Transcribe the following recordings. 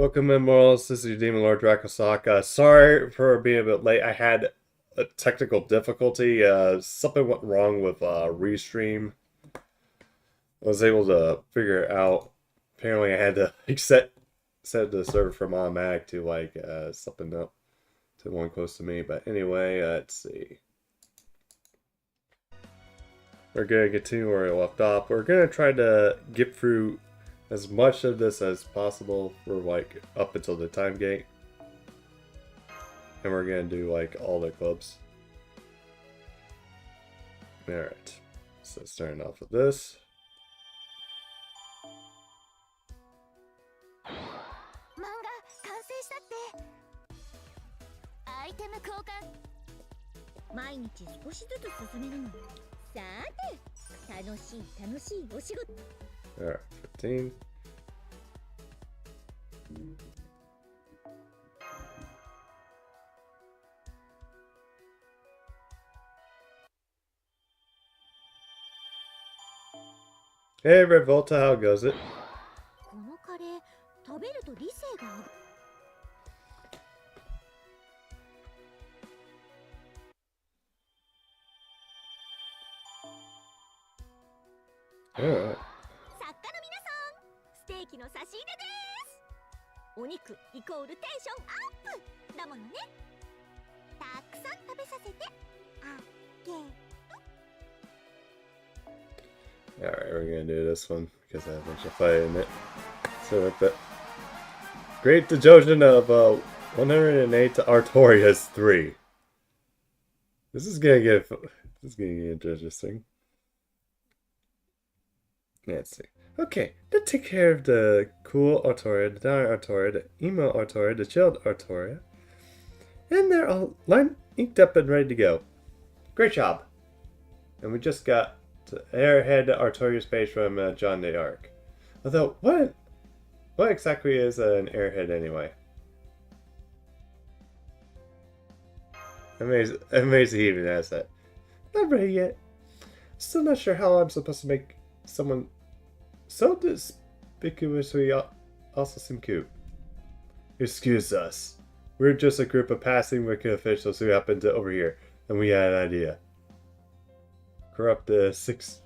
Welcome in, Morals. This is your Demon Lord Drakosaka. Sorry for being a bit late. I had a technical difficulty. Something went wrong with Restream. I was able to figure it out. Apparently, I had to set the server from automatic to something up to one close to me. But anyway, let's see. We're gonna continue where we left off. We're gonna try to get through as much of this as possible for up until the time gate. And we're gonna do all the clubs. Alright. So starting off with this. Alright, 15. Hey Revolta, how goes it? Alright. ステーキの差し入れです。お肉イコールテンションアップだものね。たくさん食べさせてあげる。 Alright, we're gonna do this one because I have a bunch of fight in it. So with it. Great Dejojin of 108 to Artorias 3. This is gonna get interesting. Let's see. Okay, let's take care of the cool Artoria, the down Artoria, the emo Artoria, the chilled Artoria. And they're all inked up and ready to go. Great job. And we just got to Airhead Artoria's page from John the Arc. Although, what exactly is an Airhead anyway? Amazing he even has that. Not ready yet. Still not sure how I'm supposed to make someone so conspicuously also seem cute. Excuse us. We're just a group of passing wicked officials who happened to over here, and we had an idea. Corrupt the six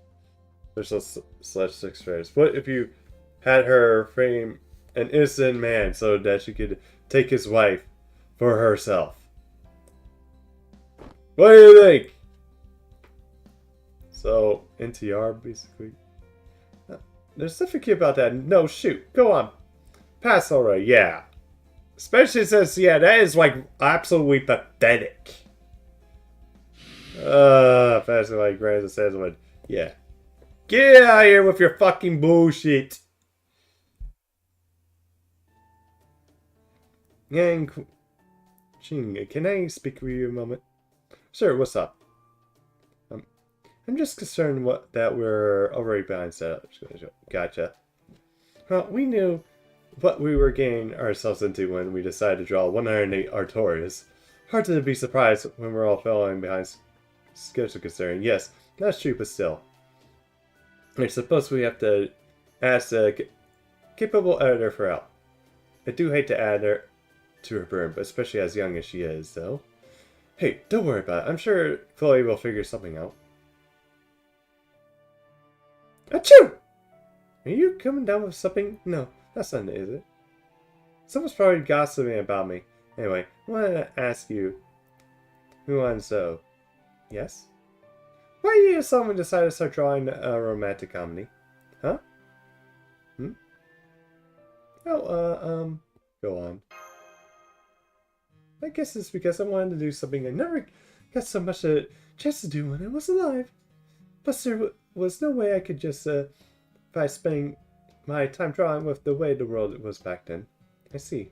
traders. What if you had her frame an innocent man so that she could take his wife for herself? What do you think? So, NTR basically. There's something cute about that. No, shoot. Go on. Pass already. Yeah. Especially since, yeah, that is absolutely pathetic. Passing like Grands and says, yeah. Get out of here with your fucking bullshit. Yang Ching, can I speak with you a moment? Sure, what's up? I'm just concerned that we're already behind setup. Gotcha. Well, we knew what we were getting ourselves into when we decided to draw 108 Artorias. Hard to be surprised when we're all falling behind schedule considering. Yes, that's true, but still. I suppose we have to ask a capable editor for help. I do hate to add her to her burden, but especially as young as she is, though. Hey, don't worry about it. I'm sure Chloe will figure something out. Achoo! Are you coming down with something? No, that's not it, is it? Someone's probably gossiping about me. Anyway, I wanted to ask you who I'm so. Yes? Why do you someone decided to start drawing a romantic comedy? Huh? Oh, go on. I guess it's because I wanted to do something I never got so much a chance to do when I was alive. Plus, there was no way I could just, by spending my time drawing with the way the world was back then. I see.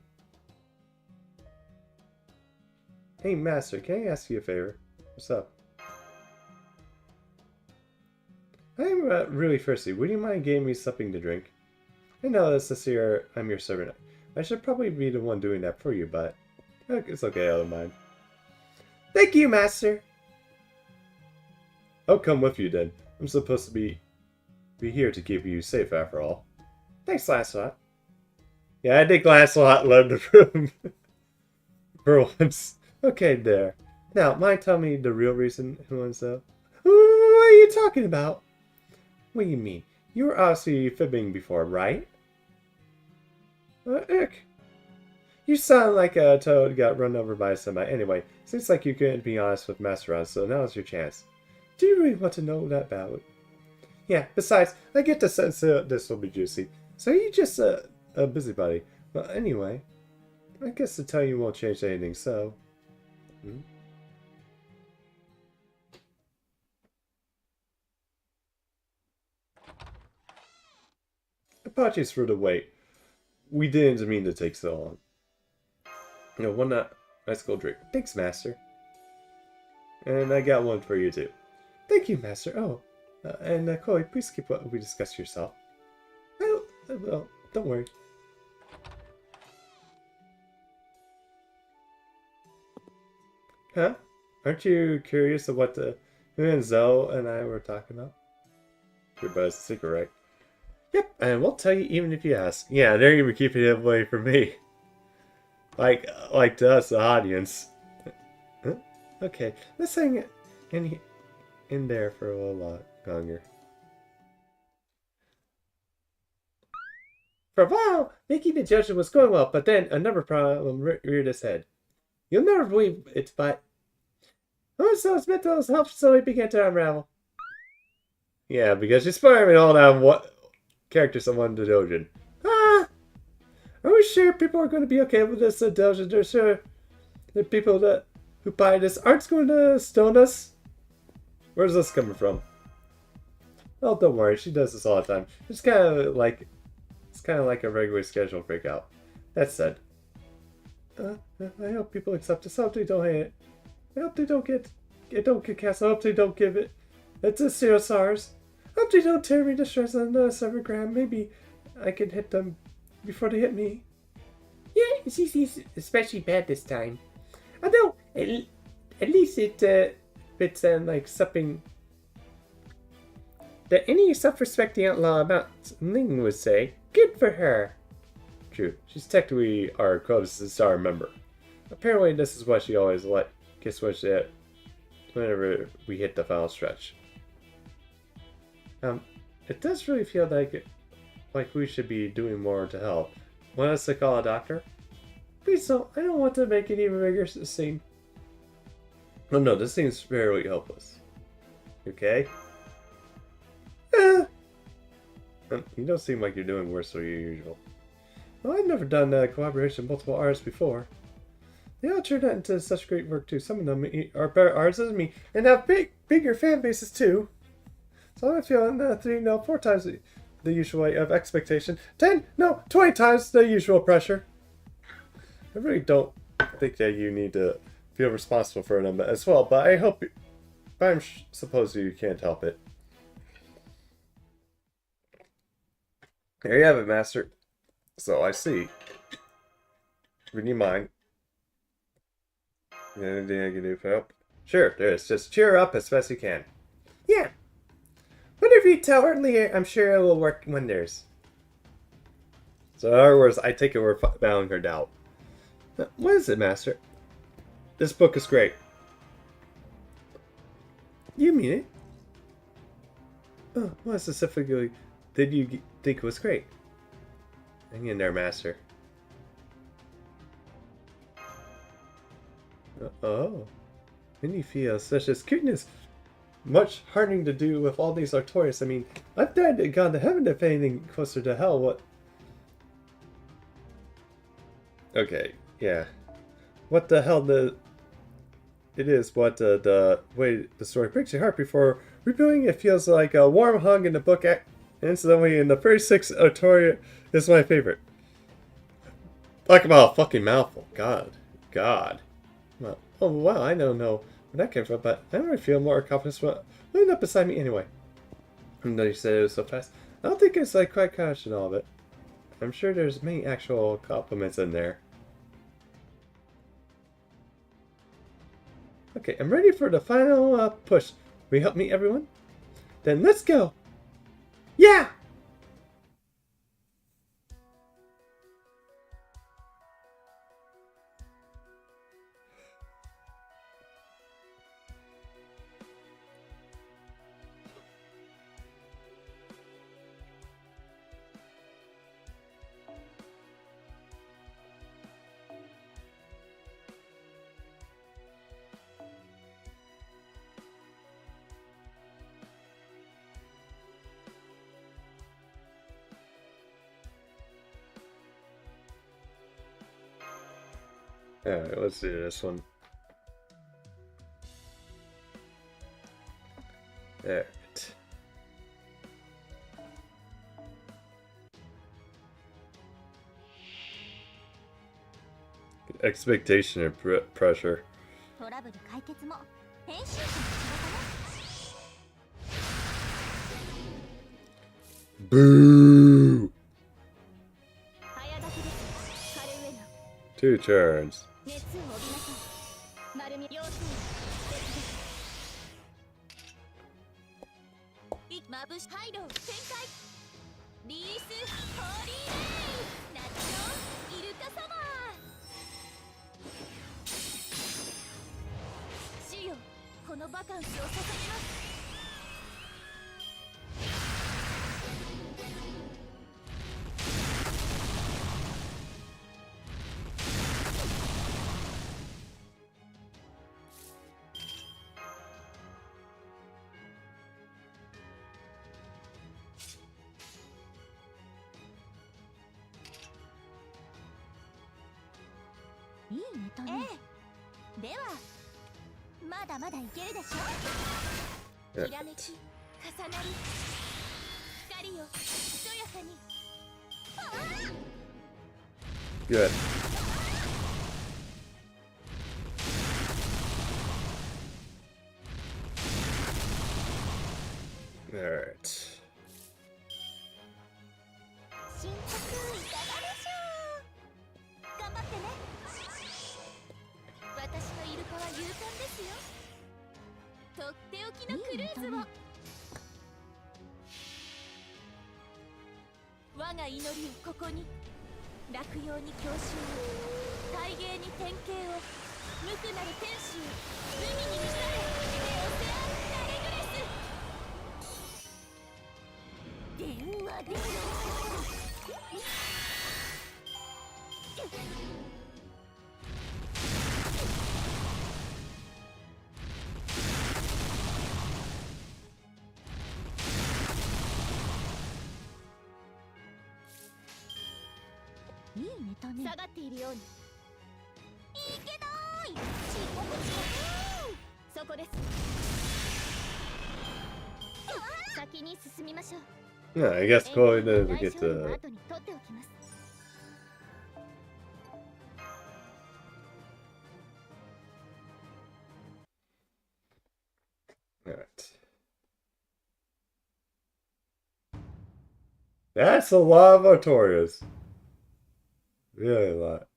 Hey, Master, can I ask you a favor? What's up? I'm really thirsty. Would you mind getting me something to drink? I know that since I'm your servant, I should probably be the one doing that for you, but it's okay, I don't mind. Thank you, Master! I'll come with you then. I'm supposed to be here to keep you safe after all. Thanks, Lancelot. Yeah, I think Lancelot left the room for once. Okay, there. Now, mind tell me the real reason he wants to... What are you talking about? What do you mean? You were obviously fibbing before, right? Ick. You sound like a toad got run over by a semi. Anyway, seems like you couldn't be honest with Masteron, so now's your chance. Do you really want to know that about it? Yeah, besides, I get the sense that this will be juicy. So you just a busybody. Well, anyway, I guess to tell you won't change anything, so... Hmm? Apologies for the wait. We didn't mean to take so long. No, one not nice cold drink. Thanks, Master. And I got one for you too. Thank you, Master. Oh, and Chloe, please keep what we discussed yourself. Well, don't worry. Huh? Aren't you curious of what the and Zoe and I were talking about? Sure, but it's a secret, right? Yep, and we'll tell you even if you ask. Yeah, they're even keeping it away from me. Like to us, the audience. Huh? Okay, let's hang in there for a little lot longer. For a while, making the judgment was going well, but then another problem reared its head. You'll never believe it, but Zoe's mental health slowly began to unravel. Yeah, because she's firing all that what characters someone to Dojin. Ah! Are we sure people are going to be okay with this, Dojin? Are sure the people who buy this aren't going to stone us? Where's this coming from? Well, don't worry, she does this all the time. It's kind of like a regular schedule breakout. That said, I hope people accept this. I hope they don't hate it. I hope they don't get cast. I hope they don't give it. It's a serious SARS. I hope they don't tear me to shreds on the servergram. Maybe I can hit them before they hit me. Yeah, it's especially bad this time. Although, at least it fits in like something that any self-respecting outlaw about Ling would say. Good for her. True, she's technically our closest star member. Apparently, this is what she always gets whenever we hit the final stretch. It does really feel like we should be doing more to help. Want us to call a doctor? Please don't. I don't want to make it even bigger scene. Oh no, this seems fairly hopeless. Okay? You don't seem like you're doing worse than usual. Well, I've never done collaboration with multiple artists before. They all turned out into such great work too. Some of them are better artists than me and have bigger fan bases too. So I'm feeling 4 times the usual weight of expectation. 10, no, 20 times the usual pressure. I really don't think that you need to feel responsible for them as well, but I suppose you can't help it. There you have it, Master. So I see. Would you mind? Anything I can do for help? Sure, there is. Just cheer her up as best you can. Yeah. Whatever you tell her, Leah, I'm sure it will work wonders. So in other words, I take it we're battling her doubt. What is it, Master? This book is great. You mean it? Oh, what specifically did you think was great? Hang in there, Master. Oh. When you feel such as cuteness, much hardening to do with all these Artorias. I mean, I've died and gone to heaven if anything closer to hell. What? Okay, yeah. What the hell it is what the way the story breaks your heart before reviewing it feels like a warm hug in the book. Incidentally, in the 36th Artoria is my favorite. Talk about a fucking mouthful. God. Well, oh wow, I don't know where that came from, but I don't feel more confidence moving up beside me anyway. Even though you said it was so fast, I don't think it's like quite conscious in all of it. I'm sure there's many actual compliments in there. Okay, I'm ready for the final push. Will you help me, everyone? Then let's go! Yeah! Alright, let's do this one. Alright. Expectation and pressure. トラブル解決も編集者の仕事ね。 Boo! 早書きです。彼上の 2 turns. 熱を帯びなさい。丸み要素を別です。まぶしハイド展開。リリースホーリーレイナチョイルカ様。死よ、このバカンスを捧げます。 いいネタね。ではまだまだいけるでしょ。ひらめき重なり光をひそやかに。 Good. Alright. 進捗いかがでしょう。頑張ってね。私のイルカは勇敢ですよ。とっておきのクルーズを。我が祈りをここに。落葉に郷愁を、大芸に典型を、無垢なる天使を、海に満たれ、エオセアンナレグレス。電話出ろ。いいネタね。下がっているように。いけない。遅刻遅刻。そこです。先に進みましょう。 Yeah, I guess Chloe doesn't get to. 後に取っておきます。 Alright. That's a lot of Artorias. Really a lot.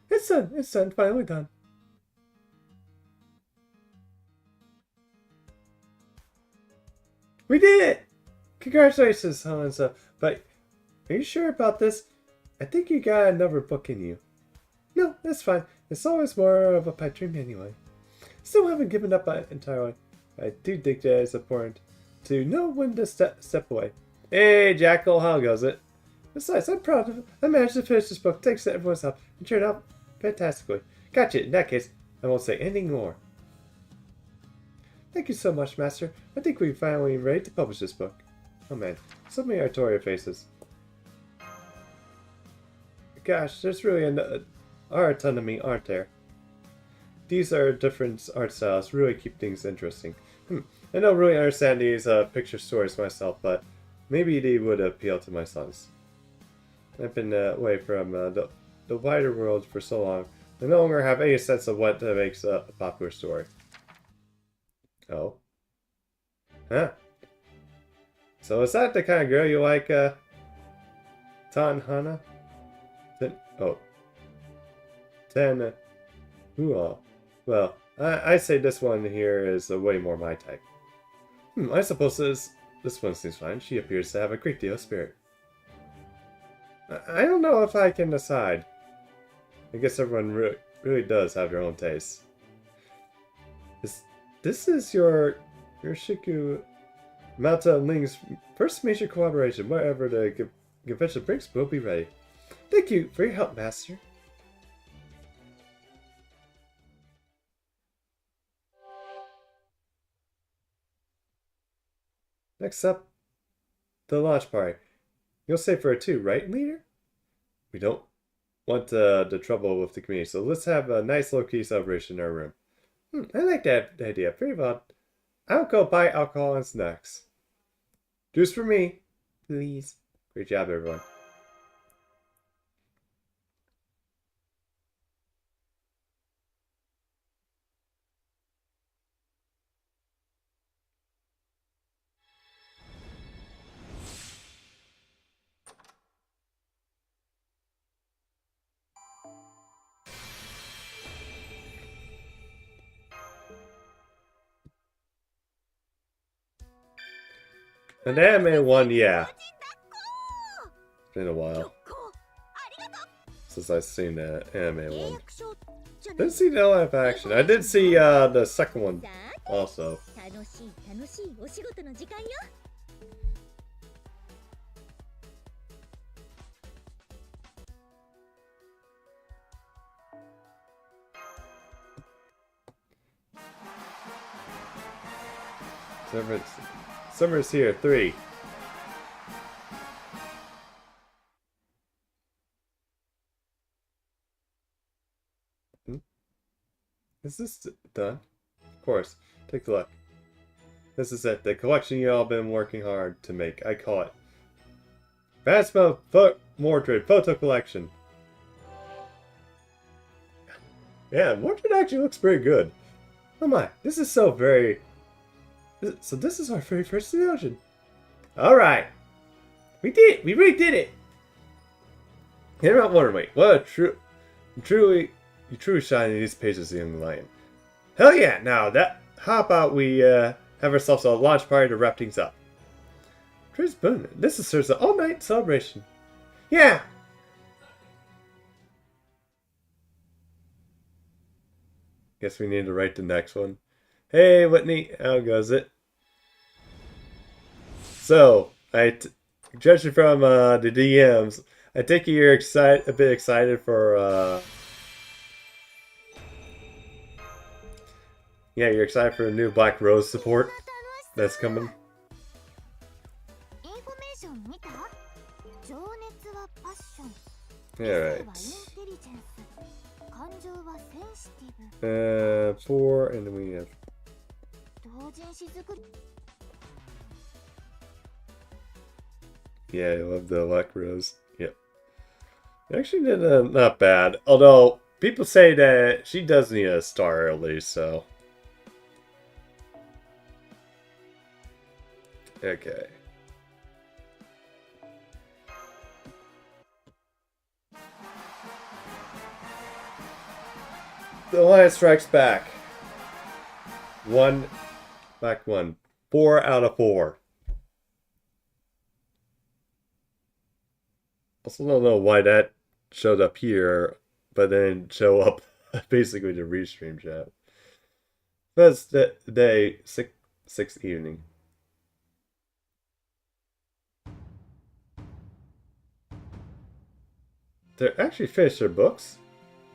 It's done. It's done. Finally done. We did it! Congratulations, Hansa. But are you sure about this? I think you got another book in you. No, that's fine. It's always more of a pipe dream anyway. Still haven't given up entirely. I do think that it's important to know when to step away. Hey, Jackal, how goes it? Besides, I'm proud of it. I managed to finish this book thanks to everyone's help and turned out fantastically. Gotcha. In that case, I won't say anything more. Thank you so much, Master. I think we're finally ready to publish this book. Oh man, so many Artoria faces. Gosh, there's really a ton of me, aren't there? These are different art styles, really keep things interesting. I don't really understand these picture stories myself, but maybe they would appeal to my sons. I've been away from the wider world for so long, I no longer have any sense of what makes a popular story. Oh. Huh. So is that the kind of girl you like, Tanhana? Well, I say this one here is way more my type. I suppose this one seems fine. She appears to have a great deal of spirit. I don't know if I can decide. I guess everyone really does have their own taste. This is your Shiku Mata and Ling's first major collaboration. Whatever the convention brings, we'll be ready. Thank you for your help, Master. Next up, the launch party. You'll stay for it too, right, leader? We don't want the trouble with the community, so let's have a nice low-key celebration in our room. I like that idea. Very well. I'll go buy alcohol and snacks. Juice for me, please. Great job, everyone. An anime one, yeah. It's been a while since I've seen the anime one. Didn't see the live action. I did see the second one also. Summer's here, 3. Is this done? Of course. Take a look. This is it. The collection you all been working hard to make. I call it Phasma Mordred Photo Collection. Yeah, Mordred actually looks pretty good. Oh my, this is so very... So this is our very first illusion. Alright. We did it! We really did it! Hear about Wonderweight. What a you truly shine in these pages, young lion. Hell yeah! Now how about we have ourselves a launch party to wrap things up? Tris Boone, this is serves an all-night celebration. Yeah! Guess we need to write the next one. Hey, Whitney, how goes it? So, judging from the DMs, I think you're a bit excited for, yeah, you're excited for the new Black Rose support that's coming. Alright. 4, and then we have... Yeah, I love the Black Rose. Yep. Actually did not bad. Although, people say that she does need a star at least, so... Okay. The Alliance strikes back. 1. 4 out of 4. Also don't know why that showed up here, but then show up basically the restream chat. That's the day 6th evening. They're actually finished their books?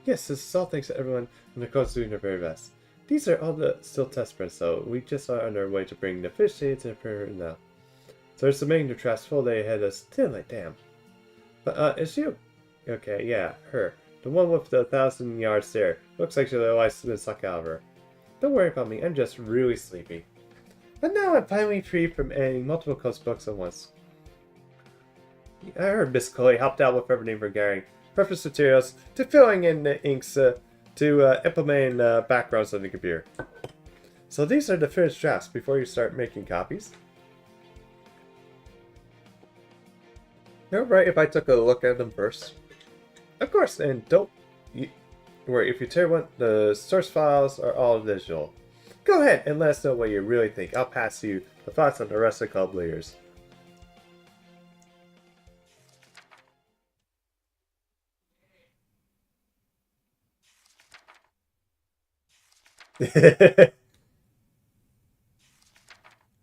Yes, this is all thanks to everyone and the coach doing their very best. These are all the still test prints, so we just are on our way to bring the fish shade to the printer now. So there's submitting the trash full day ahead of us. Still like damn. But is she okay? Yeah, her. The one with the 1,000-yard stare. Looks like the life's been sucked out of her. Don't worry about me, I'm just really sleepy. But now I'm finally free from editing multiple coach books at once. I heard Miss Chloe helped out with everything regarding reference materials to filling in the inks to implementing backgrounds on the computer. So these are the finished drafts before you start making copies. You're right if I took a look at them first. Of course, and don't worry if you tear one, the source files are all digital. Go ahead and let us know what you really think. I'll pass you the thoughts on the rest of the club leaders.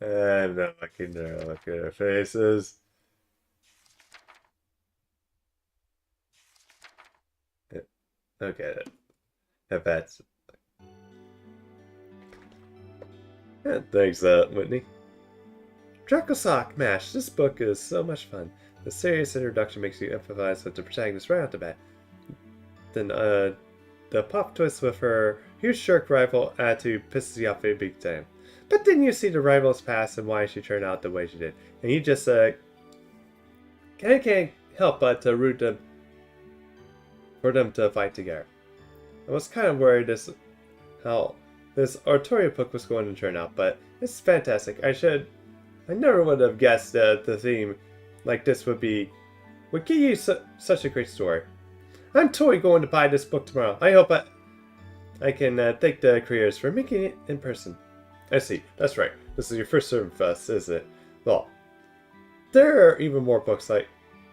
I'm not looking there. Look at their faces. Okay, that bats. Yeah, thanks, Whitney. Dracosock Mash. This book is so much fun. The serious introduction makes you empathize with the protagonist right off the bat. Then, the pop twist with her huge shark rival attitude pisses you off big time. But then you see the rival's past and why she turned out the way she did. And you just, can't help but to root them for them to fight together. I was kind of worried how this Artoria book was going to turn out, but it's fantastic. I never would have guessed the theme like this would give you such a great story. I'm totally going to buy this book tomorrow. I hope I can thank the creators for making it in person. I see. That's right. This is your first ServantFest, isn't it? Well, there are even more books like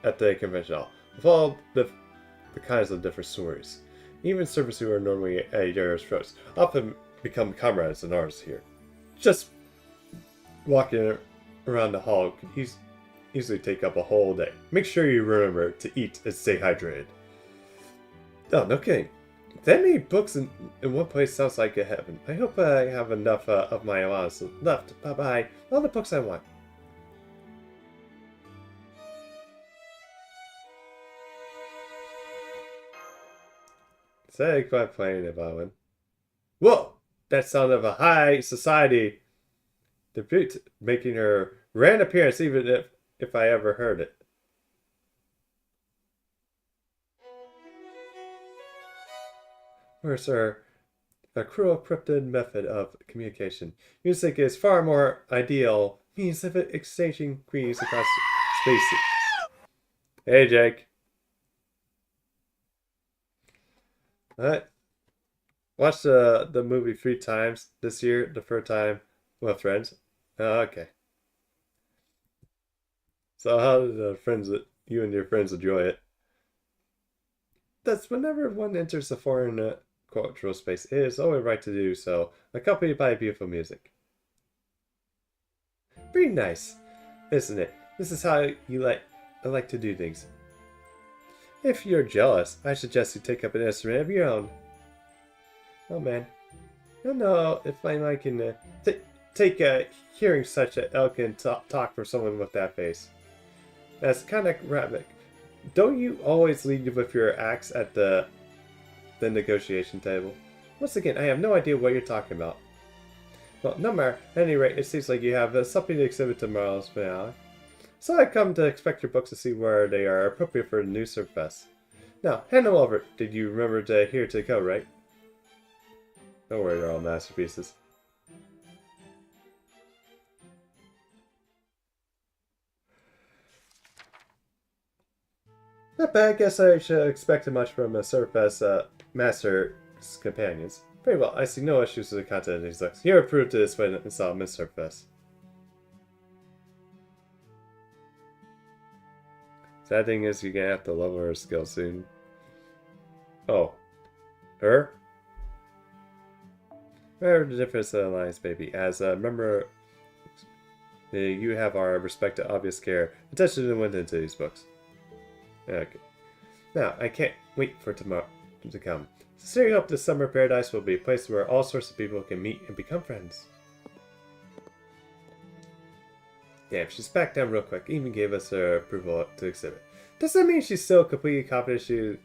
at the convention hall, with all the kinds of different stories. Even servants who are normally at your throats often become comrades and ours here. Just walking around the hall could easily take up a whole day. Make sure you remember to eat and stay hydrated. Oh, no kidding. That many books in one place sounds like a heaven. I hope I have enough of my allowance left. Bye-bye. All the books I want. Say quite playing about one. Whoa! That sound of a high society debut making her grand appearance, even if I ever heard it. Worse are a cruel, cryptid method of communication. Music is far more ideal means of exchanging greetings across spaces. Hey, Jake. What? Watched the movie 3 times this year. The first time with friends. Oh, okay. So how did you and your friends enjoy it? That's whenever one enters a foreign cultural space, it is always right to do so, accompanied by beautiful music. Pretty nice, isn't it? This is how I like to do things. If you're jealous, I suggest you take up an instrument of your own. Oh man, I don't know if I can take hearing such an elegant talk from someone with that face. That's kind of rabbit. Don't you always lead with your axe at the negotiation table? Once again, I have no idea what you're talking about. Well, no matter. At any rate, it seems like you have something to exhibit tomorrow's finale. So I come to expect your books to see where they are appropriate for the new ServantFest. Now, hand them over. Did you remember to here to go, right? Don't worry, they're all masterpieces. Not bad. I guess I should expect much from a ServantFest Master's companions. Very well. I see no issues with the content of these books. You're approved to display and install them in ServantFest. Sad thing is, you're gonna have to level her skill soon. Oh. Her? Remember the difference of Alliance, baby. As a member, you have our respect to obvious care. Attention and went into these books. Okay. Now, I can't wait for tomorrow to come. Sincerely hope this summer paradise will be a place where all sorts of people can meet and become friends. Damn, she's backed down real quick. Even gave us her approval to exhibit. Does that mean she's still completely confident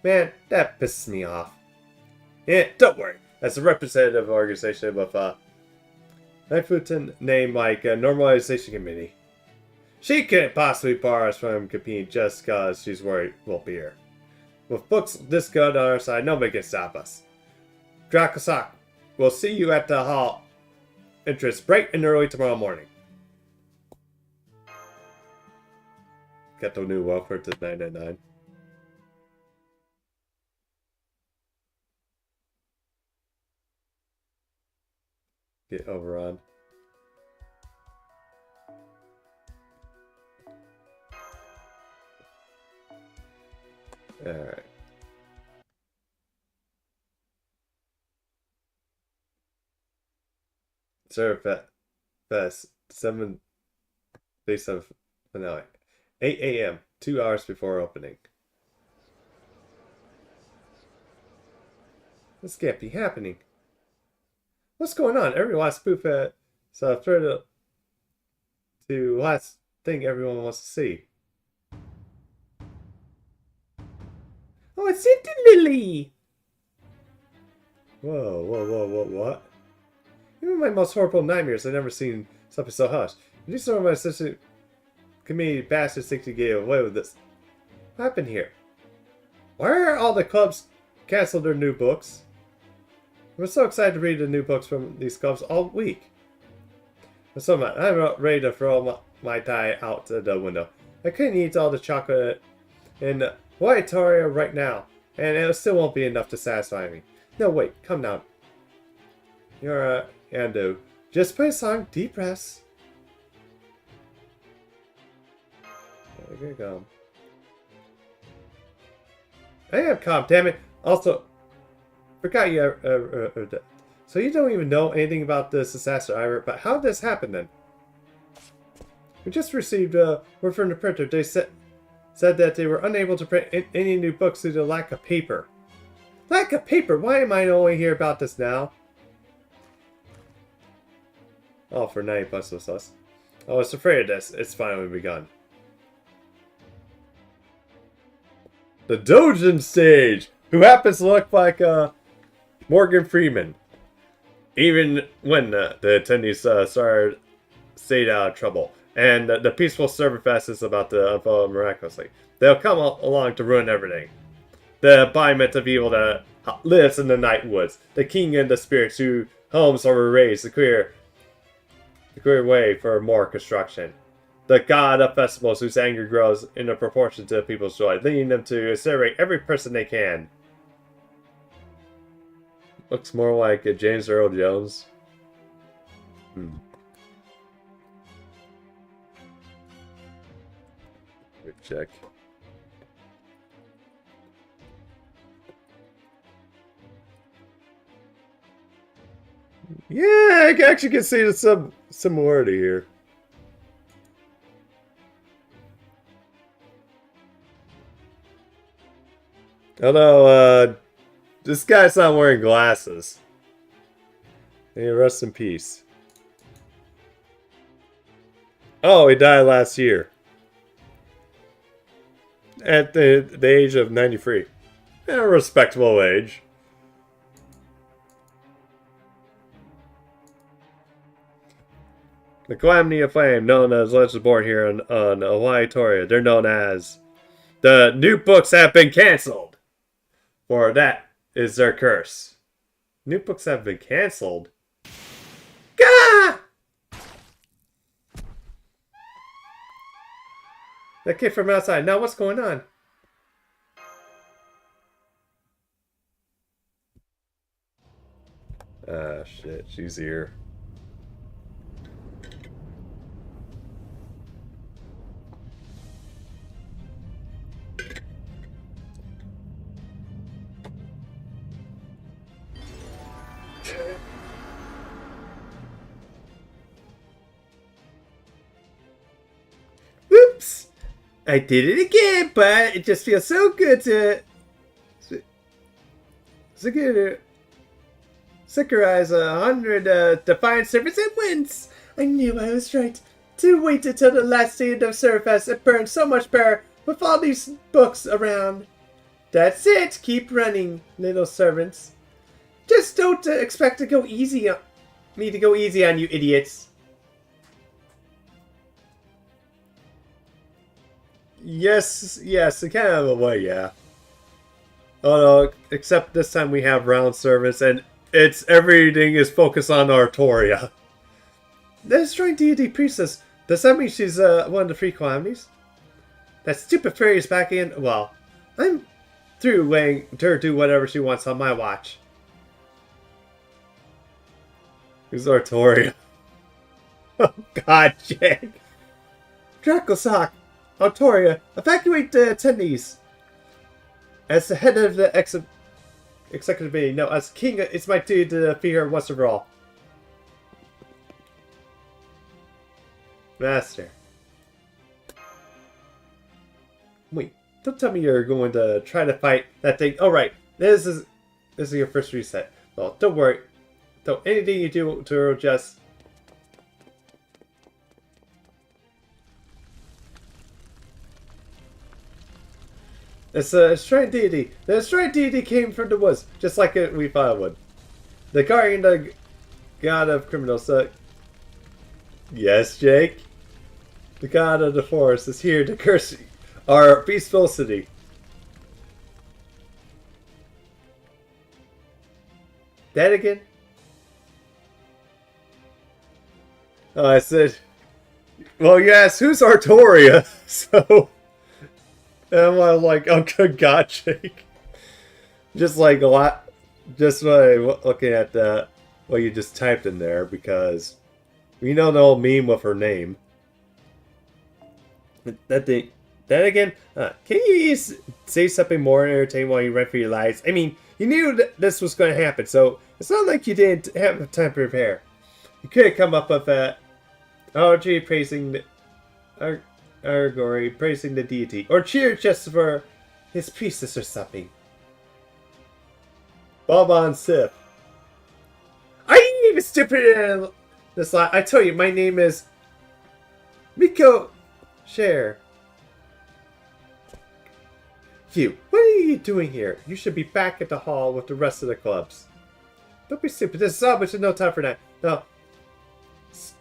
Man, that pisses me off. Yeah, don't worry. As a representative of an organization with a Naifutan name like a Normalization Committee, she can't possibly bar us from competing just because she's worried we'll be here. With books this good on our side, nobody can stop us. Dracosak, we'll see you at the hall entrance bright and early tomorrow morning. Get the new welfare to 999. Get overrun. Alright. ServantFest 7 days of finale. 8 a.m. 2 hours before opening. This can't be happening. What's going on? Everyone spoof so throw to last thing everyone wants to see. Billy! Whoa, whoa, whoa, whoa, what? Even in my most horrible nightmares, I've never seen something so hush. And these are my sister community bastards think to get away with this. What happened here? Why are all the clubs canceled their new books? I was so excited to read the new books from these clubs all week. But so much, I'm ready to throw my tie out the window. I couldn't eat all the chocolate in Waitoria right now, and it still won't be enough to satisfy me. No, wait, come now. You're Ando. Just play a song, deep breaths. There you go. I am calm, damn it. Also, forgot you. So you don't even know anything about this disaster, Ira, but how did this happen then? We just received word from the printer. They said that they were unable to print any new books due to lack of paper. Lack of paper? Why am I only hear about this now? Oh, for 90 bucks with us. I was afraid of this. It's finally begun. The Dojin stage, who happens to look like Morgan Freeman. Even when the attendees stayed out of trouble, and the peaceful ServantFest is about to unfold miraculously, they'll come along to ruin everything. The embodiment of evil that lives in the night woods, the king and the spirits whose homes are raised, the clear way for more construction. The god of festivals whose anger grows in proportion to people's joy, leading them to incinerate every person they can. Looks more like James Earl Jones. Quick check. Yeah, I actually can see the similarity here. Although, this guy's not wearing glasses. Hey, rest in peace. Oh, he died last year. At the age of 93. A respectable age. The Calamity of Flame, known as Legends Born here on Waitoria, they're known as the new books have been cancelled. For that is their curse. New books have been cancelled. Gah! That kid from outside. Now what's going on? Ah, shit. She's here. Whoops! I did it again, but it just feels so good to synchronize 100 defiant servants at once. I knew I was right. To wait until the last day of ServantFest and burn so much power with all these books around. That's it. Keep running, little servants. Just don't expect to go easy on me to go easy on you, idiots. Yes, in kind of a way, yeah. Oh no, except this time we have round servants, and everything is focused on Artoria. The destroying deity priestess. Does that mean she's one of the three calamities? That stupid fairy is back in. Well, I'm through letting her do whatever she wants on my watch. Who's Artoria? Oh God, Jake. Dracosock. Artoria, evacuate the attendees. As the head of the executive committee, no, as king, it's my duty to defeat her once and for all. Master. Wait, don't tell me you're going to try to fight that thing. Oh, right, this is your first reset. Well, don't worry. Don't anything you do to her just. It's a shrine deity. The shrine deity came from the woods, just like we thought it would. The guardian, the god of criminals. Yes, Jake. The god of the forest is here to curse our peaceful city. That again? Oh, I said. Well, yes. Who's Artoria? So. And I'm like, oh, good God, Jake. Just like a lot. Just looking at what you just typed in there, because we know the old meme with her name. That thing. That again? Can you say something more entertaining while you run for your lives? I mean, you knew that this was going to happen, so it's not like you didn't have time to prepare. You could have come up with that. Oh, gee, praising the Argory, praising the deity, or cheer just for his priestess or something. Bob-on Sith. I ain't even stupid in this line. I tell you, my name is Miko Share. You, what are you doing here? You should be back at the hall with the rest of the clubs. Don't be stupid. This is obviously no time for that. No.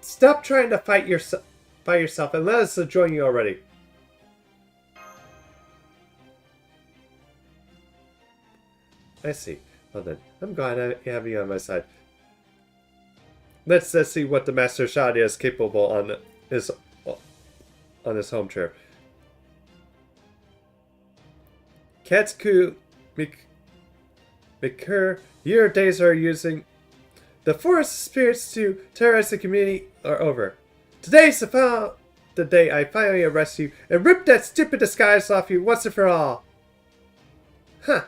Stop trying to fight yourself and let us join you already. I see. Well then, I'm glad I have you on my side. Let's see what the Master Shadi is capable on his home chair. Katsuku Mikur, your days are using the forest spirits to terrorize the community are over. Today's the day I finally arrest you and rip that stupid disguise off you once and for all. Huh.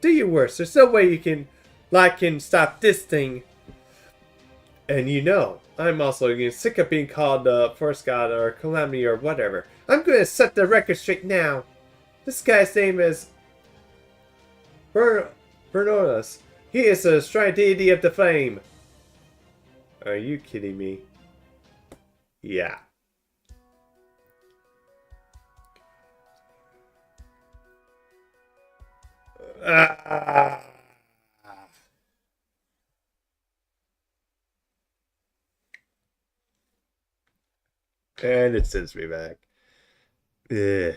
Do your worst. There's no way you can stop this thing. And you know, I'm also getting sick of being called the Forest God or Calamity or whatever. I'm going to set the record straight now. This guy's name is Bernodus. He is a shrine deity of the flame. Are you kidding me? Yeah. And it sends me back. Ugh.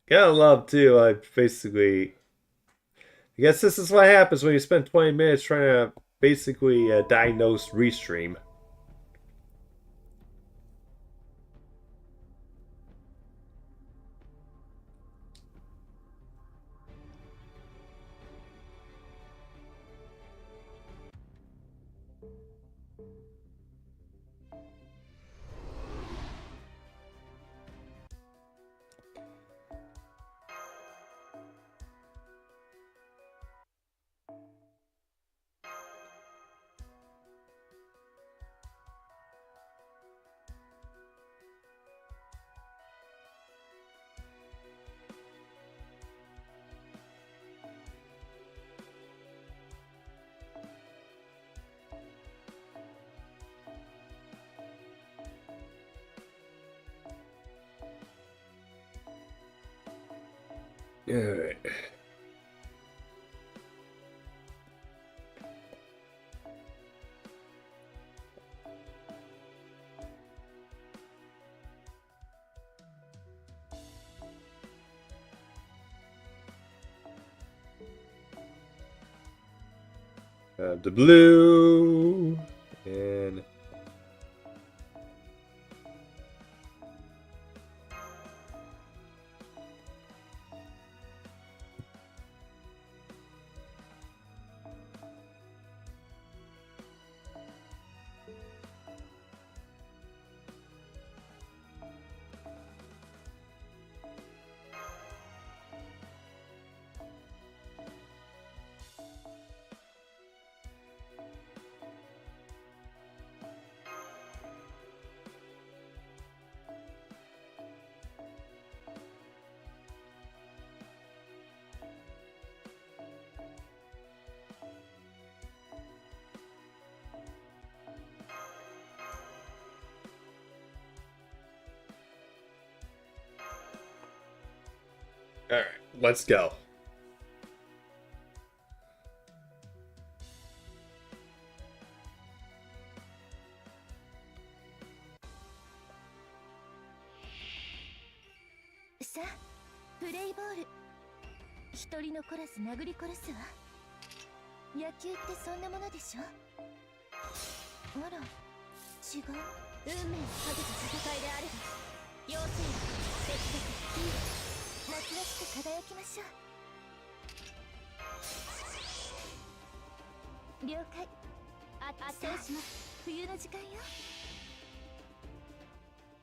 Gotta love too. I guess this is what happens when you spend 20 minutes trying to basically diagnose Restream. Alright. The blue and alright. let's go. Sa, プレイボール。一人残らず殴り殺すわ。野球ってそんなものでしょ。あら、違う。運命をかけた戦いであれば、妖精、節約、ヒーロー、夏らしく輝きましょう。了解。そうします。冬の時間よ。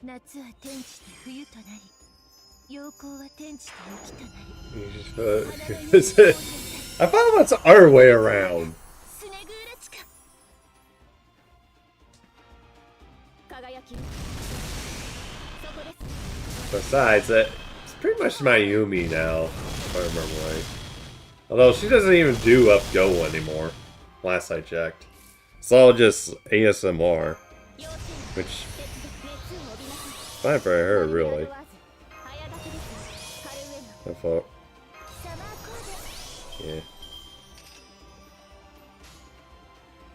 夏は天地で冬となり、陽光は天地で雪となり。I thought that's our way around. Besides, it's pretty much Mayumi now, if I remember right. Although she doesn't even do up go anymore, last I checked. It's all just ASMR, which fine for her, really. I thought. Yeah.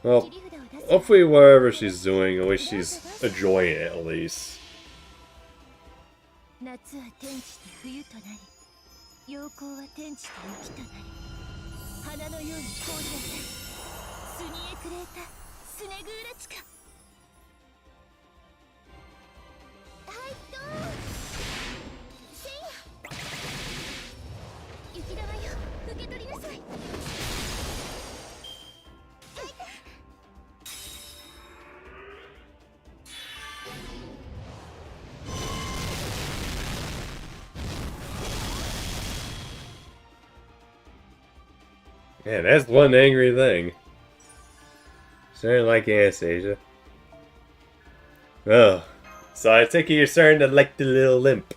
Well, hopefully whatever she's doing, at least she's enjoying it at least. 夏は天地で冬となり、陽光は天地で雪となり、花のように凍り当たり、スニエクレータ、スネグーラチカ。はいどうせいや雪玉よ、受け取りなさい。Man, that's one angry thing. Starting like Anastasia. Oh, so I take it you're starting to like the little limp.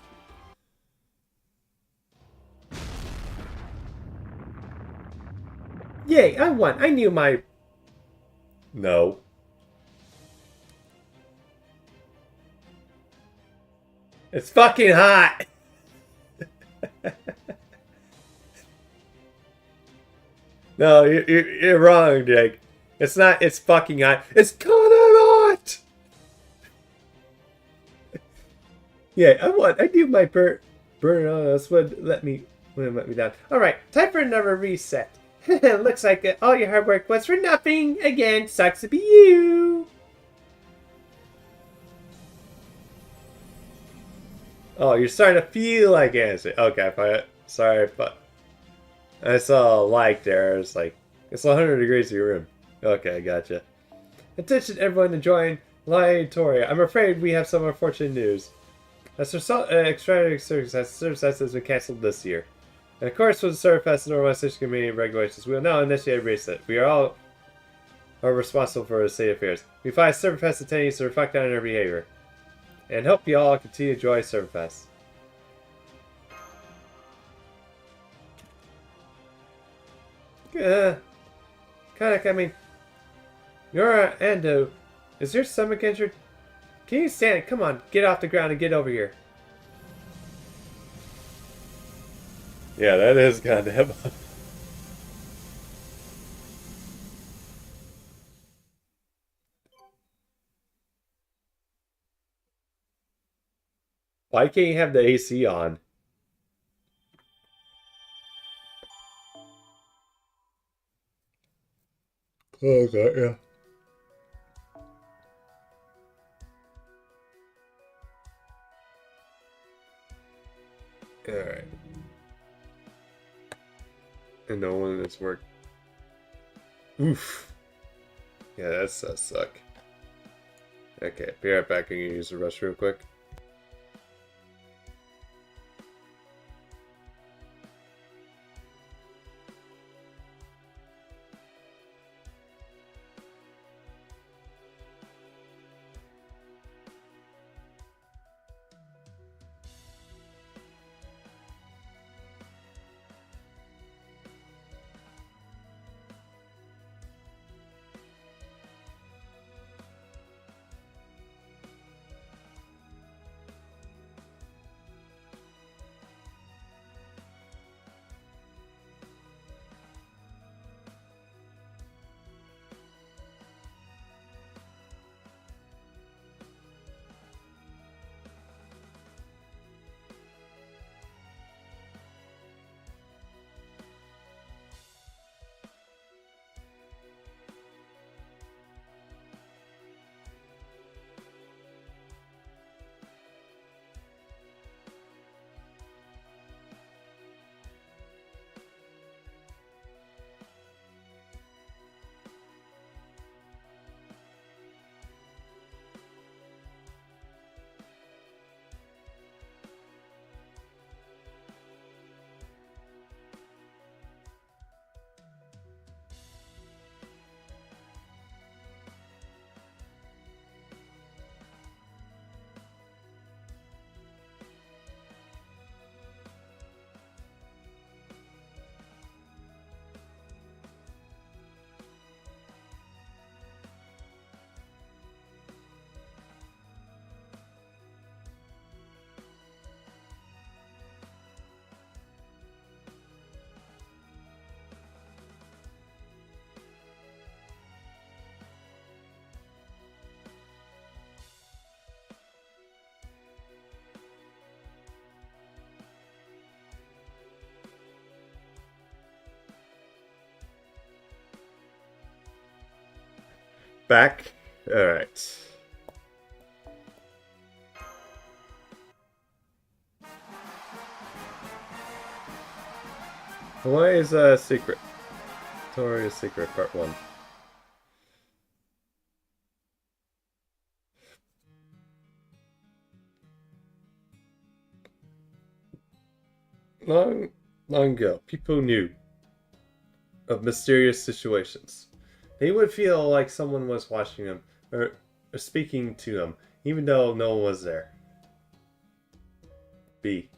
Yay, I won. I knew my... No. It's fucking hot! No, you're wrong, Jake. It's not, it's fucking hot. It's kinda hot! Yeah, I won. I knew my burn on us would let me down. Alright, time for another reset. Looks like all your hard work was for nothing. Again, sucks to be you. Oh, you're starting to feel like Answer. Okay, fine. Sorry, but I saw a like there. It's like, it's 100 degrees in your room. Okay, gotcha. Attention everyone enjoying Liatoria. I'm afraid we have some unfortunate news. As a result, extraordinary ServantFest has been cancelled this year. And of course, with the ServantFest and Organization Committee regulations, we will now initiate a reset. We are responsible for the state affairs. We advise ServantFest attendees to reflect on their behavior. And hope you all continue to enjoy ServantFest. Kanak, I mean, Yura Ando, is your stomach injured? Can you stand it? Come on, get off the ground and get over here. Yeah, that is goddamn. Why can't you have the AC on? Okay, yeah. Alright. And no one in this work. Oof. Yeah, that does suck. Okay, be right back. I'm gonna use the restroom real quick. Back. Alright. Hawaii's a secret. Tori's secret, part 1. Long ago, people knew of mysterious situations. They would feel like someone was watching them or speaking to them, even though no one was there. B.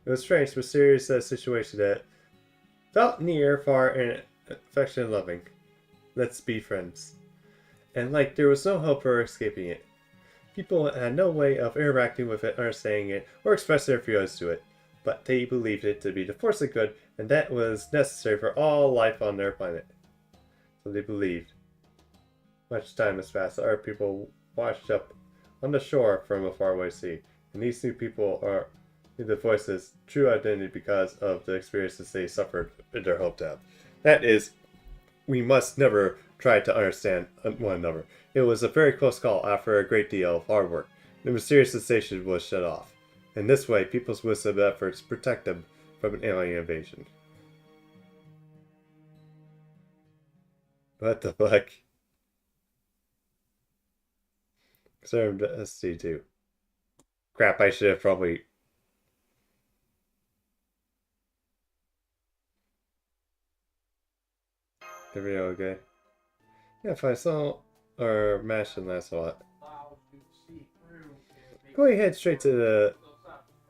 It was strange, mysterious situation that felt near, far, and affectionate, loving. Let's be friends. And like there was no hope for escaping it. People had no way of interacting with it, understanding it, or expressing their feelings to it. But they believed it to be the force of good, and that was necessary for all life on their planet. So they believed. Much time has passed. Our people washed up on the shore from a faraway sea, and these new people are the voices' true identity because of the experiences they suffered in their hometown. That is, we must never try to understand one another. It was a very close call after a great deal of hard work. The mysterious sensation was shut off. In this way, people's wisdom efforts protect them from an alien invasion. What the fuck? ServantFest 2. Crap, I should have probably... The video okay? Yeah, if I saw or mashed and last a lot. Go ahead straight to the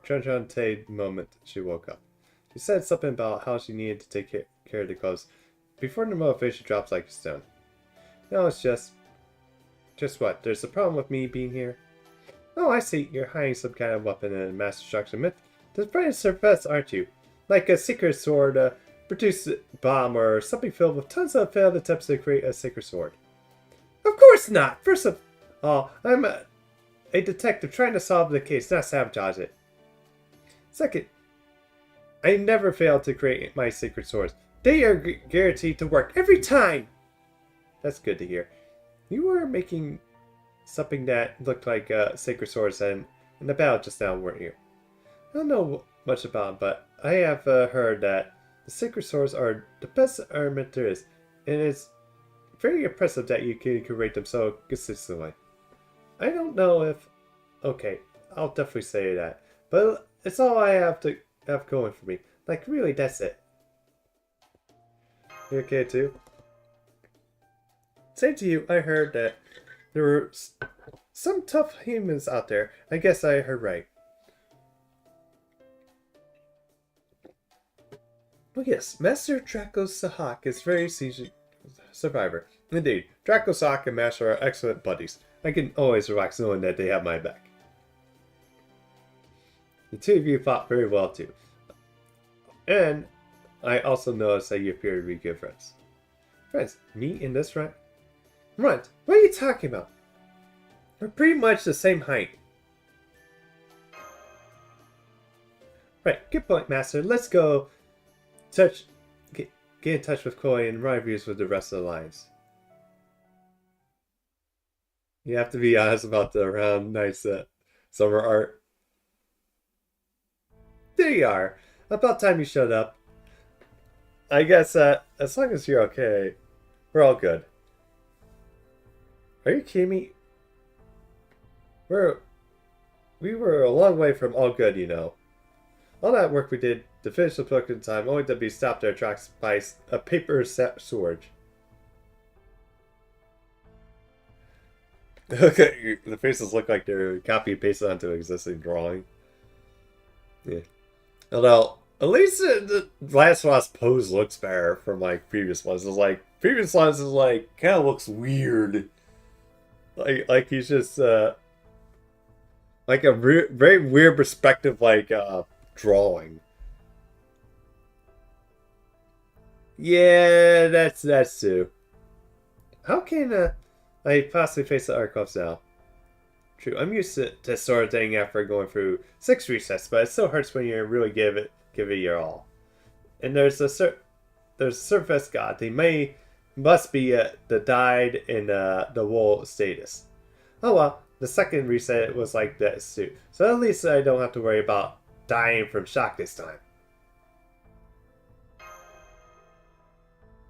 Chun-Chun-Tay moment she woke up. She said something about how she needed to take care of the clothes before the motivation drops like a stone. No, it's just what? There's a problem with me being here? Oh, I see. You're hiding some kind of weapon in a mass destruction myth. This bright surface, aren't you? Like a secret sword, produce a bomb, or something filled with tons of failed attempts to create a sacred sword. Of course not! First of all, I'm a detective trying to solve the case, not sabotage it. Second, I never failed to create my sacred swords. They are guaranteed to work every time! That's good to hear. You were making something that looked like sacred swords in the battle just now, weren't you? I don't know much about them, but I have heard that the sacred swords are the best armament there is, and it's very impressive that you can create them so consistently. I don't know if... Okay, I'll definitely say that. But it's all I have to have going for me. Like, really, that's it. You okay, too? Same to you, I heard that there were some tough humans out there. I guess I heard right. Oh yes, Master Draco Sahak is very seasoned survivor. Indeed, Draco Sahak and Master are excellent buddies. I can always relax knowing that they have my back. The two of you fought very well too. And I also noticed that you appear to be good friends. Friends, me in this front? Runt, what are you talking about? We're pretty much the same height. Right, good point, Master. Let's go get in touch with Koi and rendezvous with the rest of the lines. You have to be honest about the round nice summer art. There you are. About time you showed up. I guess as long as you're okay, we're all good. Are you kidding me? We were a long way from all good, you know. All that work we did to finish the book in time only to be stopped in our tracks by a paper sword. Okay, the faces look like they're copy and pasted onto an existing drawing. Yeah. Although, at least the last one's pose looks better from like previous ones. It's like previous ones is like kind of looks weird. Like he's just like a very weird perspective, like drawing. Yeah, that's too. How can I possibly face the Archivs now? True, I'm used to this sort of thing after going through 6 resets, but it still hurts when you really give it your all. And there's a ServantFest god. They may Must be the dyed in the wool status. Oh well, the second reset was like that too. So at least I don't have to worry about dying from shock this time.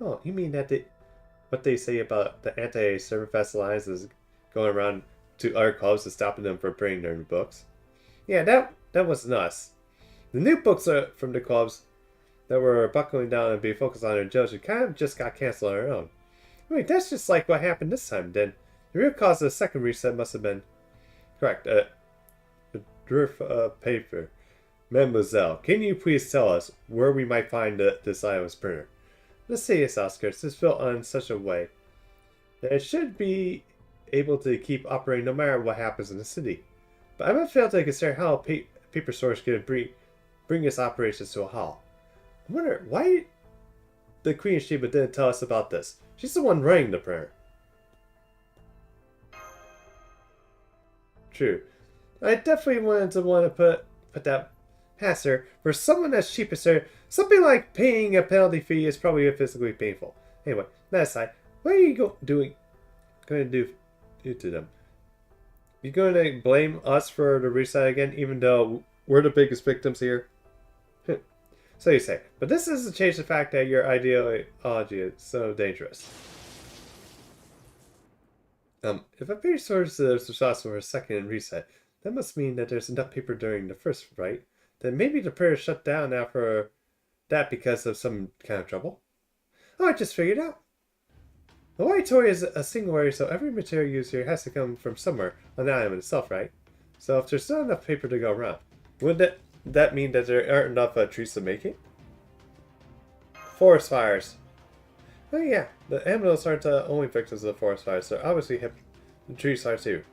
Oh, you mean that what they say about the anti-ServantFest Alliance is going around to other clubs and stopping them from printing their new books? Yeah, that wasn't us. The new books are from the clubs that were buckling down and being focused on their judge and kind of just got canceled on their own. Wait, that's just like what happened this time, then. The real cause of the second reset must have been correct. A drift paper. Mademoiselle, can you please tell us where we might find this iOS printer? The city's outskirts is built on such a way that it should be able to keep operating no matter what happens in the city. But I haven't failed to consider how a paper source can bring its operations to a halt. I wonder why the Queen Sheba didn't tell us about this. She's the one running the printer. True. I definitely want to put that past her. For someone as cheap as her, something like paying a penalty fee is probably physically painful. Anyway, that aside, what are you going to do to them? You going to blame us for the reset again, even though we're the biggest victims here? So you say, but this doesn't change the fact that your ideology is so dangerous. If a page source is responsible for a second reset, that must mean that there's enough paper during the first, right? Then maybe the printer shut down after that because of some kind of trouble. Oh, I just figured out. The white toy is a singularity, so every material used here has to come from somewhere on the island itself, right? So if there's not enough paper to go around, would that mean that there aren't enough trees to make it? Forest fires. Oh yeah, the animals aren't the only victims of the forest fires, so obviously the trees are too.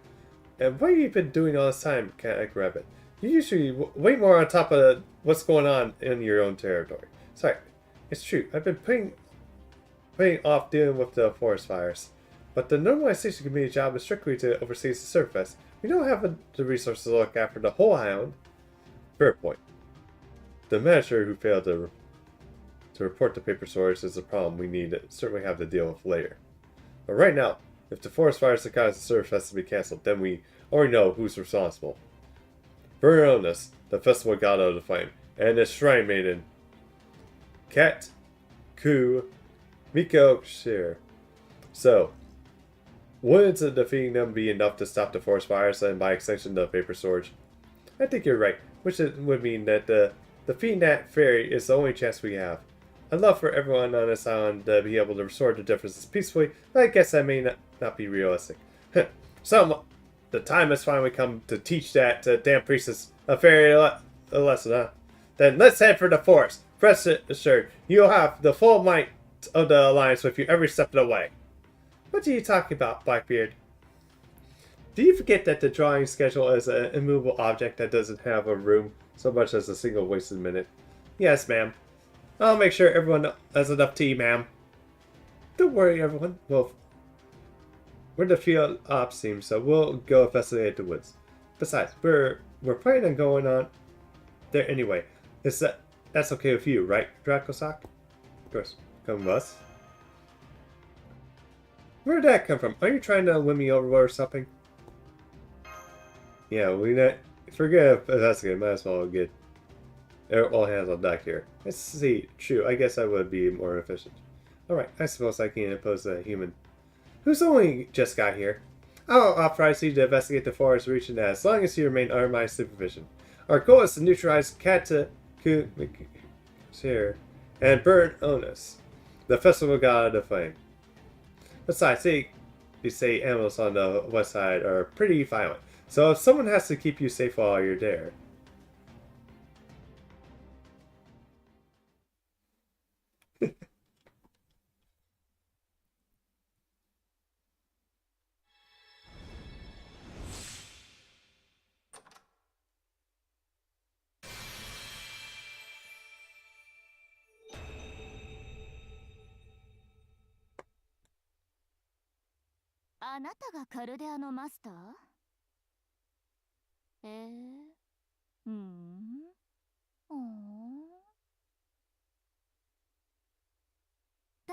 And what have you been doing all this time, Cat Rabbit? You're usually way more on top of what's going on in your own territory. Sorry, it's true. I've been putting off dealing with the forest fires. But the normalization committee job is strictly to oversee the ServantFest. We don't have the resources to look after the whole island. Fair point. The manager who failed to report the paper source is a problem we need to certainly have to deal with later. But right now, if the forest fires that caused the ServantFest to be cancelled, then we already know who's responsible. Burn illness, the festival god of the flame, and the shrine maiden, Cat, Ku, Miko, Shir. So, wouldn't defeating them be enough to stop the forest fires and by extension the paper storage? I think you're right, which would mean that defeating that fairy is the only chance we have. I'd love for everyone on this island to be able to restore the differences peacefully, but I guess that may not be realistic. So, the time has finally come to teach that damn priestess a fairy a lesson, huh? Then let's head for the forest. Rest assured, you'll have the full might of the Alliance with you every step of the way. What are you talking about, Blackbeard? Do you forget that the drawing schedule is an immovable object that doesn't have a room so much as a single wasted minute? Yes, ma'am. I'll make sure everyone has enough tea, ma'am. Don't worry, everyone. Well, we're the field ops team, so we'll go investigate the woods. Besides, we're planning on going on there anyway. That's okay with you, right, Dracosock? Of course. Come with us. Where'd that come from? Are you trying to win me over or something? Yeah, forget investigating. Might as well get all hands on deck here. Let's see. True, I guess I would be more efficient. Alright, I suppose I can impose a human. Who's only just got here? I'll authorize you to investigate the forest region as long as you remain under my supervision. Our goal is to neutralize Kata here and burn Onus, the festival god of the flame. Besides, they say animals on the west side are pretty violent, so if someone has to keep you safe while you're there.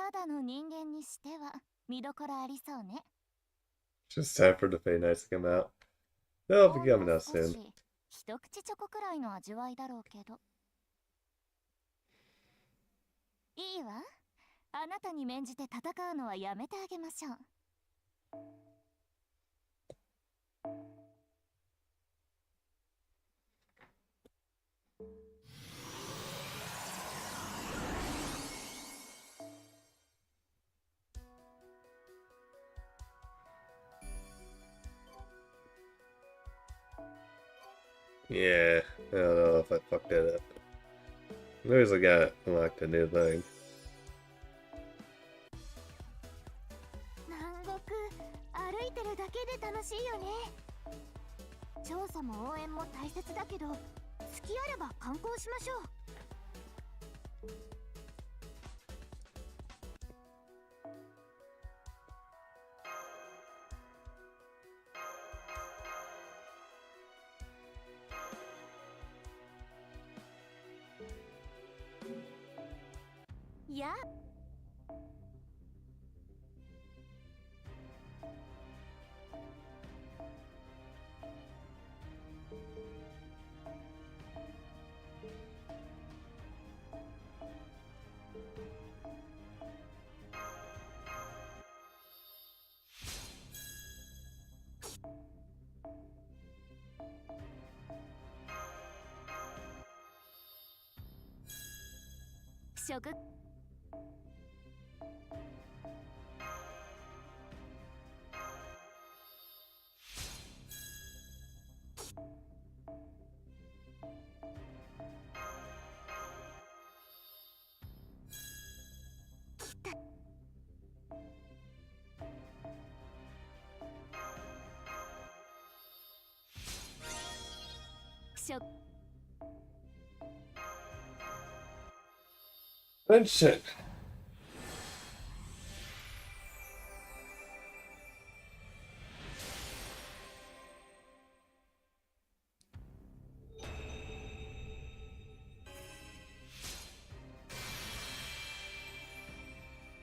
ただの人間にしては見どころありそうね。 Just time for the Fey Nights to come out. They'll be ほん coming の out 少 soon. し一口チョコくらいの味わいだろうけど。いいわ、あなたに免じて戦うのはやめてあげましょう。Yeah, I don't know if I fucked that up. There's a guy unlocked a new thing. 南国歩いてるだけで楽しいよね。調査も応援も大切だけど、隙あれば観光しましょう。いや、食食 Mention.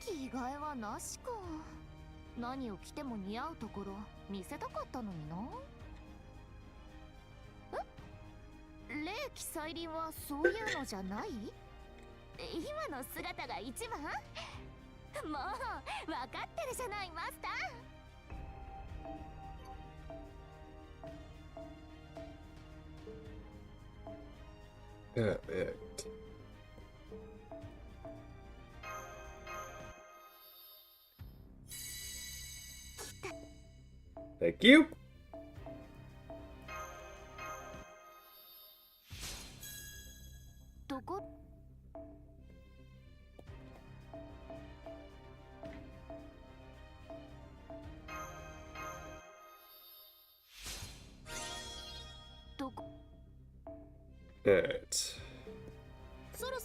着替えはなしか。何を着ても似合うところ見せたかったのにな。え、霊気再臨はそういうのじゃない？今の姿が一番？もう分かってるじゃないマスター。Yeah. Thank you. どこ？どこ？ Alright. そろ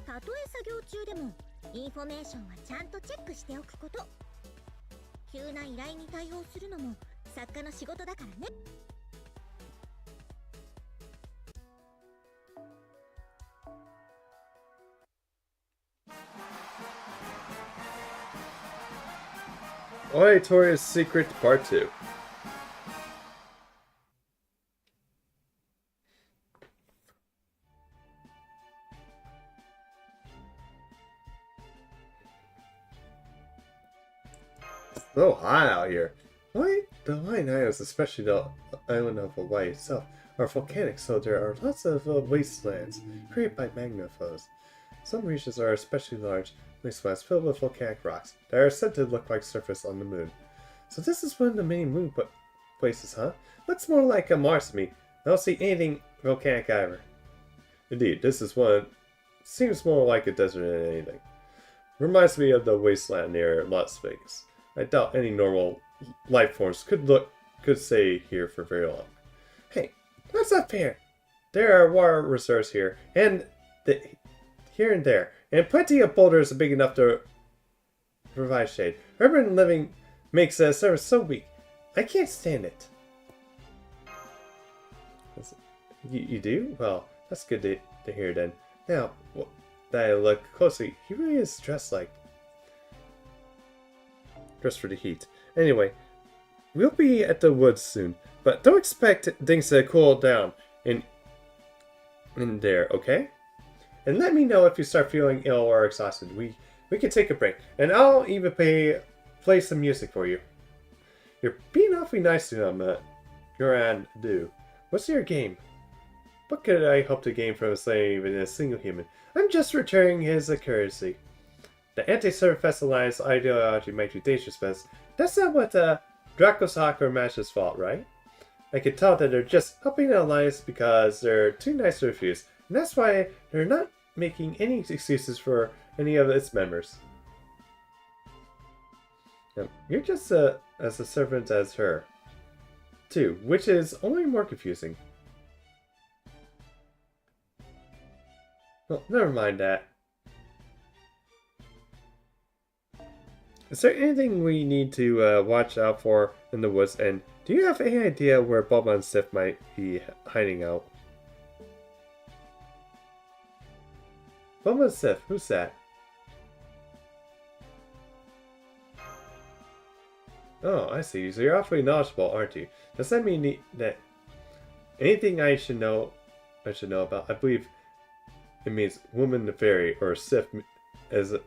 たとえ作業中でもインフォメーションはちゃんとチェックしておくこと。急な依頼に対応するのも作家の仕事だからね。Auditoria's Secret Part 2. So hot out here. The Hawaiian Islands, especially the island of Hawaii itself, are volcanic, so there are lots of wastelands created by magma flows. Some regions are especially large wastelands filled with volcanic rocks that are said to look like surface on the moon. So this is one of the main moon places, huh? Looks more like a Mars to me. I don't see anything volcanic either. Indeed, this is one. Seems more like a desert than anything. Reminds me of the wasteland near Las Vegas. I doubt any normal life forms could stay here for very long. Hey, that's not fair. There are water reserves here and here and there, and plenty of boulders big enough to provide shade. Urban living makes service so weak. I can't stand it. You do? Well, that's good to hear then. Now, that I look closely, he really is dressed for the heat. Anyway, we'll be at the woods soon, but don't expect things to cool down in there, okay? And let me know if you start feeling ill or exhausted. We can take a break, and I'll even play some music for you. You're being awfully nice to them, Yoran do. What's your game? What could I hope to gain from slaying even a single human? I'm just returning his courtesy. The anti-ServantFest Alliance ideology might be dangerous, but that's not what Draco's Hawk or Mash's fault, right? I can tell that they're just helping the Alliance because they're too nice to refuse, and that's why they're not making any excuses for any of its members. You're just as a servant as her, too, which is only more confusing. Well, never mind that. Is there anything we need to watch out for in the woods? And do you have any idea where Bulma and Sif might be hiding out? Bulma and Sif, who's that? Oh, I see. So you're awfully knowledgeable, aren't you? Does that mean that anything I should know about? I believe it means woman the fairy, or Sif is a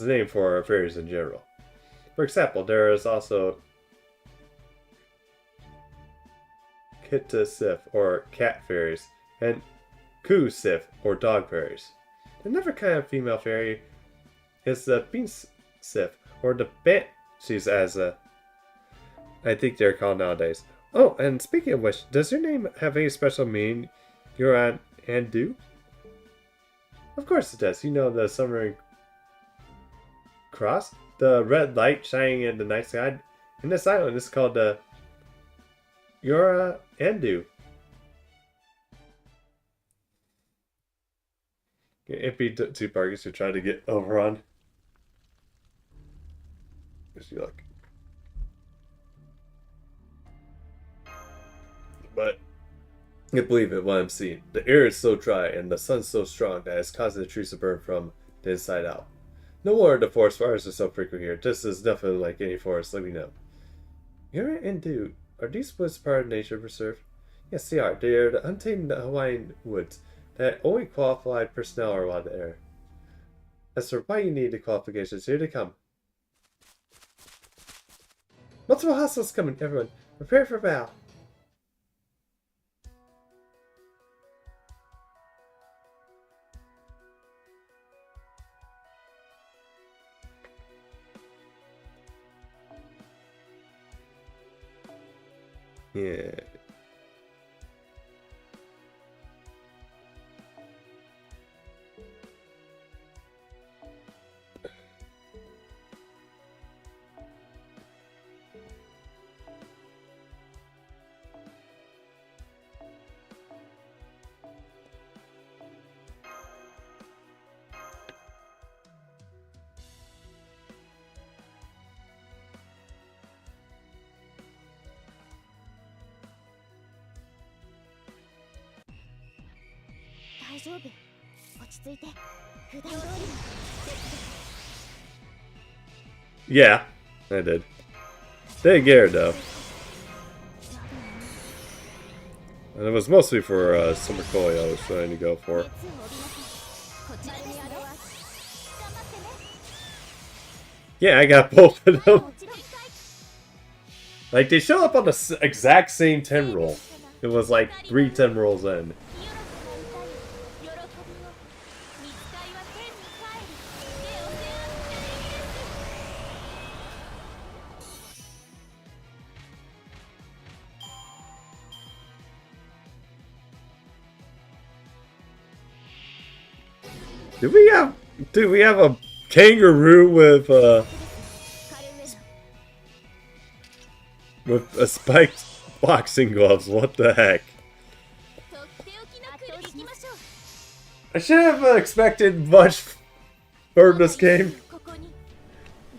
name for fairies in general. For example, there is also Kitta Sif, or cat fairies, and Ku Sif, or dog fairies. Another kind of female fairy is the Bean Sif, or the Banshees, as I think they're called nowadays. Oh, and speaking of which, does your name have any special meaning you're on and do? Of course it does. You know the Summer Cross? The red light shining in the night sky? In this island, it's called the Yora Andu. It'd be two parties who try to get over on. Wish you luck. But I can't believe it what I'm seeing. The air is so dry and the sun's so strong that it's causing the trees to burn from the inside out. No wonder the forest fires are so frequent here. This is definitely like any forest, let me know. Yura and Du, are these woods part of nature reserve? Yes, they are. They are the untamed Hawaiian woods that only qualified personnel are allowed to enter. As for why you need the qualifications, here they come. Multiple hostiles coming, everyone. Prepare for battle. Yeah. Yeah, I did. Didn't get her though. And it was mostly for Summer Koi I was trying to go for. Yeah, I got both of them. Like, they show up on the exact same 10 roll. It was like 3 10 rolls in. Do we have a kangaroo with a spiked boxing gloves? What the heck? I should have expected much from this game.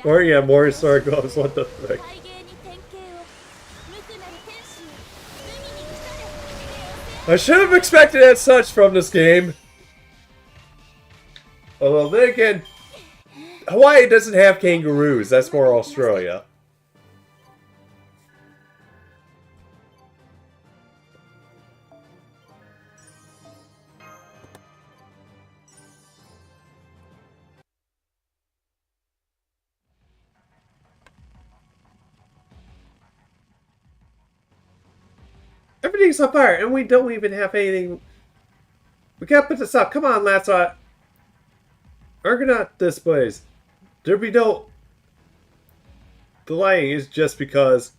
Or yeah, more sword gloves. What the frick? 海芸に典型を無垢なる天使よ海に来たれ I should have expected as such from this game. Although then again, Hawaii doesn't have kangaroos. That's more Australia. Everything's on fire, and we don't even have anything. We gotta put this up. Come on, Latsot. Argonaut displays. There be no. The lighting is just because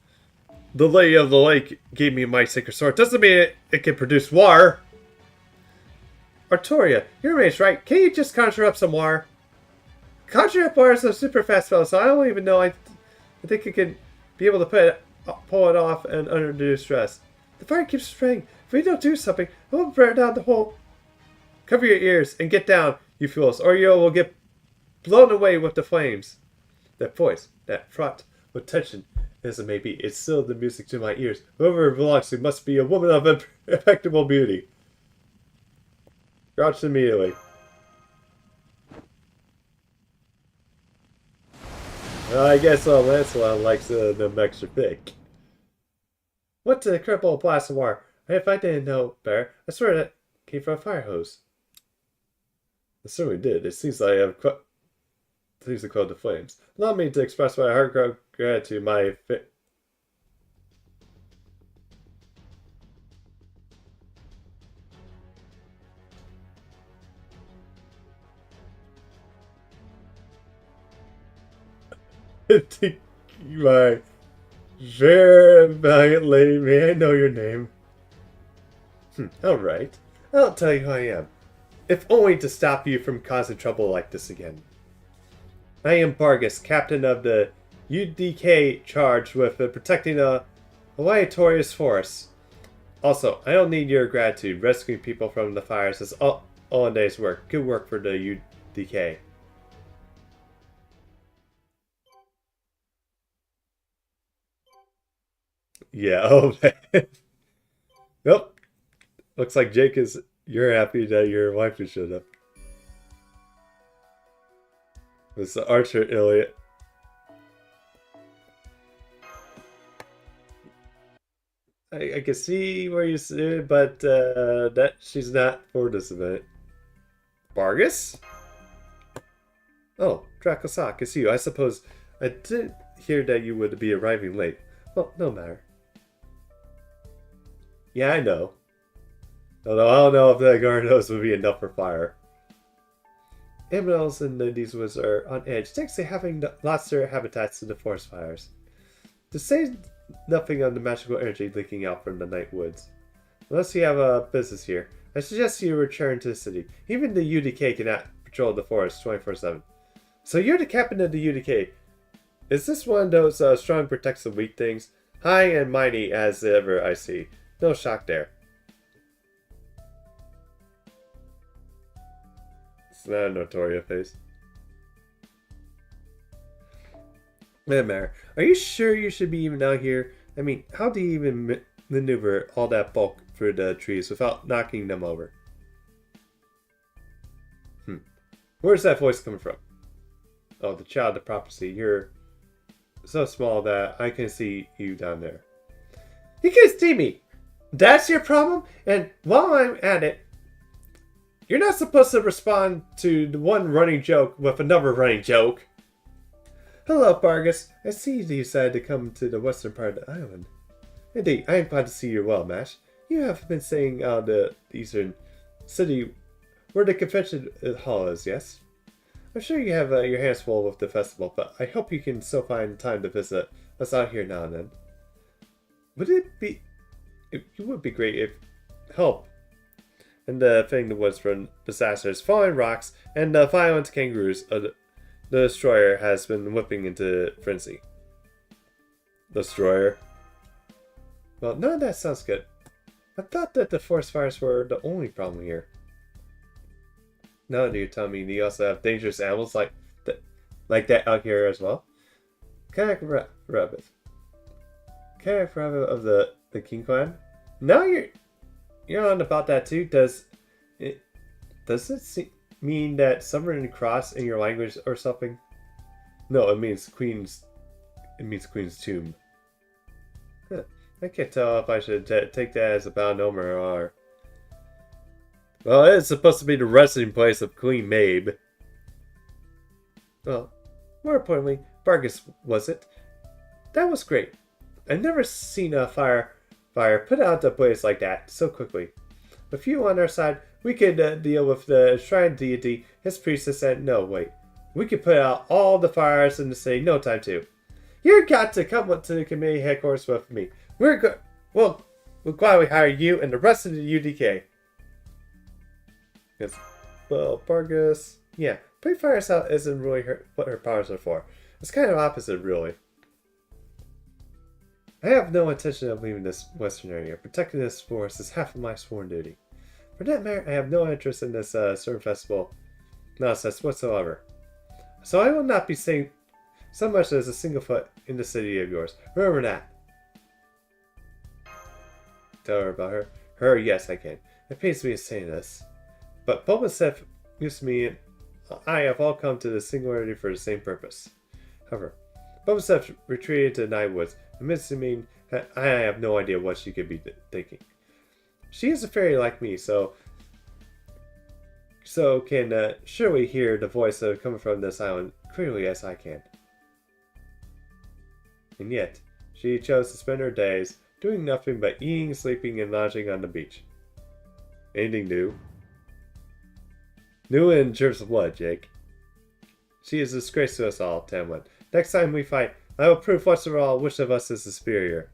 the lady of the lake gave me my sacred sword. Doesn't mean it can produce water. Artoria, your mate's right. Can't you just conjure up some water? Conjure up water is a super fast spell, so I don't even know. I think it can be able to pull it off and under distress. The fire keeps spreading. If we don't do something, I will burn down the whole. Cover your ears and get down, you fools, or you will get blown away with the flames. That voice, that fraught with tension, as it may be, it's still the music to my ears. Whoever it belongs to must be a woman of impeccable beauty. Crouched immediately. I guess Lancelot likes them extra thick. What the cripple blast of water? If I didn't know better, I swear that came from a fire hose. It certainly did. It seems like I have things to quell the flames. Allow me to express my heartfelt gratitude, my my very valiant lady. May I know your name? Alright. I'll tell you who I am. If only to stop you from causing trouble like this again. I am Vargas, captain of the UDK charged with protecting the Hawaii-Torius Forest. Also, I don't need your gratitude. Rescuing people from the fires is all a day's work. Good work for the UDK. Yeah, oh man. Nope. Looks like Jake is... You're happy that your wife just showed up. It's the archer Iliad. I can see where you sit, but that she's not for this event. Vargas? Oh, Dracosak, it's you. I suppose I did hear that you would be arriving late. Well, no matter. Yeah, I know. Although I don't know if the Gardos would be enough for fire. Aminals in these woods are on edge, thanks to having lost their habitats to the forest fires. To say nothing of the magical energy leaking out from the night woods. Unless you have a business here, I suggest you return to the city. Even the UDK cannot patrol the forest 24/7. So you're the captain of the UDK. Is this one of those strong protects the weak things? High and mighty as ever I see. No shock there. It's not a Notoria face. Matter. Are you sure you should be even out here? I mean, how do you even maneuver all that bulk through the trees without knocking them over? Where's that voice coming from? Oh, the child of prophecy. You're so small that I can see you down there. You can't see me! That's your problem? And while I'm at it, you're not supposed to respond to the one running joke with another running joke. Hello, Vargas. I see you decided to come to the western part of the island. Indeed, I am glad to see you well, Mash. You have been staying out of the eastern city where the convention hall is, yes? I'm sure you have your hands full with the festival, but I hope you can still find time to visit us out here now and then. It would be great if help in defending the woods from disasters, falling rocks, and the violent kangaroos the destroyer has been whipping into frenzy. Destroyer? Well, none of that sounds good. I thought that the forest fires were the only problem here. Now that you tell me you also have dangerous animals like that out here as well. Rabbit. Kayak Rabbit of the King Clan? Now you're on about that too. Does it mean that Summoning Cross in your language or something? No, it means Queen's tomb. Huh. I can't tell if I should take that as a bad omen or... Well, it's supposed to be the resting place of Queen Mabe. Well, more importantly, Vargas was it. That was great. I've never seen a fire put out the blaze like that so quickly. With you on our side, we could deal with the shrine deity, his priestess, and no, wait. We could put out all the fires in the city no time too. You've got to come up to the committee headquarters with me. We'll gladly hire you and the rest of the UDK. Yes. Well, Vargas... Yeah, putting fires out isn't really what her powers are for. It's kind of opposite, really. I have no intention of leaving this western area. Protecting this forest is half of my sworn duty. For that matter, I have no interest in this Servant Festival nonsense whatsoever. So I will not be saying so much as a single foot in the city of yours. Remember that. Tell her about her. Her, yes, I can. It pains me to say this. But Bulbasaur used me and I have all come to the singularity for the same purpose. However, Bulbasaur retreated to the Nightwoods, admits to me I have no idea what she could be thinking. She is a fairy like me, so can surely hear the voice coming from this island clearly as I can. And yet, she chose to spend her days doing nothing but eating, sleeping, and lounging on the beach. Anything new? New in terms of what, Jake? She is a disgrace to us all, Tamlin. Next time we fight, I will prove once for all which of us is the superior.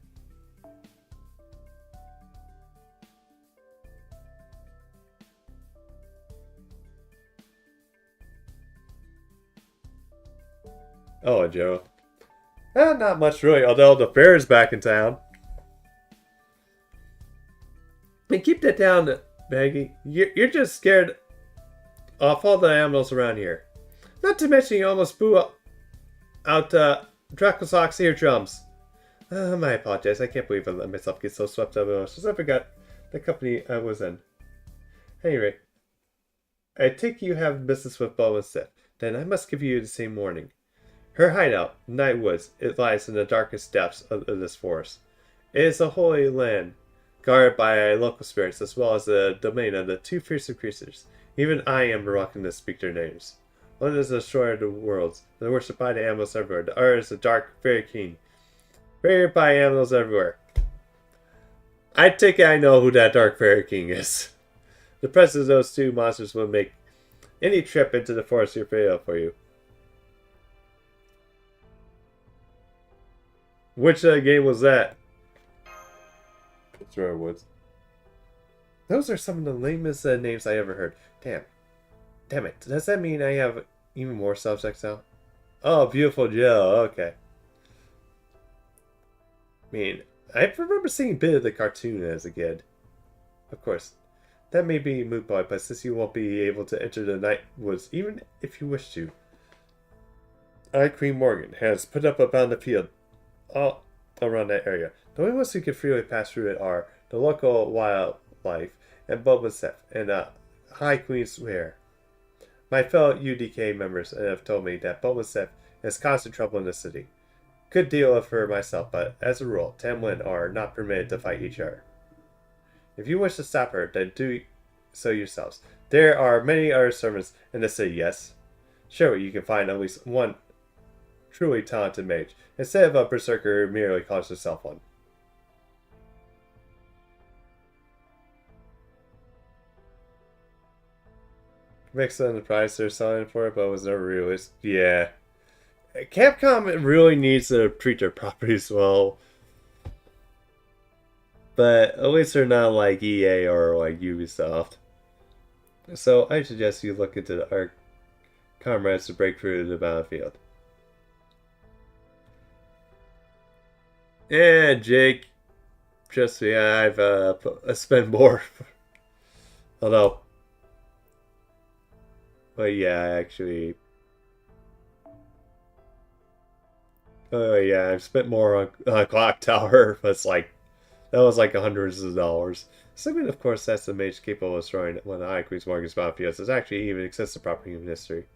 Oh, Joe. Not much really, although the fair is back in town. And keep that down, Maggie. You're just scared off all the animals around here. Not to mention you almost blew out Dracosock's eardrums. My apologies. I can't believe I let myself get so swept up in emotions. I forgot the company I was in. Anyway, I take you have business with Bo and Sith. Then I must give you the same warning. Her hideout, Nightwoods, it lies in the darkest depths of this forest. It is a holy land, guarded by local spirits as well as the domain of the two fearsome creatures. Even I am reluctant to speak their names. One is the destroyer of the worlds, and worshipped by the animals everywhere. The other is the dark fairy king, feared by animals everywhere. I take it I know who that dark fairy king is. The presence of those two monsters will make any trip into the forest here fatal for you. Which game was that? Destroyer Woods. Those are some of the lamest names I ever heard. Damn it. Does that mean I have even more subjects now? Oh, Beautiful Joe. Okay. I mean, I remember seeing a bit of the cartoon as a kid. Of course, that may be moot point, but since you won't be able to enter the night woods even if you wish to, Queen Morgan has put up a bounded field all around that area. The only ones who can freely pass through it are the local wildlife and Bulbasaur and High Queen Swear. My fellow UDK members have told me that Bulbasaur is constant trouble in the city. Could deal with her myself, but as a rule, Tamlin are not permitted to fight each other. If you wish to stop her, then do so yourselves. There are many other servants in the city, yes? Surely you can find at least one truly talented mage, instead of a berserker who merely calls herself one. Makes on the price they're selling for it, but was never released. Yeah. Capcom really needs to treat their properties well. But at least they're not like EA or like Ubisoft. So I suggest you look into our comrades to break through the battlefield. Yeah, Jake. Trust me, I've spent more. Although, but yeah, actually. Oh yeah, I've spent more on Clock Tower, but it's like that was like hundreds of dollars. Assuming, of course, that's the mage capable of destroying one of the High Queen's Morgan's battlefields does actually even exist in proper human history.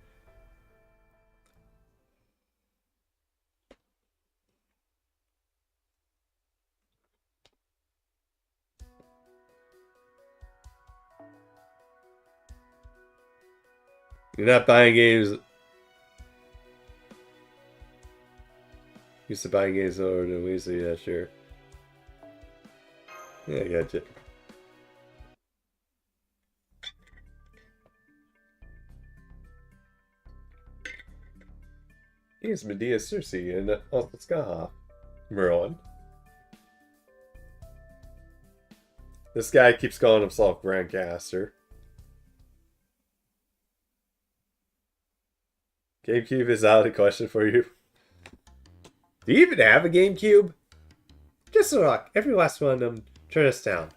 You're not buying games. Used to buying games over to Weasley, yeah, sure. Yeah, I gotcha. Here's Medea Cersei and Skaha. Merlin. This guy keeps calling himself Grandcaster. GameCube is out of the question for you. Do you even have a GameCube? Just a rock. Every last one of them turn us down.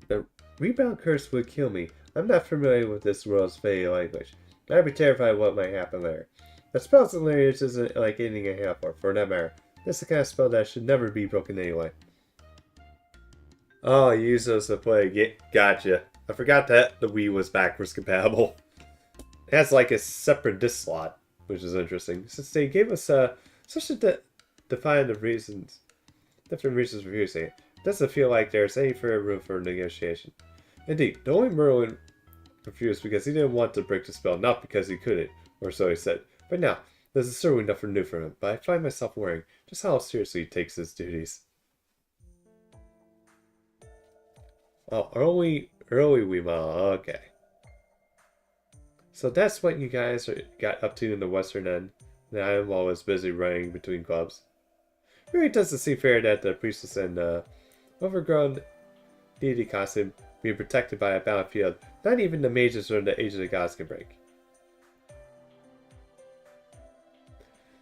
The rebound curse would kill me. I'm not familiar with this world's fey language. I'd be terrified of what might happen there. The spell's hilarious isn't like anything I have for that matter. This is the kind of spell that should never be broken anyway. Oh, you use those to play. Gotcha. I forgot that the Wii was backwards compatible. It has like a separate disc slot, which is interesting. Since they gave us such a different reasons for using it, doesn't feel like there's any further room for negotiation. Indeed, the only Merlin refused because he didn't want to break the spell, not because he couldn't, or so he said. But now, this is certainly nothing new for him, but I find myself worrying just how seriously he takes his duties. Oh, early Weemon, okay. So that's what you guys got up to in the western end. The island while I was busy running between clubs. It really doesn't seem fair that the priestess and overgrown deity costume being protected by a battlefield not even the mages or the Age of the Gods can break.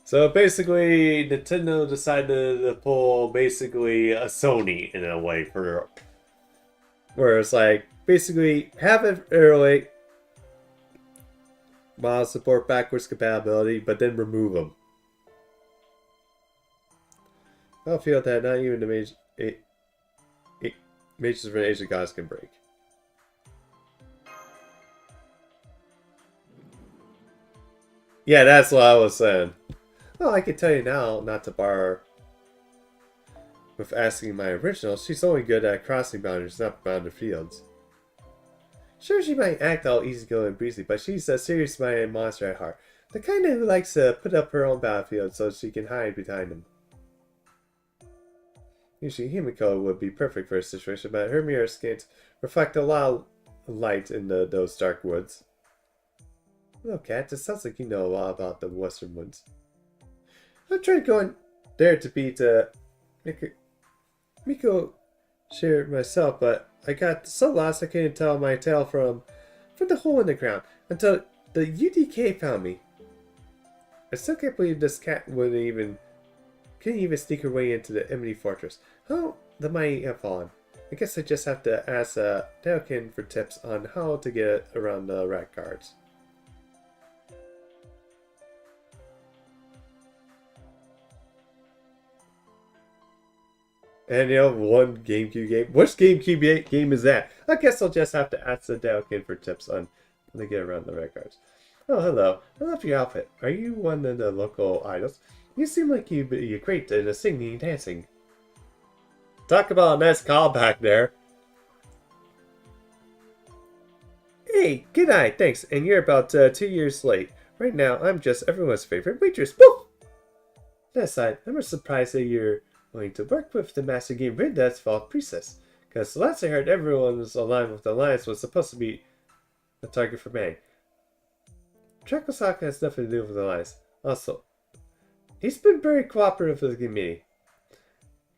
So basically, Nintendo decided to pull basically a Sony in a way for where it's like basically have it early. While support backwards compatibility, but then remove them. I feel that not even the mages from the Age of Gods can break. Yeah, that's what I was saying. Well, I can tell you now not to borrow with asking my original. She's only good at crossing boundaries, not bounded fields. Sure, she might act all easygoing and breezy, but she's a serious-minded monster at heart. The kind who likes to put up her own battlefield so she can hide behind them. Usually, Himiko would be perfect for a situation, but her mirror skins reflect a lot of light in those dark woods. Hello, Cat. It sounds like you know a lot about the western woods. I'm trying to go in there to beat Miko share myself, but I got so lost I couldn't tell my tale from the hole in the ground until the UDK found me. I still can't believe this cat couldn't even sneak her way into the Emily Fortress. How the mighty have fallen. I guess I just have to ask Dalkin for tips on how to get around the rat guards. And you know, one GameCube game. Which GameCube game is that? I guess I'll just have to ask the Dalkin for tips on how to get around the red cards. Oh, hello. I love your outfit. Are you one of the local idols? You seem like you'd be great in the singing and dancing. Talk about a nice callback there. Hey, good night, thanks. And you're about 2 years late. Right now, I'm just everyone's favorite waitress. Woo! That aside, I'm surprised that you're going to work with the Master Game Rinda's Vault Priestess. Because last I heard, everyone was aligned with the Alliance was supposed to be a target for May. Drakosaka has nothing to do with the Alliance. Also, he's been very cooperative with the committee.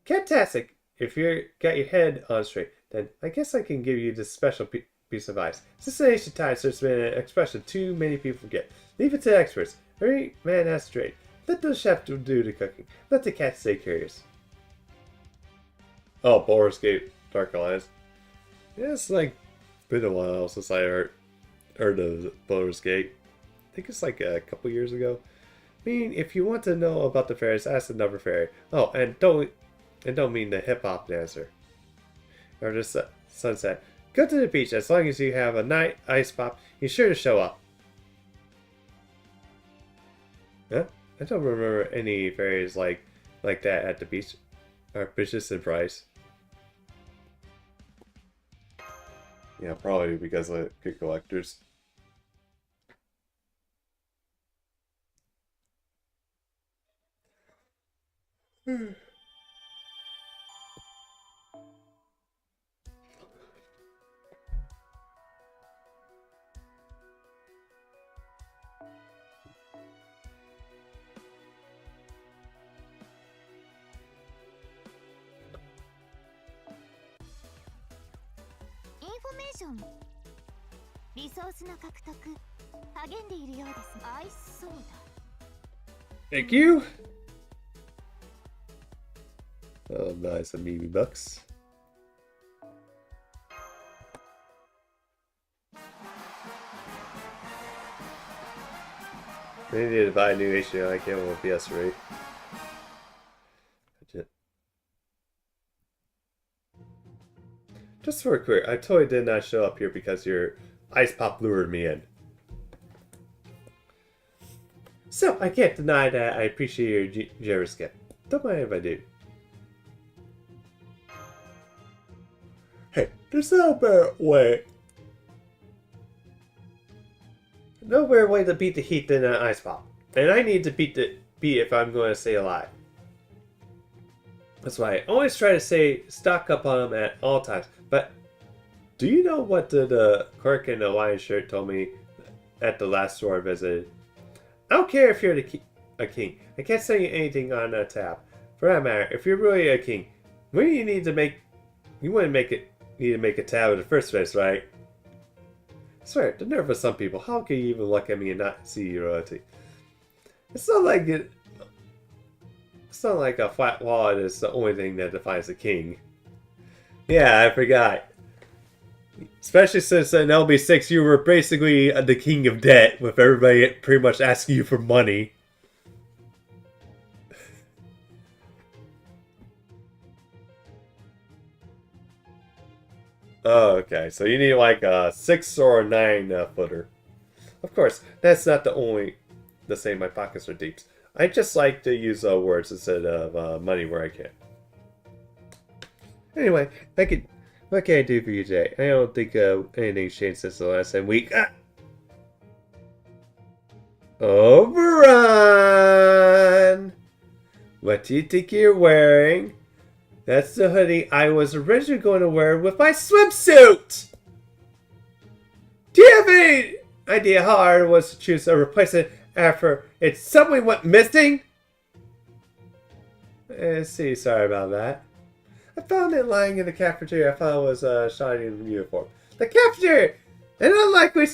Fantastic! If you got your head on straight, then I guess I can give you this special piece of advice. Since the ancient times, there's been an expression too many people forget. Leave it to the experts. Every man has a trade. Let the chef do the cooking. Let the cat stay curious. Oh, Baldur's Gate Dark Alliance. Yeah, it's like been a while since I heard of Baldur's Gate. I think it's like a couple years ago. mean, if you want to know about the fairies, ask another fairy. Oh, and don't mean the hip hop dancer. Or the sunset. Go to the beach. As long as you have a night ice pop, you're sure to show up. Huh? I don't remember any fairies like that at the beach. Or Bishop and Bryce. Yeah, probably because of good collectors. Information. リソースの獲得励んでいるようです。合いそうだ。Thank you. Oh, nice, a Mimi bucks. They need to buy a new HDMI cable with PS3. Just for a quick, I totally did not show up here because your ice pop lured me in. So, I can't deny that I appreciate your generous gift. Don't mind if I do. Hey, there's no better way. No better way to beat the heat than an ice pop. And I need to beat the beat if I'm going to stay alive. That's why I always try to stock up on them at all times. But do you know what the clerk in the Hawaiian shirt told me at the last store I visited? I don't care if you're a king. I can't sell you anything on a tab. For that matter, if you're really a king, you wouldn't need to make a tab in the first place, right? I swear, the nerve of some people. How can you even look at me and not see your royalty? It's not like a flat wallet is the only thing that defines a king. Yeah, I forgot. Especially since in LB6 you were basically the king of debt, with everybody pretty much asking you for money. Oh, okay. So you need like a 6 or a 9 footer. Of course, that's not the same. My pockets are deep. I just like to use words instead of money where I can. Anyway, what can I do for you today? I don't think anything's changed since the last time week. Oberon! What do you think you're wearing? That's the hoodie I was originally going to wear with my swimsuit! Do you have any idea how hard it was to choose a replacement after it suddenly went missing? See, sorry about that. I found it lying in the cafeteria. I thought it was a shiny uniform. The cafeteria! And unlikely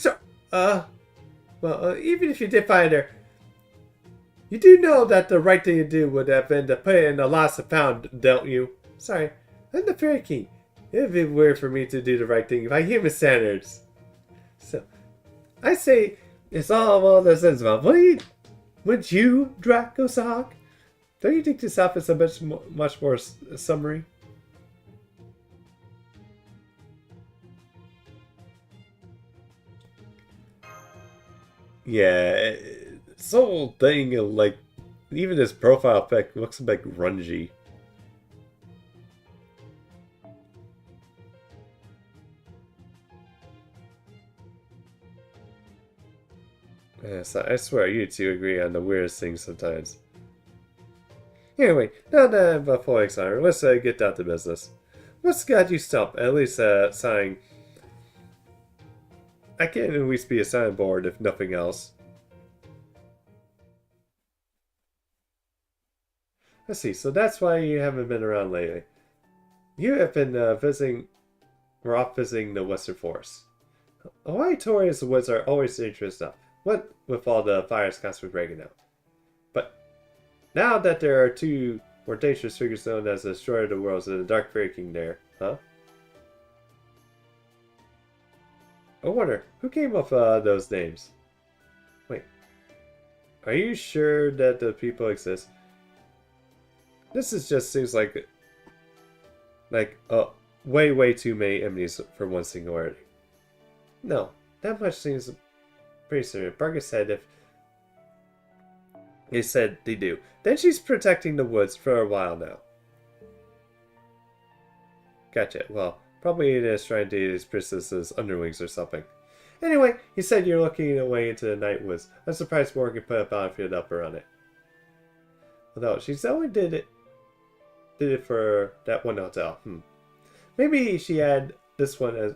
even if you did find her, you do know that the right thing to do would have been to put it in the lost and found, don't you? Sorry, I'm the Fairy King. It would be weird for me to do the right thing by human standards. So, I say it's all the sense about. Would you, Draco Sahak? Don't you think this outfit's a much more summary? Yeah, this whole thing, like, even this profile pic looks a bit grungy. Yes, I swear you two agree on the weirdest things sometimes. Anyway, now that I'm fully excited, let's get down to business. What's got you stumped? At least signing. I can at least be a sign board if nothing else. Let's see, so that's why you haven't been around lately. You have been we're off visiting the Western Forest. Hawaii tourists and woods are always interesting stuff. What with all the fires constantly breaking out. But now that there are two more dangerous figures known as the Destroyer of the Worlds and the Dark Fairy King there, huh? I wonder, who came up with those names? Wait. Are you sure that the people exist? This is just seems like way too many enemies for one singularity. No, that much seems pretty serious. Bargus said if they said they do. Then she's protecting the woods for a while now. Gotcha. Well, probably it is trying to eat his princess's underlings or something. Anyway, he said you're looking away into the night woods. I'm surprised Morgan put a battlefield upper on it. Although she's only did it for that one hotel. Maybe she had this one as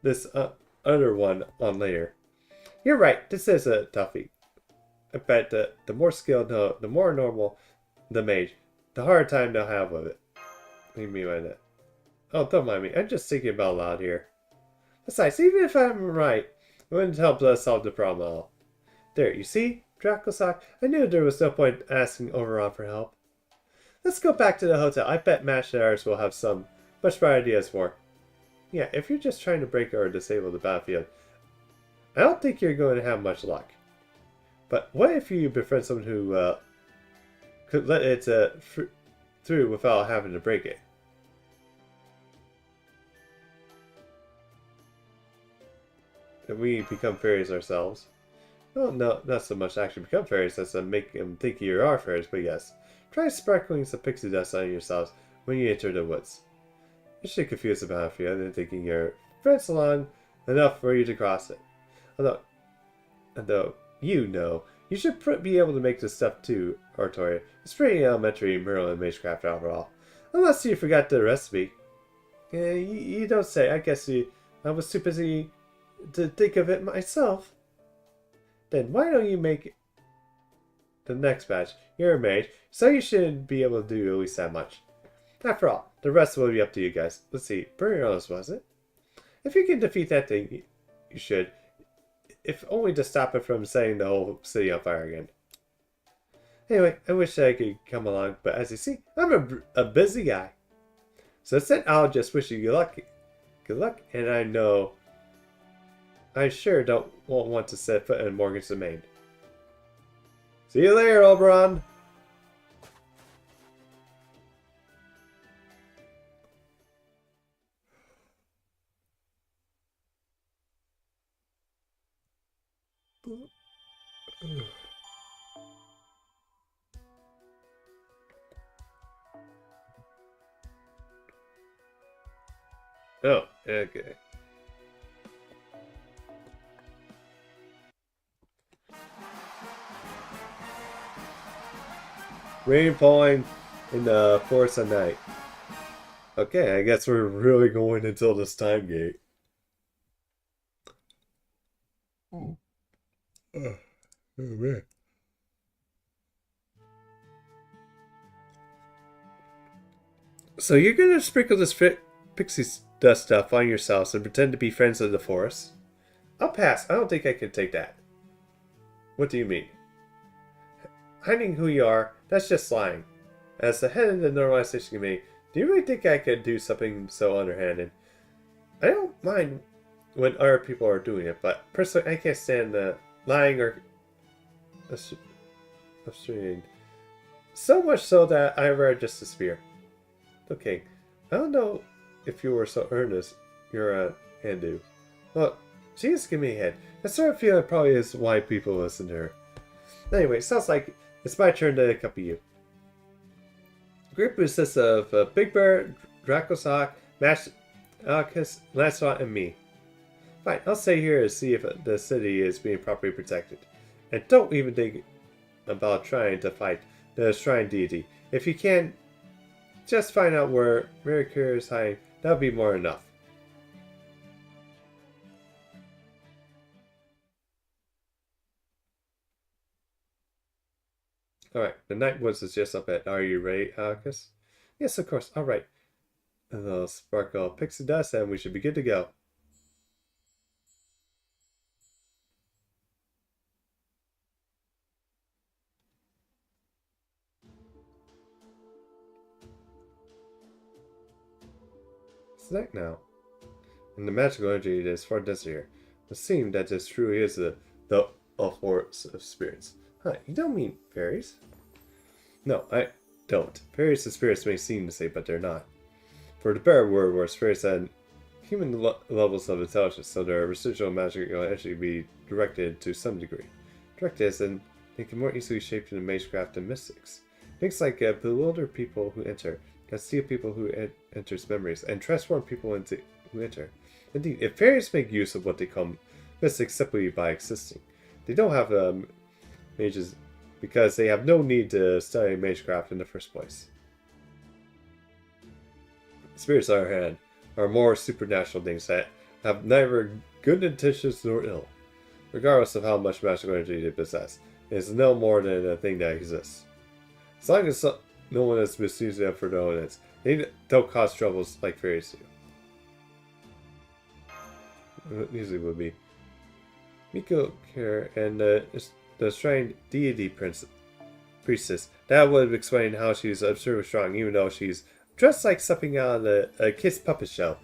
this other one on later. You're right. This is a toughie. I bet the more skilled, the more normal the mage, the harder time they'll have with it. What do you mean by that? Oh, don't mind me. I'm just thinking about loud here. Besides, even if I'm right, it wouldn't help us solve the problem at all. There, you see? Dracosock, I knew there was no point asking Oberon for help. Let's go back to the hotel. I bet Mashers will have some much better ideas for. Yeah, if you're just trying to break or disable the battlefield, I don't think you're going to have much luck. But what if you befriend someone who could let it through without having to break it? And we become fairies ourselves? Well, no, not so much actually become fairies as to make them think you are fairies, but yes. Try sparkling some pixie dust on yourselves when you enter the woods. It should confuse the battlefield and thinking your friends along enough for you to cross it. Although you know, you should be able to make this stuff too, Artoria. It's pretty elementary Merlin Magecraft after all. Unless you forgot the recipe. Yeah, you don't say. I guess I was too busy to think of it myself. Then why don't you make the next batch? You're a mage, so you should be able to do at least that much. After all, the rest will be up to you guys. Let's see, Burrios was it? If you can defeat that thing, you should. If only to stop it from setting the whole city on fire again. Anyway, I wish I could come along, but as you see, I'm a busy guy. So instead, I'll just wish you good luck. Good luck, and I know I sure won't want to set foot in Morgan's domain. See you later, Oberon! Oh, okay. Rain falling in the forest at night. Okay, I guess we're really going until this time gate. Oh, man. So you're gonna sprinkle this pixie dust stuff on yourselves and pretend to be friends of the forest? I'll pass. I don't think I can take that. What do you mean? Hiding who you are, that's just lying. As the head of the normalization committee, do you really think I could do something so underhanded? I don't mind when other people are doing it, but personally I can't stand the lying or obstructing. So much so that I'd rather just disappear. Okay, I don't know if you were so earnest, you're a Hindu. Well, she just give me a head. I sort of feel it probably is why people listen to her. Anyway, sounds like it's my turn to accompany you. The group consists of Big Bear, Dracosock, Alcus, Lancelot, and me. Fine, I'll stay here to see if the city is being properly protected. And don't even think about trying to fight the shrine deity. If you can, just find out where Mercure is hiding. That'll be more than enough. Alright, the night woods is just up ahead. Are you ready, Alcus? Yes, of course. Alright. A little sparkle of pixie dust and we should be good to go. It's night now. And the magical energy is far denser here. It seems that this truly is the a force of spirits. Huh, you don't mean fairies? No, I don't. Fairies and spirits may seem the same, but they're not. For the better word, where spirits had human levels of intelligence, so their residual magic will actually be directed to some degree. Directed as in, they can more easily shape into magecraft than mystics. Things like bewilder people who enter, can steal people who enters memories, and transform people into who enter. Indeed, if fairies make use of what they call mystics simply by existing, they don't have mages because they have no need to study magecraft in the first place. Spirits, on the other hand, are more supernatural things that have neither good intentions nor ill. Regardless of how much magical energy they possess, it is no more than a thing that exists. As long as no one is misusing them for their own ends, they don't cause troubles like fairies do. It usually would be. Miko here and the shrine deity priestess. That would explain how she's absurdly strong, even though she's dressed like something out of a kid's puppet show.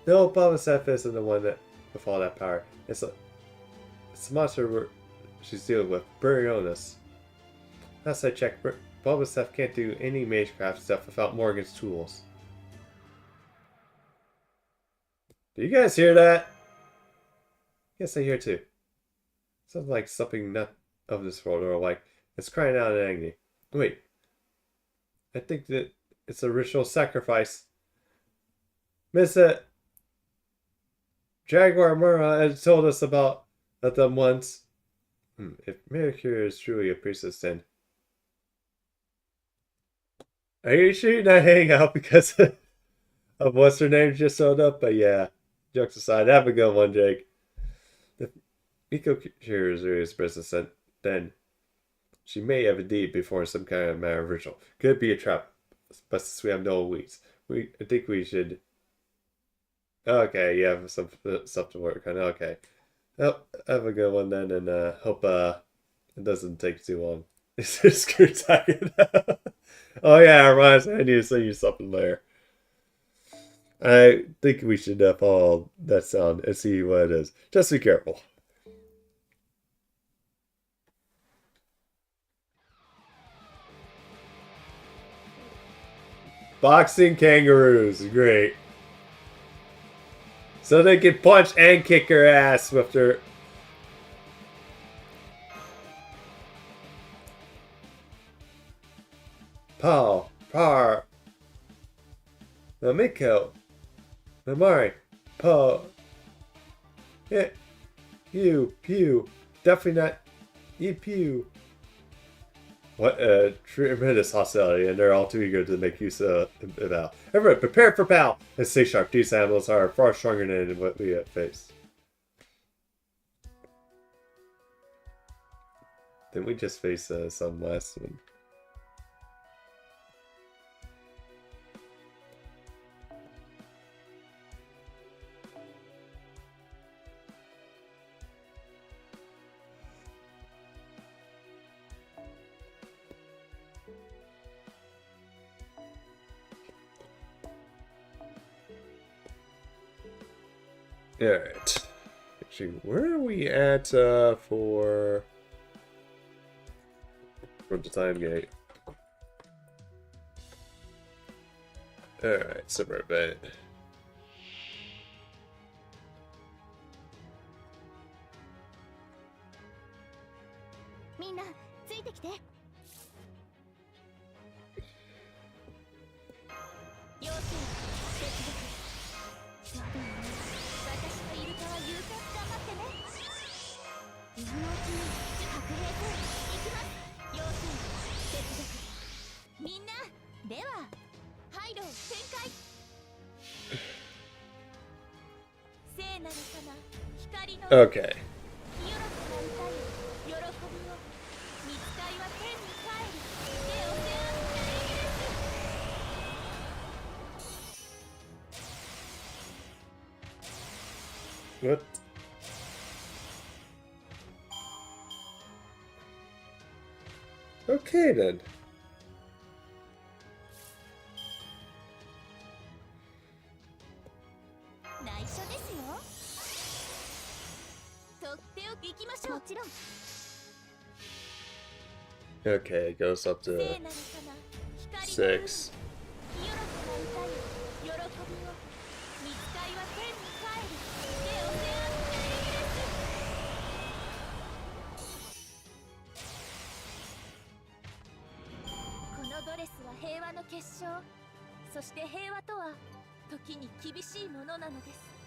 No, Boba Fett isn't the one that with all that power. It's the monster she's dealing with, Briones. Last I checked, Boba Fett can't do any magecraft stuff without Morgan's tools. Do you guys hear that? Yes, I hear it too. Sounds like something not of this world, or like it's crying out in agony. Wait, I think that it's a ritual sacrifice. Miss Jaguar Mura had told us about them once. If Mercure is truly a priestess, then are you sure you're not hanging out because of what's her name just showed up? But yeah, jokes aside, have a good one, Jake. If Miko Cure is really a priestess, then she may have indeed performed some kind of matter of ritual. Could be a trap, but since we have no leads, I think we should. Okay, yeah, some stuff to work on. Okay. Well, have a good one then, and hope it doesn't take too long. It's just tired. Oh yeah, Ryan, I need to send you something there. I think we should follow that sound and see what it is. Just be careful. Boxing kangaroos, great. So they can punch and kick her ass with their... Paul, Par, Namiko, Namari, Paul, yeah, you, Pew, definitely not, you, Pew. What a tremendous hostility, and they're all too eager to make use of Pal. Everyone, prepare for Pal, and stay sharp. These animals are far stronger than what we face. Didn't we just face some last one? Alright. Actually, where are we at for the time gate? Alright, summer event. Minna, ついてきて。妖精、手伝う。そうだよね。私とイルカは言うて頑張ってね。今のうちに白兵と行きます。妖精、手伝う。みんな、では、ハイロー展開。聖なる様、光の。Okay. 清らかな歌よ、喜びを。見つかいは天に帰り、手を背負ってイギリス。 What? Okay then. とっておき行きましょう。もちろん。 Okay, it goes up to 聖なる様、光の海、 6. 清らかな歌よ、喜びを。見つかいは天に帰る。手を背負ってイギリス。このドレスは平和の結晶。そして平和とは時に厳しいものなのです。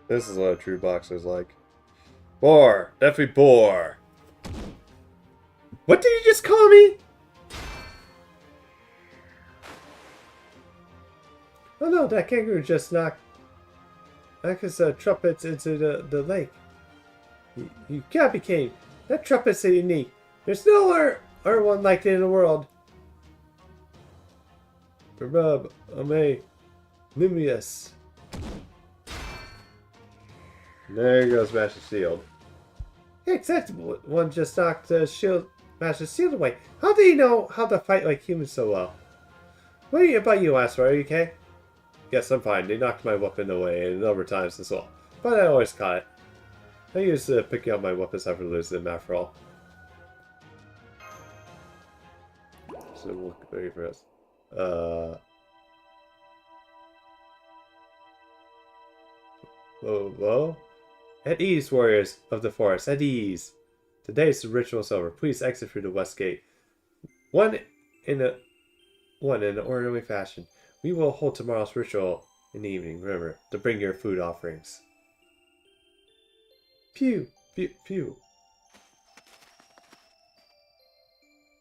This is what a true boxer's like. Boar! Definitely boar! What did you just call me? Oh no, that kangaroo just knocked his trumpets into the lake. You can't be kidding. That trumpet's unique. There's no other one like it in the world. Rub, Ame, Lumius. There goes Master Shield. Hey, acceptable. One just knocked Master Shield away. How do you know how to fight like humans so well? What about you, Astro? Are you okay? Yes, I'm fine. They knocked my weapon away a number of times as well. But I always caught it. I used to pick up my weapons after losing them after all. So we'll wait for us. Whoa. At ease, warriors of the forest. At ease. Today's ritual is over. Please exit through the west gate. One in an orderly fashion. We will hold tomorrow's ritual in the evening. Remember to bring your food offerings. Pew, pew, pew.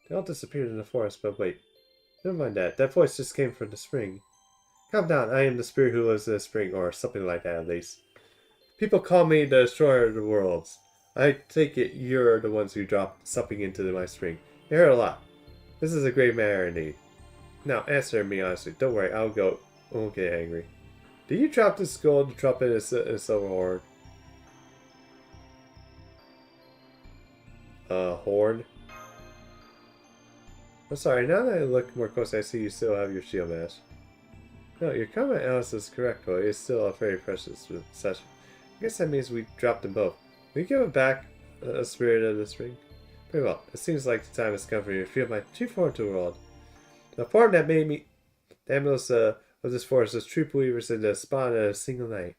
They all disappeared in the forest, but wait. Never mind that. That voice just came from the spring. Calm down. I am the spirit who lives in the spring, or something like that at least. People call me the destroyer of the worlds. I take it you're the ones who dropped something into my spring. I heard a lot. This is a great matter indeed. Now, answer me honestly. Don't worry, I won't get angry. Did you drop this gold trumpet in a silver horn? Horn? I'm sorry, now that I look more closely, I see you still have your shield mask. No, your comment, Alice, is correct, but it's still a very precious possession. I guess that means we dropped them both. Will you give it back, a spirit of the spring? Very well. It seems like the time has come for you to feel my true form to the world. The form that made me the ambulance of this forest is true believers in the spawn in a single night.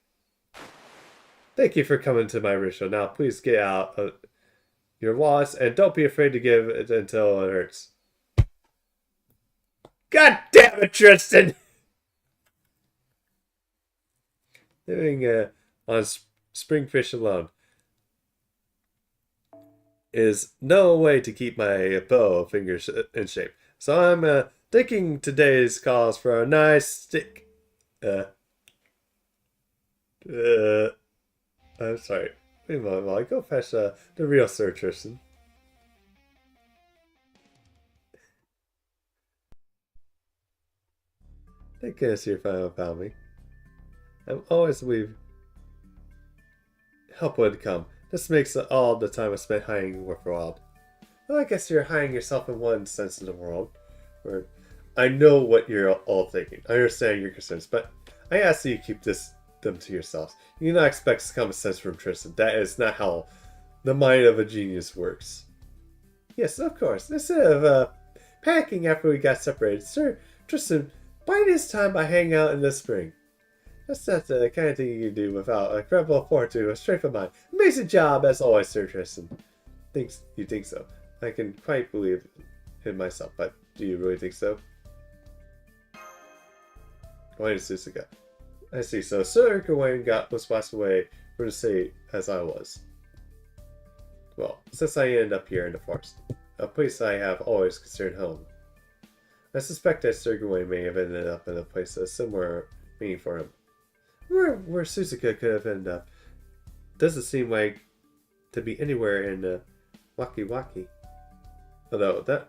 Thank you for coming to my ritual. Now, please get out of your wallets and don't be afraid to give it until it hurts. God damn it, Tristan! Living on springfish alone is no way to keep my bow fingers in shape. So I'm taking today's cause for a nice stick. I'm sorry. Wait a moment while I go fetch the real Sir Tristan. Thank goodness you finally found me. I've always believed help would come. This makes all the time I spent hiding worthwhile. Well, I guess you're hiding yourself in one sense in the world. Or, I know what you're all thinking. I understand your concerns, but I ask that you keep them to yourselves. You do not expect common sense from Tristan. That is not how the mind of a genius works. Yes, of course. Instead of panicking after we got separated, Sir Tristan, by this time I hang out in the spring. That's not the kind of thing you can do without a incredible fortitude or strength of mind. Amazing job, as always, Sir Tristan. You think so? I can quite believe in myself, but do you really think so? Why did Susuga? I see. So Sir Gawain was passed away from the city as I was. Well, since I ended up here in the forest, a place I have always considered home. I suspect that Sir Gawain may have ended up in a place of similar meaning for him. Where Suzuka could have ended up doesn't seem like to be anywhere in Waki Waki. Although that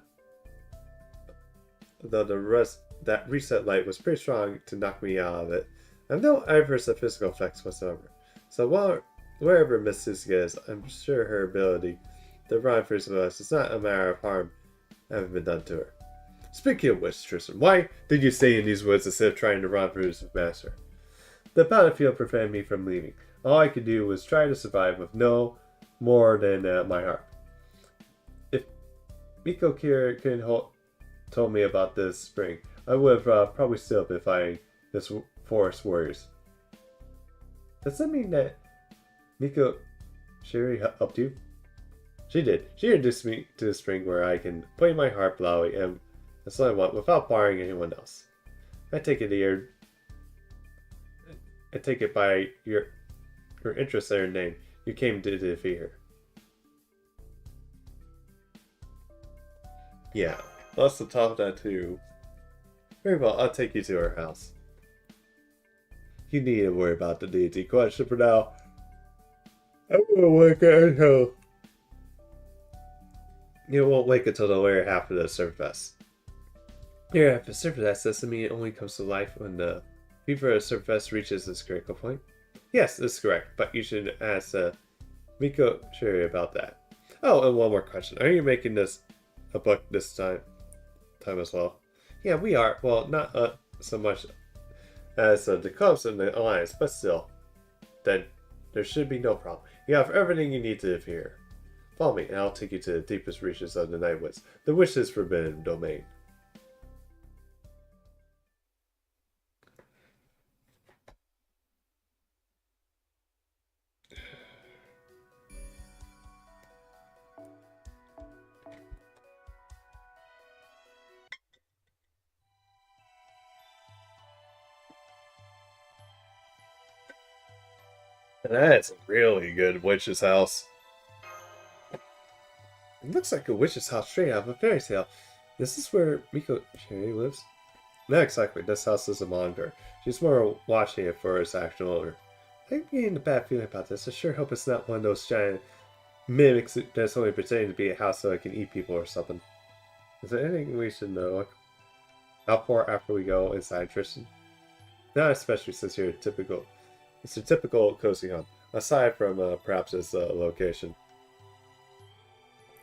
reset light was pretty strong to knock me out of it. I have no adverse physical effects whatsoever. So wherever Miss Suzuka is, I'm sure her ability to run for some of us is not a matter of harm having been done to her. Speaking of which, Tristan, why did you stay in these woods instead of trying to run for his master? The battlefield prevented me from leaving. All I could do was try to survive with no more than my heart. If Miko Kirin told me about this spring, I would have probably still been fighting this forest warriors. Does that mean that Miko Shiri helped you? She did. She introduced me to the spring where I can play my harp loudly and that's all I want without bothering anyone else. I take it by your interest in her name, you came to defeat her. Yeah, let's top that too. Very well, I'll take you to her house. You need to worry about the deity question for now. I won't wake until... You won't wake until the later half of the ServantFest. Yeah, if the ServantFest doesn't mean it only comes to life when the fever of ServantFest reaches its critical point? Yes, that's correct, but you should ask Miko Shiri about that. Oh, and one more question. Are you making this a book this time as well? Yeah, we are. Well, not so much as the clubs and the alliance, but still. Then there should be no problem. You have everything you need to live here. Follow me, and I'll take you to the deepest reaches of the Night Woods, the Witch's Forbidden Domain. That's a really good witch's house. It looks like a witch's house straight out of a fairy tale. Is this where Miko Shiri lives? Not exactly. This house is a monitor. She's more watching it for its actual owner. I'm getting a bad feeling about this. I sure hope it's not one of those giant mimics that's only pretending to be a house so it can eat people or something. Is there anything we should know out for after we go inside, Tristan? Not especially since you're typical. It's a typical cozy home, aside from perhaps its location.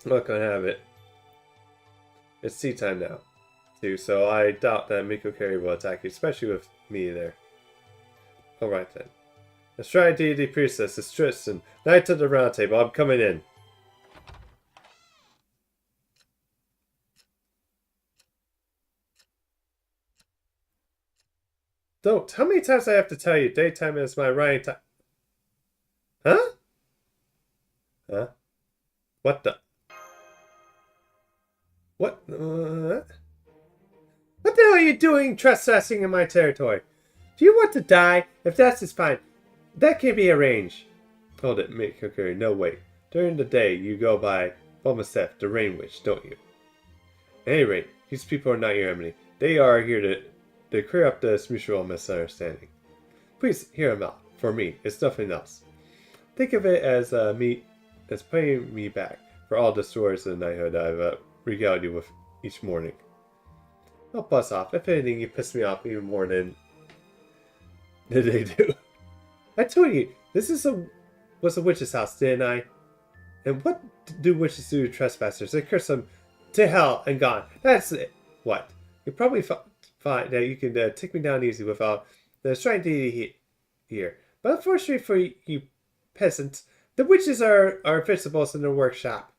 I'm not gonna have it. It's tea time now, too, so I doubt that Miko Kari will attack you, especially with me there. Alright then. Let's try deity priestess, it's Tristan. Knight of the Round Table, I'm coming in. Don't. How many times I have to tell you daytime is my writing time? Huh? Huh? What the? What? What the hell are you doing trespassing in my territory? Do you want to die? If that's just fine. That can be arranged. Hold it, Mikokuri. No, wait. During the day, you go by Bomaseth, the Rain Witch, don't you? At any rate, these people are not your enemy. They are here to clear up this mutual misunderstanding. Please hear them out. For me, it's nothing else. Think of it as paying me back for all the stories of knighthood I've regaled you with each morning. I'll buzz off. If anything, you piss me off even more than they do. I told you, this was a witch's house, didn't I? And what do witches do to trespassers? They curse them to hell and gone. That's it. What? You probably find that you can take me down easy without the shrine deity here. But unfortunately for you peasants, the witches are vegetables in the workshop.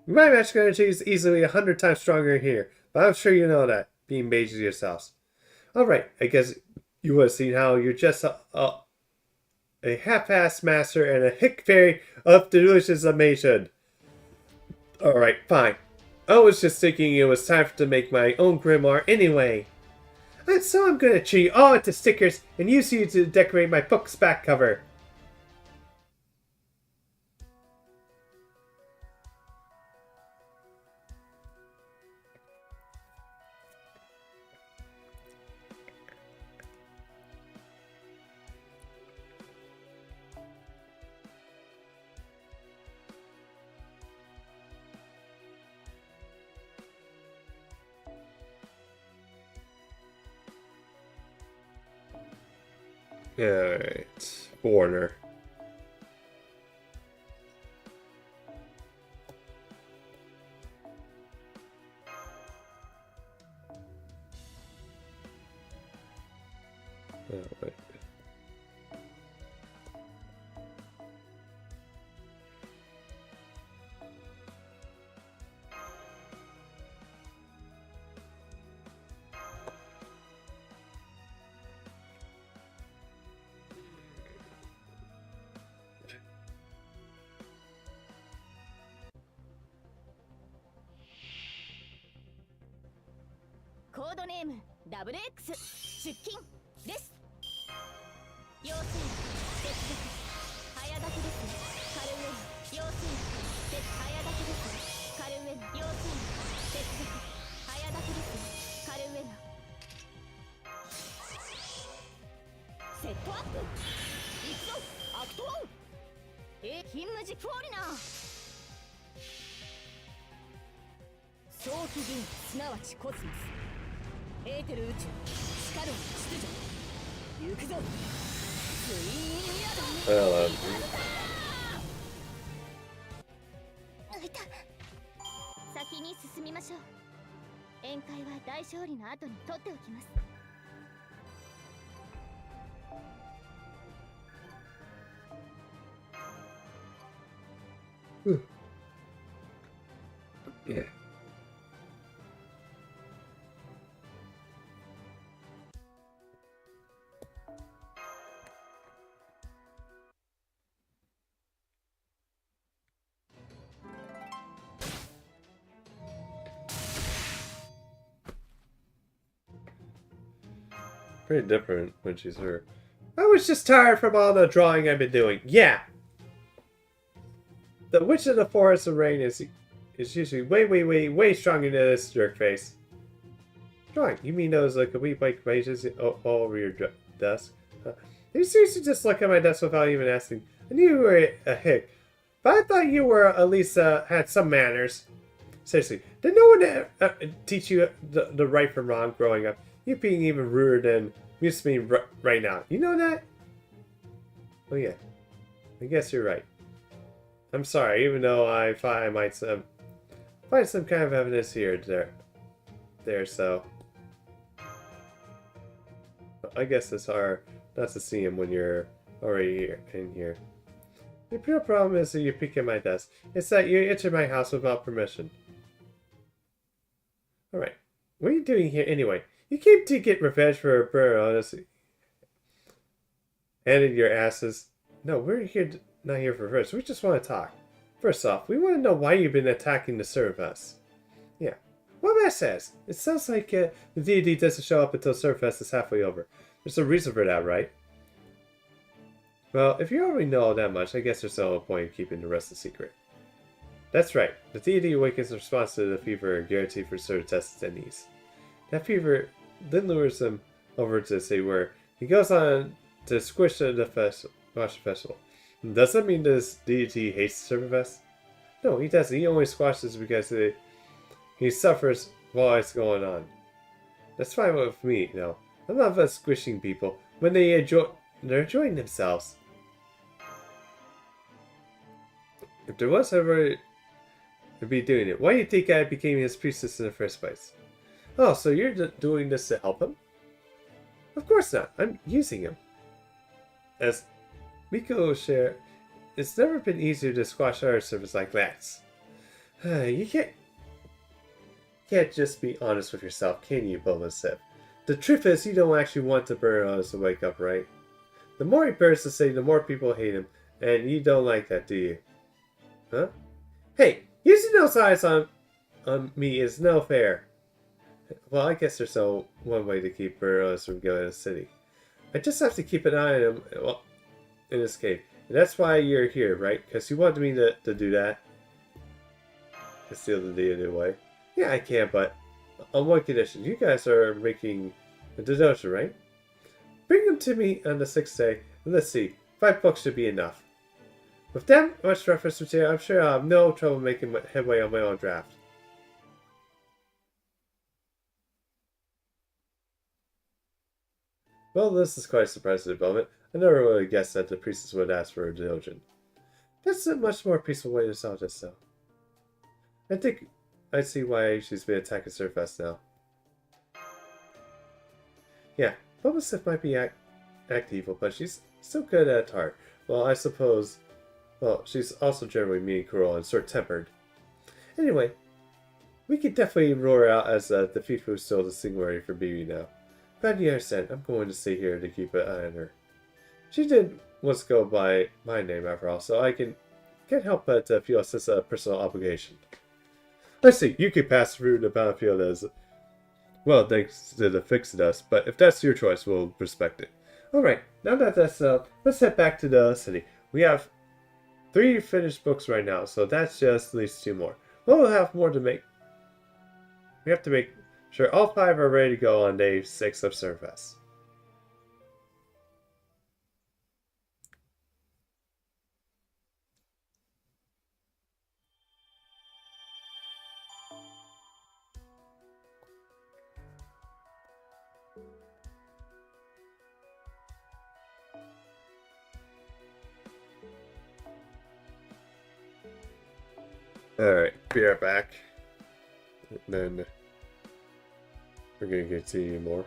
My magic energy is easily 100 times stronger here, but I'm sure you know that, being mages yourselves. Alright, I guess you would have seen how you're just a half-assed master and a hick fairy of delicious amazement. Alright, fine. I was just thinking it was time to make my own grimoire anyway. And so I'm gonna treat you all into stickers and use you to decorate my book's back cover. Alright. Foreigner. Oh, wait.コードネーム WX 出勤です妖精接続早炊きですカルウェナ妖精接早炊きですカルウェナ妖精接続早炊きですカルウェナセットアップ行くぞアクト1勤務時フォーリナー早期銀すなわちコスモスエーテル宇宙地下路秩序行くぞツインヤドいた。先に進みましょう宴会は大勝利の後に取っておきます Yeah. Pretty different when she's her. I was just tired from all the drawing I've been doing. Yeah! The Witch of the Forest of Rain is usually way stronger than this jerkface. Drawing? You mean those like wee white pages all over your desk? You seriously just look at my desk without even asking. I knew you were a hick, but I thought you were at least had some manners. Seriously, did no one teach you the right from wrong growing up? You're being even ruder than used to me right now. You know that? Oh yeah, I guess you're right. I'm sorry, even though I thought I might find some kind of evidence here or there. So I guess it's hard not to see him when you're already in here. The real problem is that you peek at my desk. It's that you entered my house without permission. Alright, what are you doing here anyway? You came to get revenge for a bird, honestly. Handed your asses. No, we're here not here for revenge. We just want to talk. First off, we want to know why you've been attacking to serve us. Yeah. What that says? It sounds like the deity doesn't show up until ServantFest is halfway over. There's a reason for that, right? Well, if you already know all that much, I guess there's no point in keeping the rest a secret. That's right. The deity awakens in response to the fever guaranteed for ServantFest attendees. That fever then lures him over to the city where he goes on to squish the festival. Does that mean this deity hates ServantFest? No, he doesn't. He only squashes because he suffers while it's going on. That's fine with me, you know. I'm not about squishing people when they're enjoying themselves. If there was ever to be doing it, why do you think I became his priestess in the first place? Oh, so you're doing this to help him? Of course not. I'm using him. As Miko will share, it's never been easier to squash our service like that. You can't just be honest with yourself, can you, Boba Sip? The truth is, you don't actually want the Burrows to wake up, right? The more he bears to say, the more people hate him, and you don't like that, do you? Huh? Hey, using those eyes on me is no fair. Well, I guess there's one way to keep Burrows from going to the city. I just have to keep an eye on him in this cave. And that's why you're here, right? Because you wanted me to do that. To steal the deity away. Yeah, I can, but on one condition. You guys are making a dojo, right? Bring them to me on the 6th day, and let's see. 5 books should be enough. With that much reference material, I'm sure I'll have no trouble making headway on my own draft. Well, this is quite a surprising development. I never would have guessed that the priestess would ask for a delusion. That's a much more peaceful way to solve this, though. I think I see why she's been attacking ServantFest now. Yeah, Bubblesif might be act evil, but she's still good at heart. Well, I suppose... Well, she's also generally mean, cruel, and short-tempered. Anyway, we could definitely rule her out as the thief who stole the singularity for BB now. Glad you understand. I'm going to stay here to keep an eye on her. She did once go by my name, after all, so I can't help but feel a sense of personal obligation. I see, you could pass through the battlefield as well thanks to the fixed us, but if that's your choice, we'll respect it. Alright, now that that's let's head back to the city. We have 3 finished books right now, so that's just at least 2 more. We'll have more to make. We have to make sure all 5 are ready to go on day 6 of ServantFest. Alright, be right back. And then we're gonna continue more.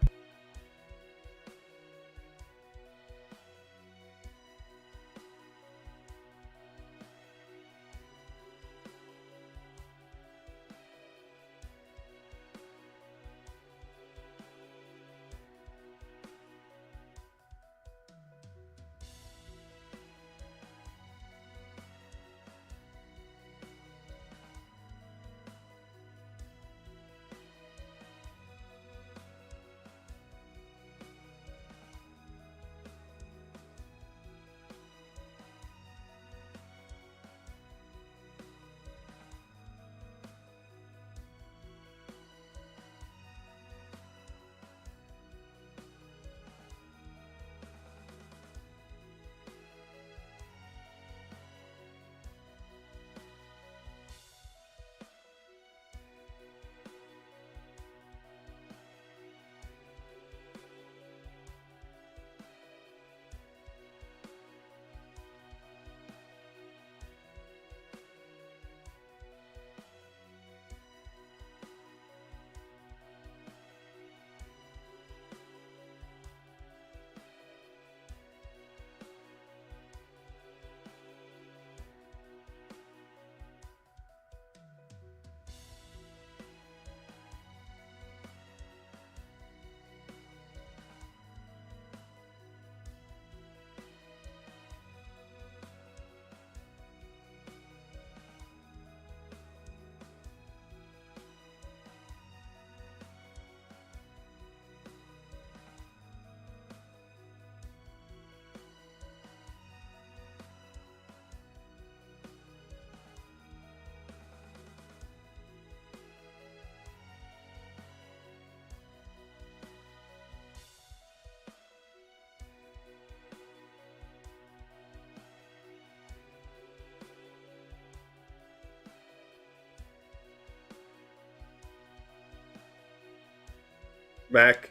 Back.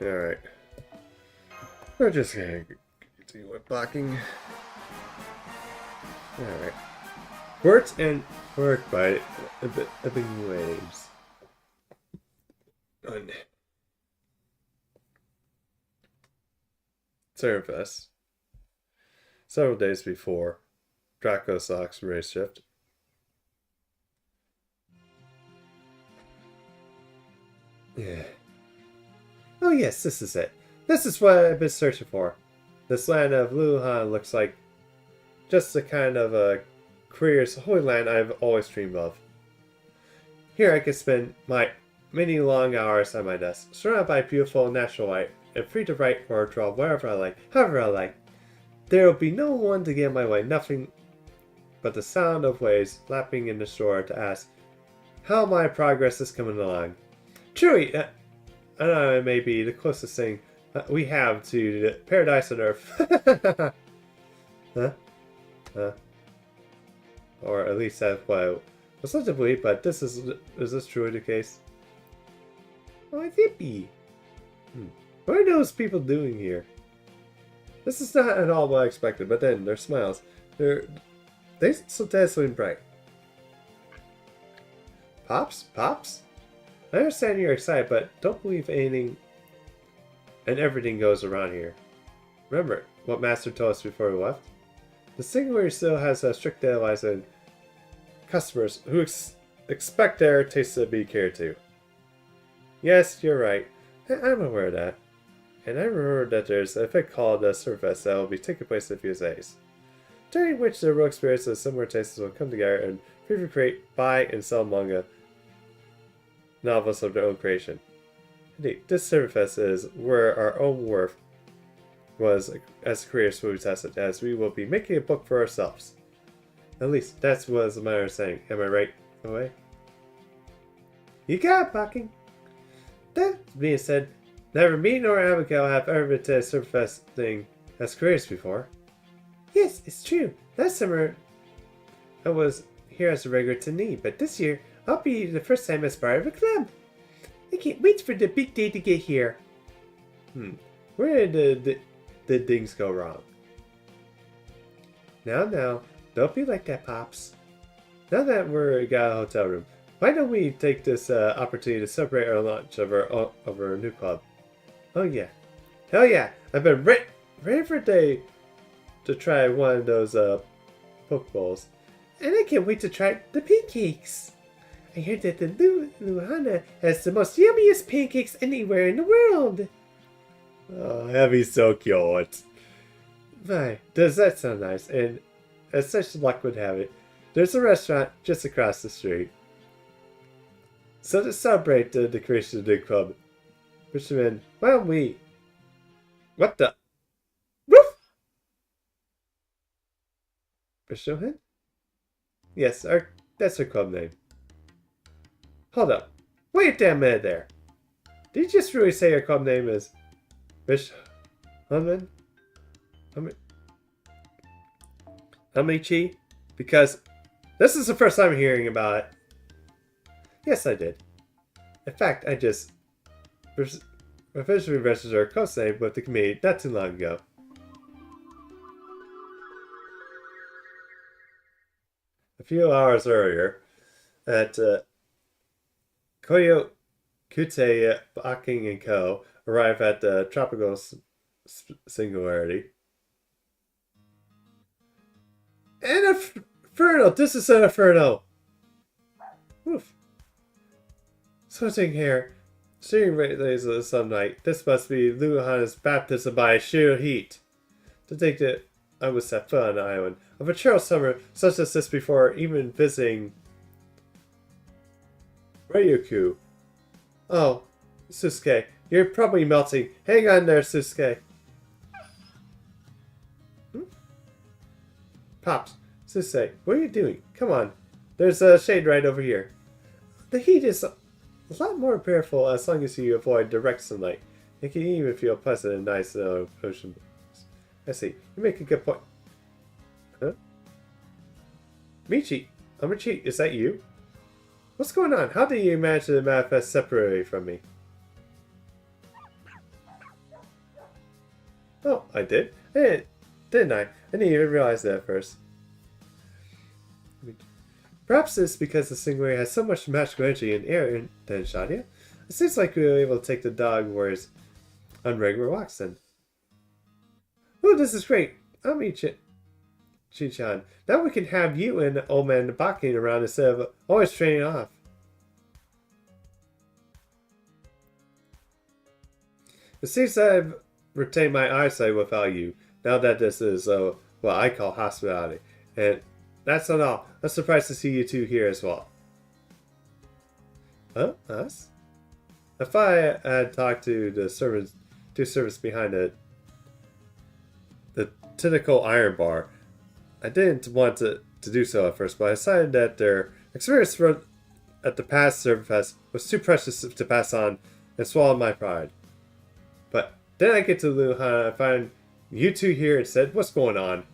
Alright. We're just gonna continue with blocking. Alright. Words and work by Ebony Waves. On ServantFest. Several days before Draco Sock's race shift. Yeah. Oh yes, this is it. This is what I've been searching for. This land of Luhan looks like just the kind of a career's holy land I've always dreamed of. Here I can spend my many long hours at my desk, surrounded by beautiful natural light, and free to write or draw wherever I like, however I like. There will be no one to get in my way, nothing but the sound of waves lapping in the shore to ask how my progress is coming along. Truly, I know it may be the closest thing we have to the paradise on Earth. Huh? Or at least that's what I was led to believe, but is this truly the case? Oh, Zippy! What are those people doing here? This is not at all what I expected, but then their smiles, they so dazzling bright. Pops? Pops? I understand you're excited, but don't believe anything and everything goes around here. Remember what Master told us before we left? The Singularity still has strict deadlines and customers who expect their tastes to be catered to. Yes, you're right. I'm aware of that. And I remember that there's an event called ServantFest that will be taking place in a few days, during which the real experience of similar tastes will come together and people create, buy, and sell manga novels of their own creation. Indeed, this ServantFest is where our own worth was as creators will be tested, as we will be making a book for ourselves. At least, that was my understanding. Am I right, away? You got it, Bucking. That being said, neither me nor Abigail have ever been to a ServantFest thing as creators before. Yes, it's true. Last summer, I was here as a regular trainee, but this year, I'll be the first time as part of a club. I can't wait for the big day to get here. Where did things go wrong? Now, don't be like that, Pops. Now that we're got a hotel room, why don't we take this opportunity to celebrate our launch of our new club? Oh yeah. Hell yeah! I've been ready for a day to try one of those poke bowls. And I can't wait to try the pancakes. I heard that the Luhana has the most yummiest pancakes anywhere in the world. Oh, that'd be so cute. My, does that sound nice? And as such luck would have it, there's a restaurant just across the street. So to celebrate the creation of the club, Fisherman, why don't we... What the... Woof! Fisherman? Yes, that's our club name. Hold up. Wait a damn minute there. Did you just really say your club name is... Fisherman? Amici? Because this is the first time hearing about it. Yes, I did. In fact, I just officially registered our co-name with the committee not too long ago. A few hours earlier, at Koyo Kute Baking & Co. arrived at the Tropical Singularity. And Inferno! This is an Inferno! Oof. Sweating hair, steering rays of the sunlight. This must be Luhana's baptism by sheer heat. To think that I was set foot on the island of a chill summer such as this before even visiting Ryukyu. Oh, Susuke, you're probably melting. Hang on there, Susuke. Pops, Susuke, what are you doing? Come on, there's a shade right over here. The heat is a lot more bearable as long as you avoid direct sunlight. It can even feel pleasant and nice in the ocean. I see. You make a good point. Huh? Amici, is that you? What's going on? How did you manage to manifest separately from me? Oh, I did? Didn't I? I didn't even realize that at first. Perhaps it's because the Singularity has so much magical energy in air than Shadia. It seems like we were able to take the dog warriors on regular walks then. Oh, this is great. Chi-chan. Now we can have you and old man barking around instead of always training off. It seems that I've retained my eyesight without you, now that this is what I call hospitality. And that's not all. I'm surprised to see you two here as well. Huh? Us? If I had talked to the two servants behind the tentacle iron bar, I didn't want to do so at first, but I decided that their experience at the past ServantFest was too precious to pass on and swallow my pride. But then I get to Luhana, I find you two here and said, what's going on?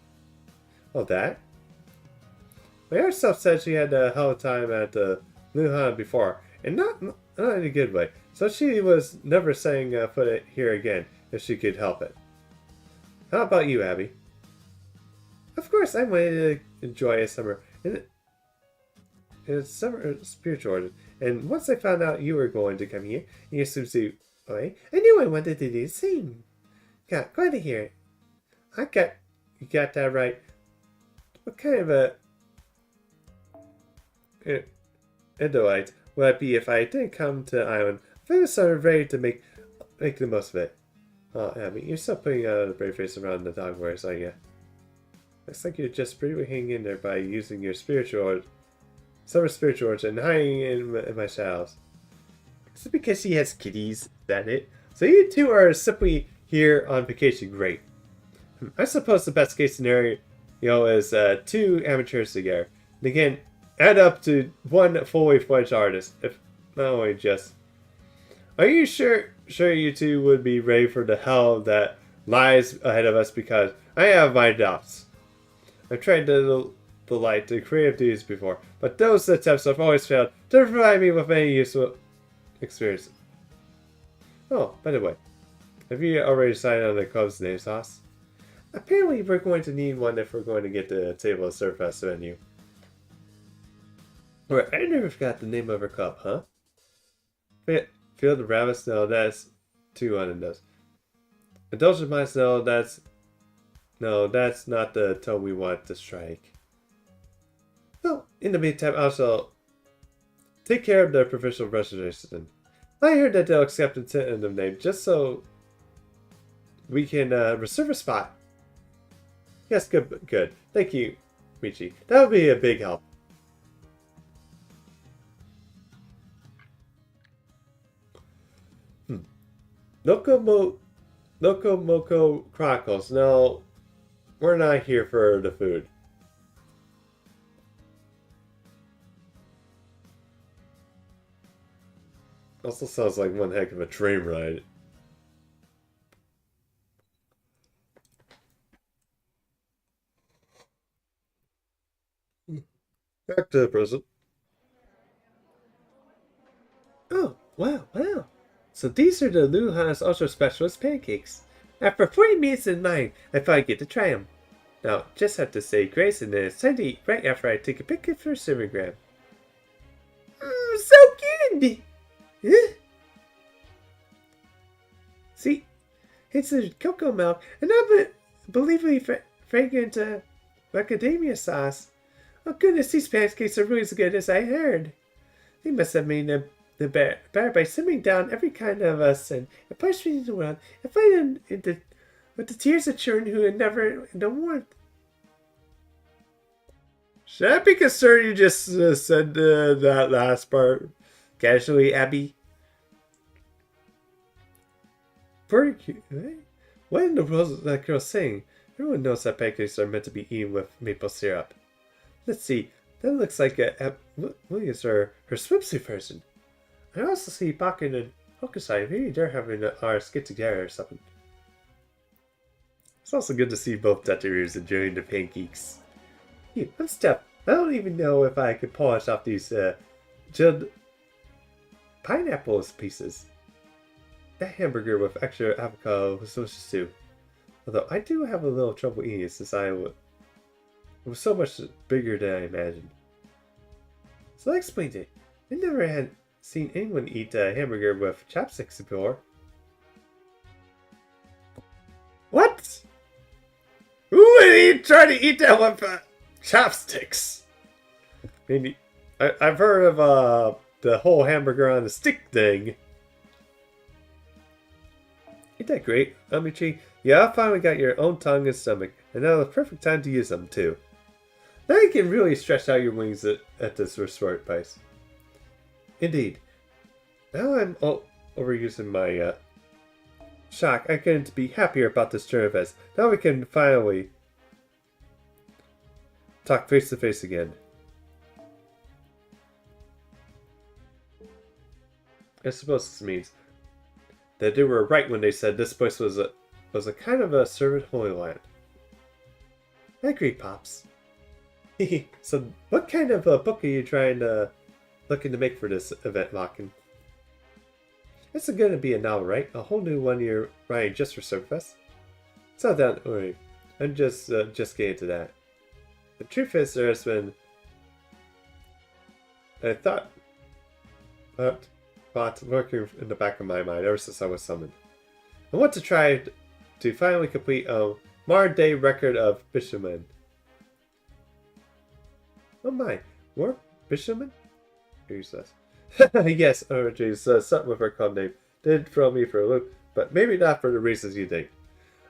Oh, that? My other self said she had a hell of a time at Luhana before, and not in a good way, so she was never setting foot here again if she could help it. How about you, Abby? Of course, I wanted to enjoy a summer. And it's summer spiritual order. And once I found out you were going to come here in your swimsuit, I knew I wanted to do the same. Glad to hear it. You got that right. What kind of a Indolite would I be if I didn't come to the island? I was sort of ready to make the most of it. Oh, Abby, you're still putting a brave face around the dog wears, aren't you? Looks like you're just pretty hanging in there by using your summer spiritual origin and hiding in my shadows. Is it because she has kitties? Is that it? So you two are simply here on vacation. Great. I suppose the best case scenario, is 2 amateurs together. And again, add up to 1 fully fledged artist. If not only just. Are you sure you two would be ready for the hell that lies ahead of us? Because I have my doubts. I've tried the light to creative duties before, but those attempts have always failed to provide me with any useful experience. Oh, by the way, have you already decided on the club's name, Sauce? Apparently we're going to need one if we're going to get the table at ServantFest venue. Wait, I never forgot the name of our club, huh? Field of Rabbits? No, that's too on those. Indulgent Minds? No, that's not the tone we want to strike. Well, in the meantime, I shall take care of the provincial registration. I heard that they'll accept a tentative name just so we can reserve a spot. Yes, good. Thank you, Michi. That would be a big help. Loco Chronicles. No, we're not here for the food. Also sounds like one heck of a train ride. Back to the present. Oh, wow. So these are the Luhan's Ultra Specialist pancakes. After 40 minutes in line, I finally get to try them. Now, just have to say grace and then it's time to eat right after I take a picture for Instagram. So good! Huh? See, it's the cocoa milk and unbelievably fragrant macadamia sauce. Oh goodness, these pancakes are really as good as I heard. They must have made them the better by simmering down every kind of sin and punishing in the world and fighting with the tears of children who had never known warmth. Should I be concerned you just said that last part casually, Abby? Pretty cute, eh? What in the world is that girl saying? Everyone knows that pancakes are meant to be eaten with maple syrup. Let's see, that looks like Williams her swimsuit version. I also see Bakken and Hokusai. Maybe they're having our skit together or something. It's also good to see both Dutcheroos enjoying the pancakes. Hey, one step. I don't even know if I could polish off these chilled pineapple pieces. That hamburger with extra avocado was delicious too. Although I do have a little trouble eating it since it was so much bigger than I imagined. So I explained it. I never had seen anyone eat a hamburger with chopsticks before. What? Who would try to eat that with chopsticks? Maybe I've heard of the whole hamburger on a stick thing. Ain't that great, Amici? Yeah, I finally got your own tongue and stomach, and now the perfect time to use them too. Now you can really stretch out your wings at this resort place. Indeed. Now I'm overusing my shock. I couldn't be happier about this ServantFest. Now we can finally talk face to face again. I suppose this means that they were right when they said this place was a kind of a servant holy land. I agree, Pops. So, what kind of a book are you looking to make for this event, Locken? It's going to be a novel, right? A whole new one you're writing just for ServantFest? So don't worry. I'm just getting to that. The truth is, there has been a thought working in the back of my mind ever since I was summoned. I want to try to finally complete a modern day record of fishermen. Oh my, more fishermen? Who's this? Yes, jeez, something with her club name did throw me for a loop, but maybe not for the reasons you think.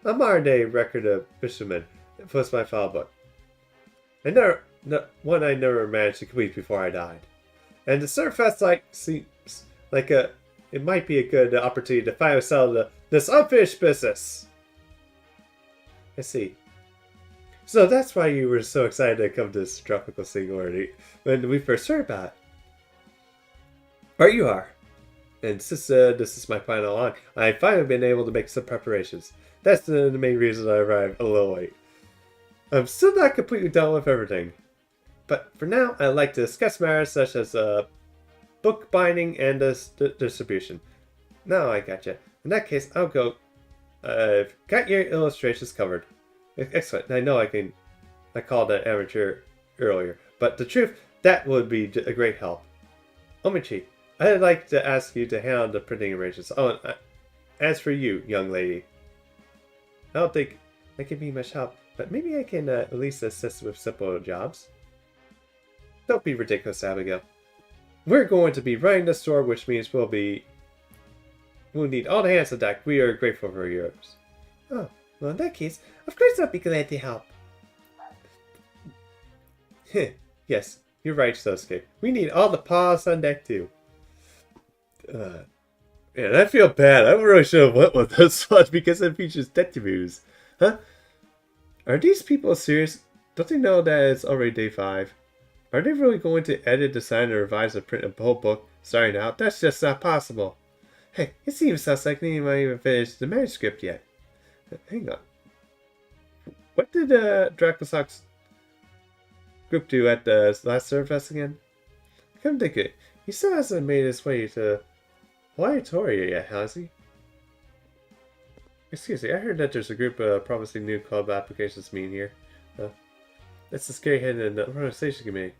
A modern day record of fishermen was my file book. One I never managed to complete before I died. And the ServantFest seems like it might be a good opportunity to finally sell this unfinished business. I see. So that's why you were so excited to come to this tropical singularity when we first heard about it. Or you are. And since this is my final on, I've finally been able to make some preparations. That's the main reason I arrived a little late. I'm still not completely done with everything. But for now, I'd like to discuss matters such as book binding and distribution. Now I gotcha. In that case, I'll go. I've got your illustrations covered. Excellent. I know I called that amateur earlier, but the truth, that would be a great help. Omichi, I'd like to ask you to handle the printing arrangements. Oh, and as for you, young lady, I don't think I can be much help, but maybe I can at least assist with simple jobs. Don't be ridiculous, Abigail. We're going to be running the store, which means we'll need all the hands on deck. We are grateful for yours. Oh, well, in that case, of course I'll be glad to help. Yes, you're right, Sosuke. We need all the paws on deck, too. Man, I feel bad. I really should have went with this one because it features detectives. Huh? Are these people serious? Don't they know that it's already day 5? Are they really going to edit, design, and revise and print a whole book starting out? That's just not possible. Hey, it seems suspect they haven't even finished the manuscript yet. Hang on. What did Dracosock's group do at the last ServantFest again? Come think it. He still hasn't made his way to Waiatoria yet, has he? Excuse me, I heard that there's a group of promising new club applications meeting here. That's the scary head in the organization committee.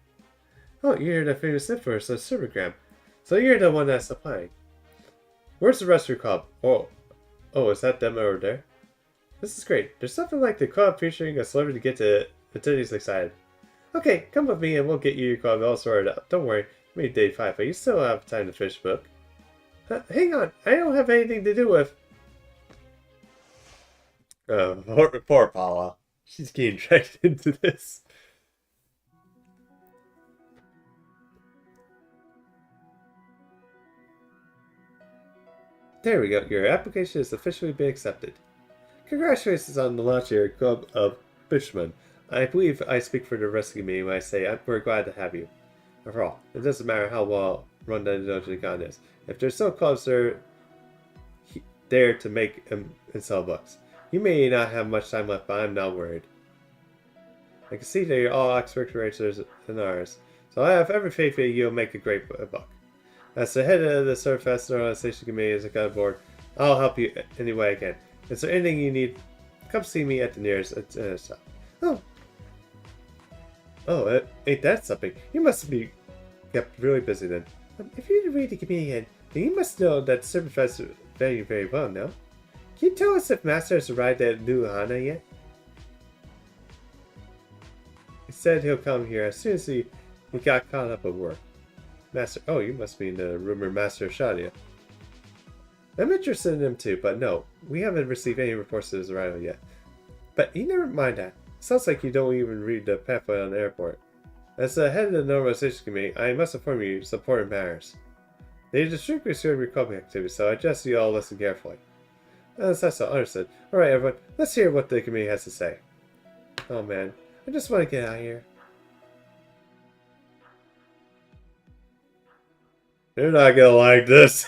Oh, you're the famous influencer of Servergram. So you're the one that's applying. Where's the rest of your club? Oh, is that them over there? This is great. There's something like the club featuring a celebrity to get the attendees excited. Okay, come with me and we'll get you your club all sorted out. Don't worry, maybe day 5, but you still have time to finish the book. Hang on, I don't have anything to do with... Poor Paula. She's getting dragged into this. There we go. Your application has officially been accepted. Congratulations on the launch of your club of fishermen. I believe I speak for the rest of the community when I say we're glad to have you. After all, it doesn't matter how well run the Dojo is. If there's no clubs there to make and sell books. You may not have much time left, but I'm not worried. I can see that you're all expert racers and ours, so I have every faith that you'll make a great book. As the head of the ServantFest Organization Committee as a board, I'll help you any way I can. Is there anything you need? Come see me at the nearest stop. Oh, ain't that something? You must be kept really busy then. If you're ready to committee head, then you must know that ServantFest very, very well, no? Can you tell us if Master has arrived at New Hana yet? He said he'll come here as soon as we got caught up at work. Master, oh, you must mean the rumored Master Shadia. I'm interested in him too, but no, we haven't received any reports of his arrival yet. But you never mind that. Sounds like you don't even read the pamphlet on the airport. As the head of the Normalization Committee, I must inform you some important matters. They strictly serve your club activities, so I suggest you all listen carefully. That's all understood. Alright everyone, let's hear what the committee has to say. Oh man, I just want to get out of here. You're not gonna like this.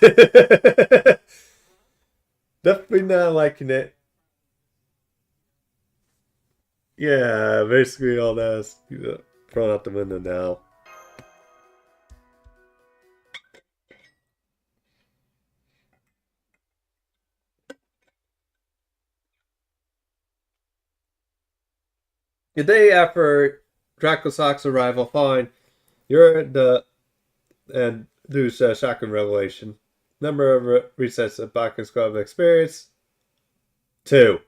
Definitely not liking it. Yeah, basically all that is thrown out the window now. The day after Dracosock's arrival, fine. You're the and lose shotgun revelation. Number of resets of Bakken Squad experience 2.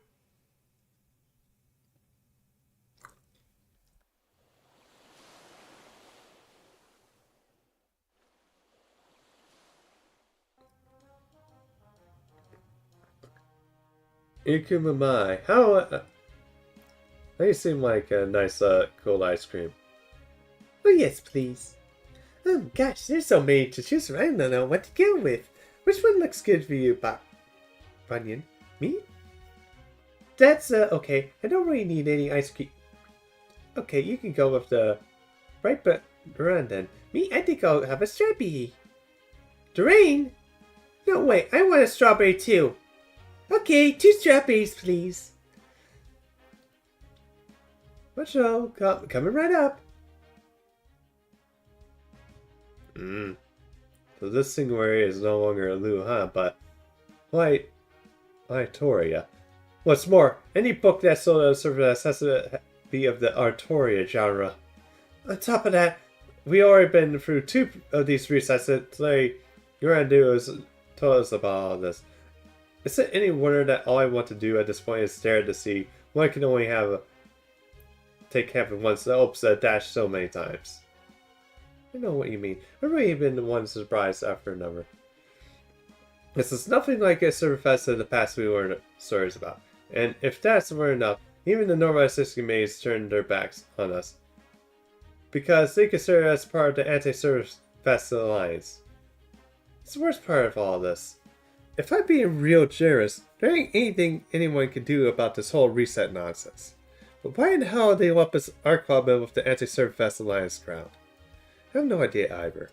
Ikumamai. How you seem like a nice cold ice cream. Oh, yes, please. Oh, gosh, there's so many to choose from. I don't know what to go with. Which one looks good for you, Bunyan? Me? That's, okay. I don't really need any ice cream. Okay, you can go with the bright but Duran then. Me, I think I'll have a strawberry. Duran? No, wait, I want a strawberry too. Okay, 2 strawberries, please. What show? Coming right up. So this Singwari is no longer a Lu, huh? But why Artoria? What's more, any book that sold out of ServantFest has to be of the Artoria genre. On top of that, we already been through 2 of these resets. Today, you're gonna do is tell us about all this. Is it any wonder that all I want to do at this point is stare to see one can only have take camping once? Oops, dash so many times. I know what you mean. I've really been the one surprised after another. This is nothing like a ServantFest in the past we learned stories about. And if that's weren't enough, even the normal 60 maids turned their backs on us. Because they consider us part of the anti-ServantFest alliance. It's the worst part of all this. If I'm being real generous, there ain't anything anyone can do about this whole reset nonsense. But why in the hell did they lump our club in with the anti-ServantFest alliance crowd? I have no idea either.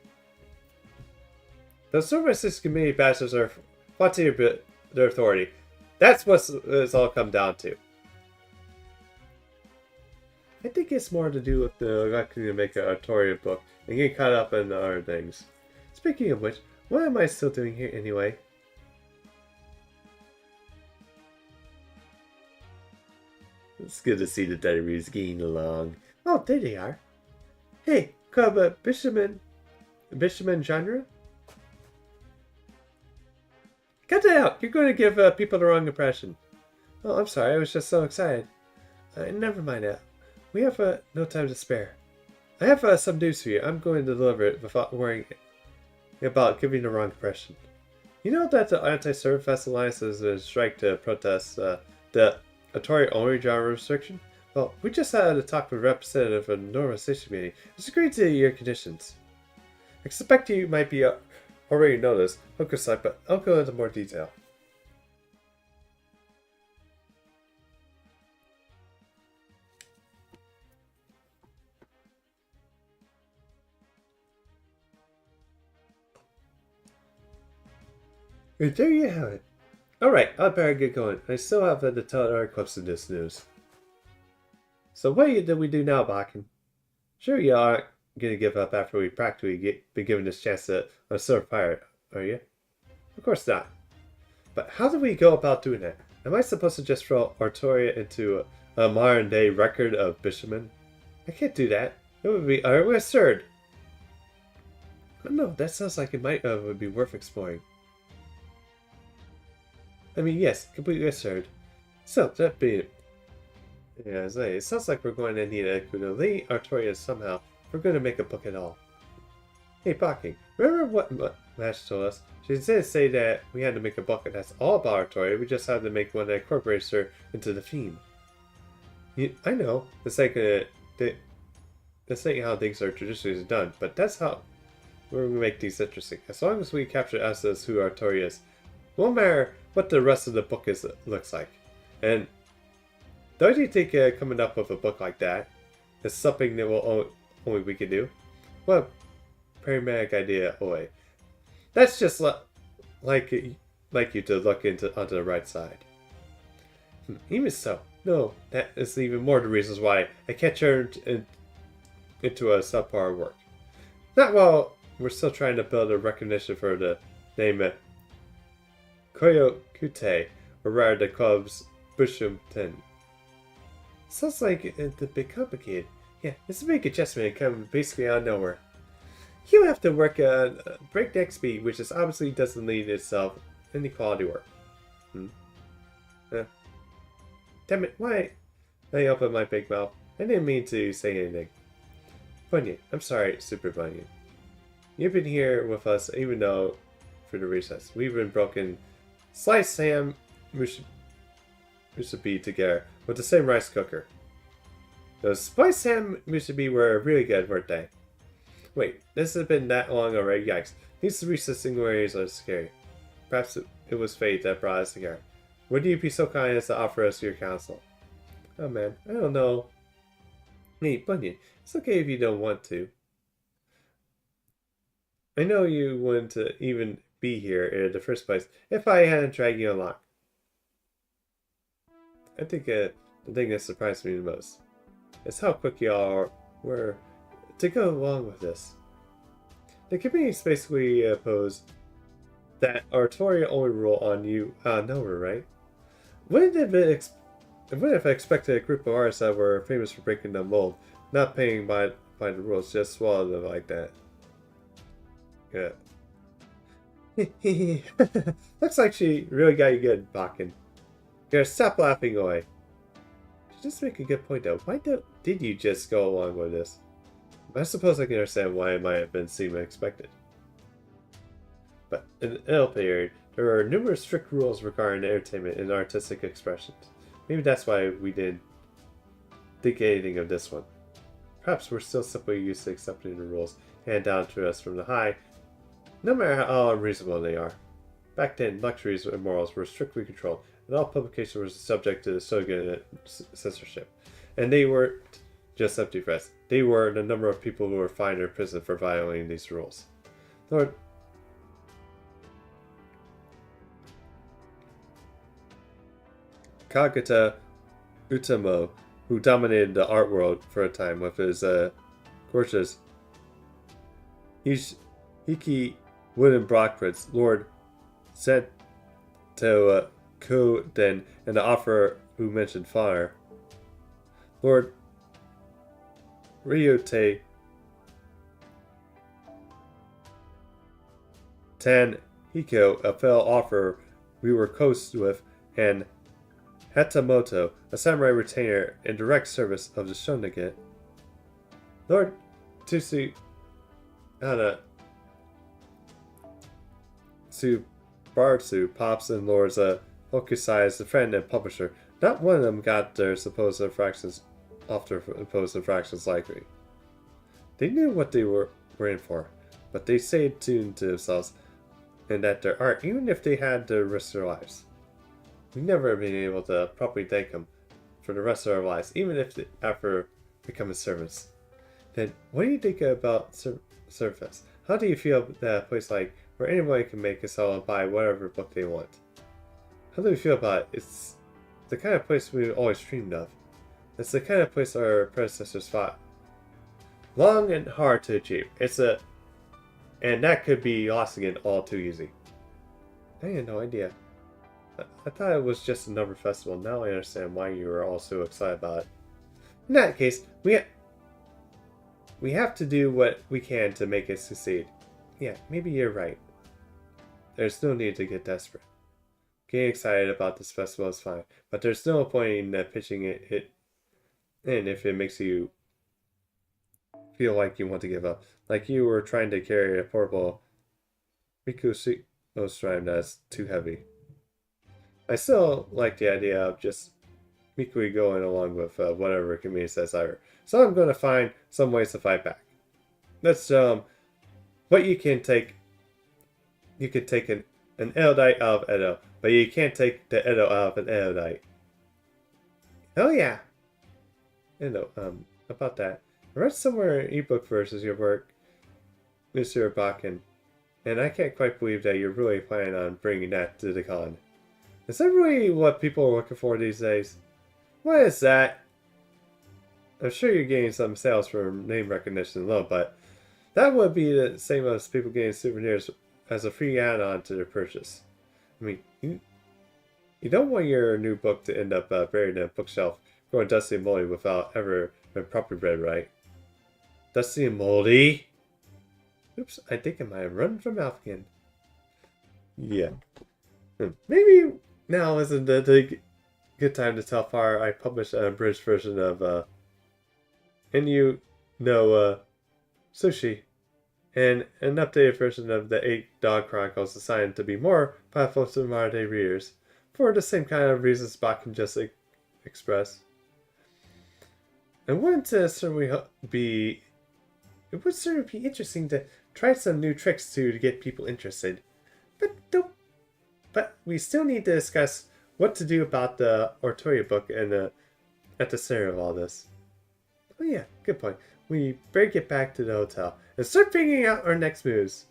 The ServantFest community bastards are flaunting their authority. That's what it's all come down to. I think it's more to do with the lucky to make an Artoria book and get caught up in other things. Speaking of which, what am I still doing here anyway? It's good to see the diaries getting along. Oh, there they are. Hey, Club Bishaman genre? Cut that out! You're going to give people the wrong impression. Oh, I'm sorry. I was just so excited. Never mind that. We have no time to spare. I have some news for you. I'm going to deliver it without worrying about giving the wrong impression. You know that the Anti-ServantFest Alliance is a strike to protest the Atari only genre restriction? Well, we just had a talk with a representative of the normalization meeting. It's agreed to your conditions. I expect you might be already know this, but I'll go into more detail. And there you have it. Alright, I better get going. I still have to tell other clips of this news. So what do we do now, Bakken? Sure you aren't gonna give up after we practically been given this chance to serve fire, are you? Of course not. But how do we go about doing that? Am I supposed to just throw Artoria into a modern day record of Bishaman? I can't do that. It would be utterly absurd. I don't know, that sounds like it would be worth exploring. I mean, yes, completely absurd. So, that being it. Yeah, it sounds like we're going to need a Kundalini Artoria somehow if we're going to make a book at all. Hey, Bakken, remember what Mash told us? She didn't say that we had to make a book that's all about Artoria, we just had to make one that incorporates her into the theme. I know, it's like that's not how things are traditionally done, but that's how we're going to make these interesting. As long as we capture us as who Artoria is, no matter what the rest of the book looks like. And don't you think coming up with a book like that is something that only we can do? Well, pragmatic idea, oi. That's just like you to look onto the right side. Even so, no, that is even more the reasons why I can't turn into a subpar work. Not while we're still trying to build a recognition for the name Koyokute, or rather the club's Bushum 10. Sounds like it's a bit complicated. Yeah, it's a big adjustment coming basically out of nowhere. You have to work at breakneck speed, which is obviously doesn't lead itself any quality work. Damn it, why? I opened my big mouth. I didn't mean to say anything. Bunyan, I'm sorry, Super Bunyan. You've been here with us even though for the recess. We've been broken sliced ham musubi together with the same rice cooker. Those spiced ham musubi were really good, weren't they? Wait, this has been that long already, yikes. These recess singularities are scary. Perhaps it was fate that brought us together. Would you be so kind as to offer us your counsel? Oh man, I don't know. Hey, Bunyan, it's okay if you don't want to. I know you wouldn't even be here in the first place if I hadn't dragged you along. I think the thing that surprised me the most is how quick y'all were to go along with this. The communities basically opposed that oratorio only rule on you nowhere, right? Wouldn't have expected a group of artists that were famous for breaking the mold, not paying by the rules, just swallow them like that. Yeah. Looks like she really got you good, Bakken. Here, stop laughing away. She just make a good point though. Why did you just go along with this? I suppose I can understand why it might have been seem unexpected. But in the L period, there are numerous strict rules regarding entertainment and artistic expressions. Maybe that's why we didn't think anything of this one. Perhaps we're still simply used to accepting the rules handed down to us from the high, no matter how unreasonable they are. Back then, luxuries and morals were strictly controlled, and all publications were subject to the Shogunate censorship. And they weren't just empty threats. They were the number of people who were fined or imprisoned for violating these rules. Lord Kagata Utamo, who dominated the art world for a time with his gorgeous Hiki wooden block prints, Lord Seto Koden, and the offerer who mentioned fire, Lord Ryote Tan Hiko, a fellow offerer we were coast with, and Hatamoto, a samurai retainer in direct service of the shogunate. Lord Tsuhana Tsubartsu, Pops, and Lords Hokusai as the friend and publisher. Not one of them got their supposed infractions off their imposed infractions likely. They knew what they were in for, but they stayed tuned to themselves and at their art, even if they had to risk their lives. We've never been able to properly thank them for the rest of our lives, even if after becoming servants. Then, what do you think about ServantFest? How do you feel that a place like where anybody can make a sell and buy whatever book they want? How do you feel about it? It's the kind of place we've always dreamed of. It's the kind of place our predecessors fought long and hard to achieve. And that could be lost again all too easy. I had no idea. I thought it was just another festival. Now I understand why you were all so excited about it. In that case, we have to do what we can to make it succeed. Yeah, maybe you're right. There's no need to get desperate. Getting excited about this festival is fine, but there's no point in pitching it in if it makes you feel like you want to give up. Like you were trying to carry a portable Rikushi shrine that's too heavy. I still like the idea of just meekly going along with whatever community says I. So I'm going to find some ways to fight back. That's what you can take. You can take an Eldite out of Edo, but you can't take the Edo out of an Eldite. Oh yeah. About that. I read somewhere in ebook versus your work, Mr. Bakken, and I can't quite believe that you're really planning on bringing that to the con. Is that really what people are looking for these days? What is that? I'm sure you're getting some sales from name recognition alone, but that would be the same as people getting souvenirs as a free add-on to their purchase. I mean, you don't want your new book to end up buried in a bookshelf Going dusty and moldy without ever been properly read right. Dusty and moldy? Oops, I think I might have run from mouth again. Yeah. Maybe now isn't the good time to tell how far I published an abridged version of, Sushi. And an updated version of the 8 Dog Chronicles designed to be more powerful to modern day readers, for the same kind of reasons Bach can just express. It would certainly be interesting to try some new tricks to get people interested, but we still need to discuss what to do about the Oratoria book and at the center of all this. Oh yeah, good point. We better get back to the hotel and start figuring out our next moves.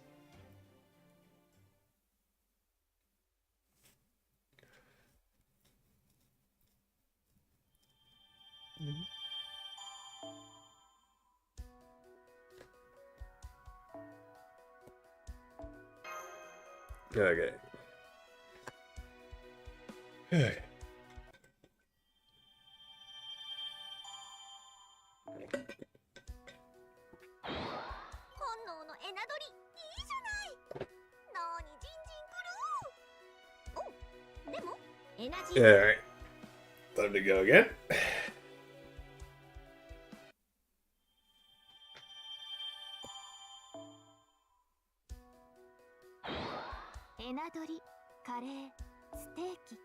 Okay. Okay. 本能のエナドリ、いいじゃない。なにジンジン来る。お、でもエナジー。Alright. Time to go again. エナドリ、カレー、ステーキ。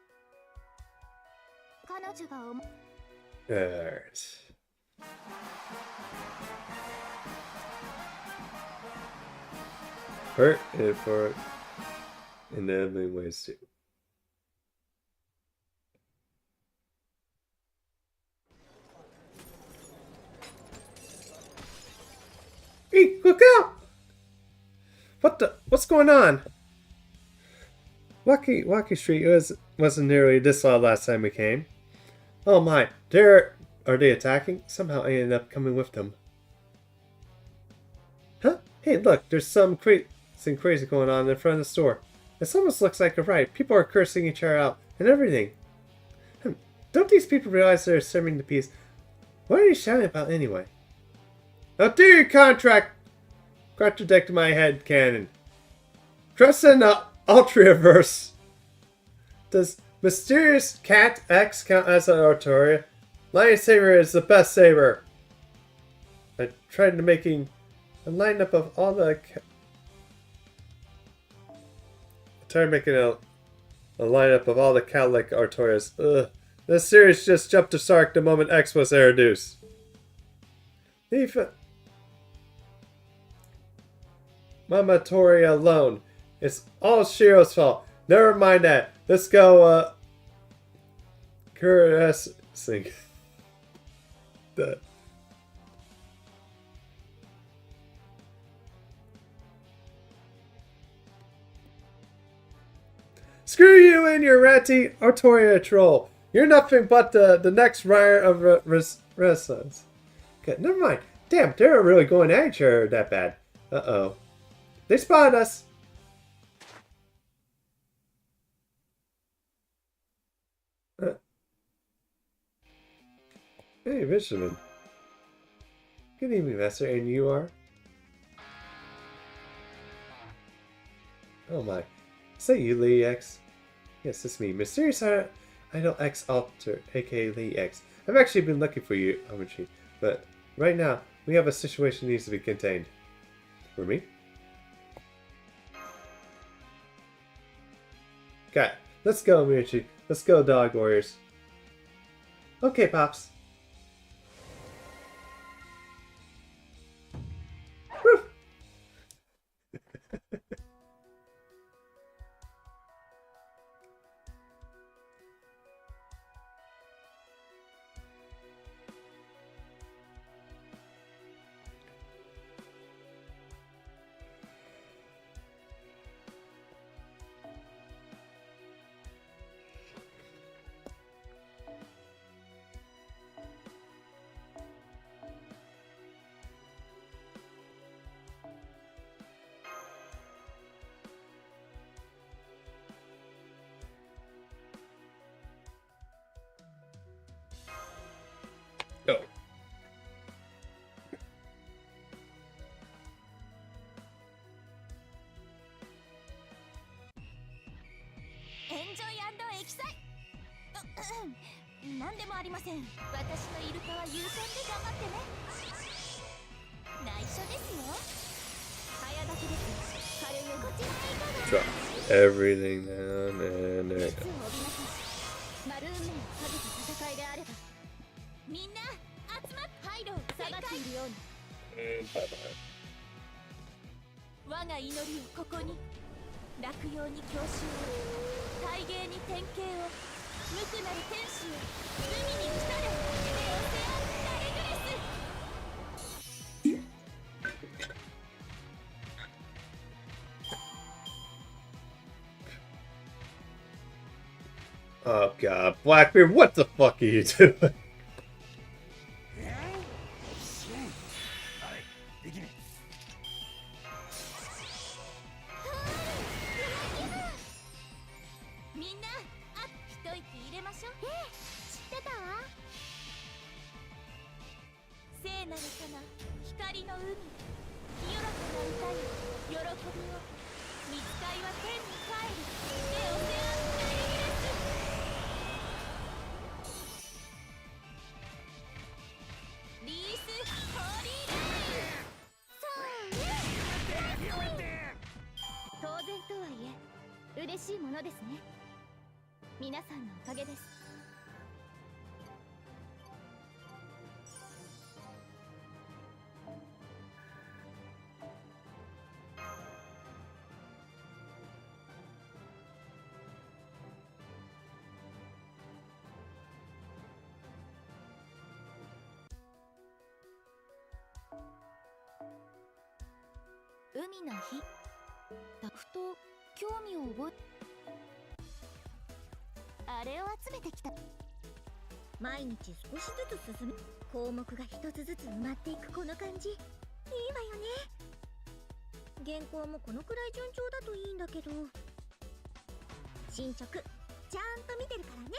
彼女が思う。Alright. Hurt and for enabling ways too. Hey, look out! What's going on? Waukee Street wasn't nearly this loud last time we came. Oh my, are they attacking? Somehow I ended up coming with them. Huh? Hey, look, there's something crazy going on in front of the store. This almost looks like a riot. People are cursing each other out and everything. Don't these people realize they're serving the peace? What are you shouting about anyway? Now do your contradict my head canon. Trust in the Ultraverse. Does Mysterious Cat X count as an oratoria? Lion Saber is the best saber. I tried to making a lineup of all the. I tried making a lineup of all the Catholic oratorias. Ugh. This series just jumped to Sark the moment X was introduced. Leave Mama Tori alone. It's all Shiro's fault. Never mind that. Let's go, caressing. Screw you and your ratty Artoria troll. You're nothing but the next riot of Renaissance. Okay, never mind. Damn, they're really going at each other that bad. Uh-oh. They spotted us. Hey, Fisherman. Good evening, Master. And you are? Oh my. Is that you, Lee X? Yes, it's me. Mysterious Idol X Alter, aka Lee X. I've actually been looking for you, Amachi, but right now, we have a situation that needs to be contained. For me? Got it. Let's go, Michi. Let's go, Dog Warriors. Okay, Pops. Woo! 明記祭なんでもありません。私のイルカは勇敢で頑張ってね。内緒ですよ。早炊きです。軽めこちらへいかが。 Drop everything down and there you 靴を帯びなさい。マルーン面をかけた戦いであればみんな集まってハイロー下がっているように go. And bye bye. 我が祈りをここに落葉に郷愁を大芸に典型を無垢なる天使を海に来たれエオセアンダレグレス Oh god, Blackbeard, what the fuck are you doing?みんな一息入れましょう。知ってた？聖なる様、光の海、清らかな歌よ、喜びを。見つかいは天に帰る。エオセアンダレグレス。リース・ホーリーライン。当然とはいえ嬉しいものですね。皆さんのおかげです。海の日、ふと興味を覚え、あれを集めてきた。毎日少しずつ進む項目が一つずつ埋まっていくこの感じ、いいわよね。原稿もこのくらい順調だといいんだけど、進捗ちゃんと見てるからね。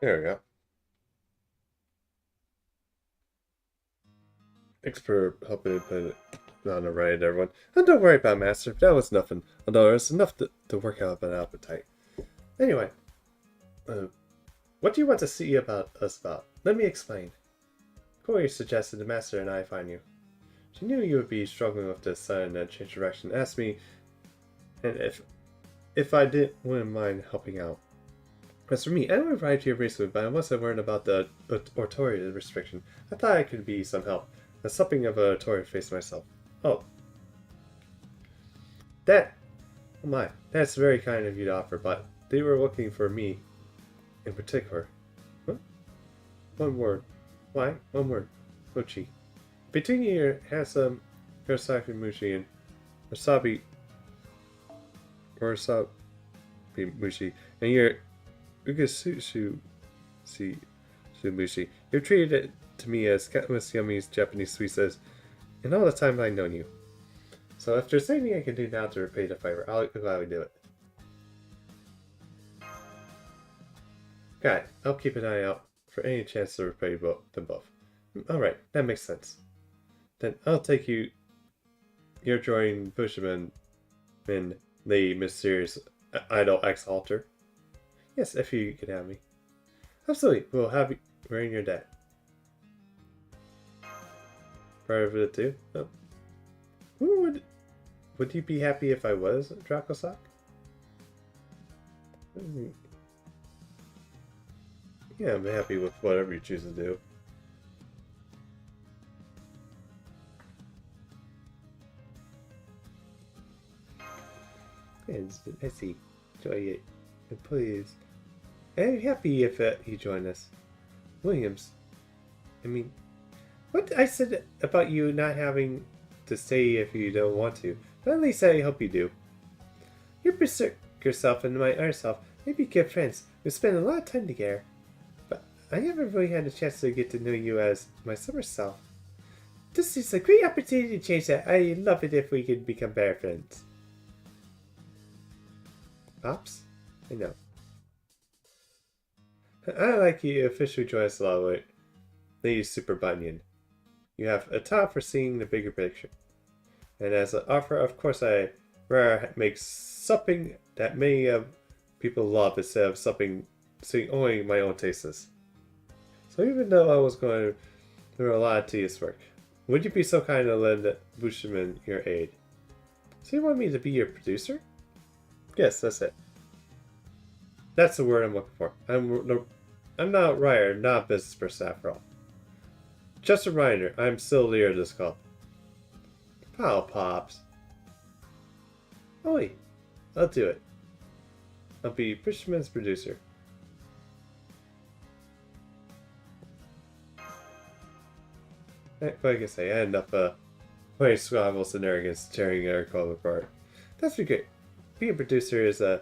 There we go. Thanks for helping me put it on the right, everyone. And don't worry about Master, that was nothing. Although there's enough to work out an appetite. Anyway, what do you want to see us about? Let me explain. Corey suggested the Master and I find you. She knew you would be struggling with this sudden and change direction. Asked me, and if I wouldn't mind helping out. As for me, I would ride here recently, but I wasn't worried about the authority restriction. I thought I could be some help. As something of an authority face myself. Oh. Oh my, that's very kind of you to offer, but they were looking for me in particular. Huh? One word. Why? One word. Mochi. Between your handsome Hirosaki Mushi and Wasabi Mushi and your Ugasutsu Mushi, you've treated it to me as countless yummy Japanese sweets as in all the time I've known you. So if there's anything I can do now to repay the favor, I'll gladly do it. Got it. I'll keep an eye out for any chance to repay them both. Alright, that makes sense. Then I'll take you. You're joining Bushman in the mysterious idol ex-altar. Yes, if you can have me. Absolutely, we'll have you. We're in your debt. Part of it too? Oh. Would you be happy if I was Dracosock? Yeah, I'm happy with whatever you choose to do. I see. Enjoy it. And please. I'm happy if you join us. Williams. I mean, what I said about you not having to stay if you don't want to, but at least I hope you do. Your berserker self and my other self may be good friends. We spend a lot of time together, but I never really had a chance to get to know you as my summer self. This is a great opportunity to change that. I love it if we could become better friends. Pops? I know. I like you officially join us a lot with Lady Super Bunyan. you have a talent for seeing the bigger picture. And as an offer, of course, I rather make something that many people love instead of something seeing only my own tastes. So even though I was going through a lot of tedious work, would you be so kind to lend Bushman your aid? So you want me to be your producer? Yes, that's it. That's the word I'm looking for. I'm not a writer, not a business person after all. Just a reminder, I'm still leader of this club. Pile Pops. Oh wait, I'll do it. I'll be Bushman's producer. Like I say, I end up playing squabbles and arrogance, tearing our club apart. That's pretty great. Being a producer is a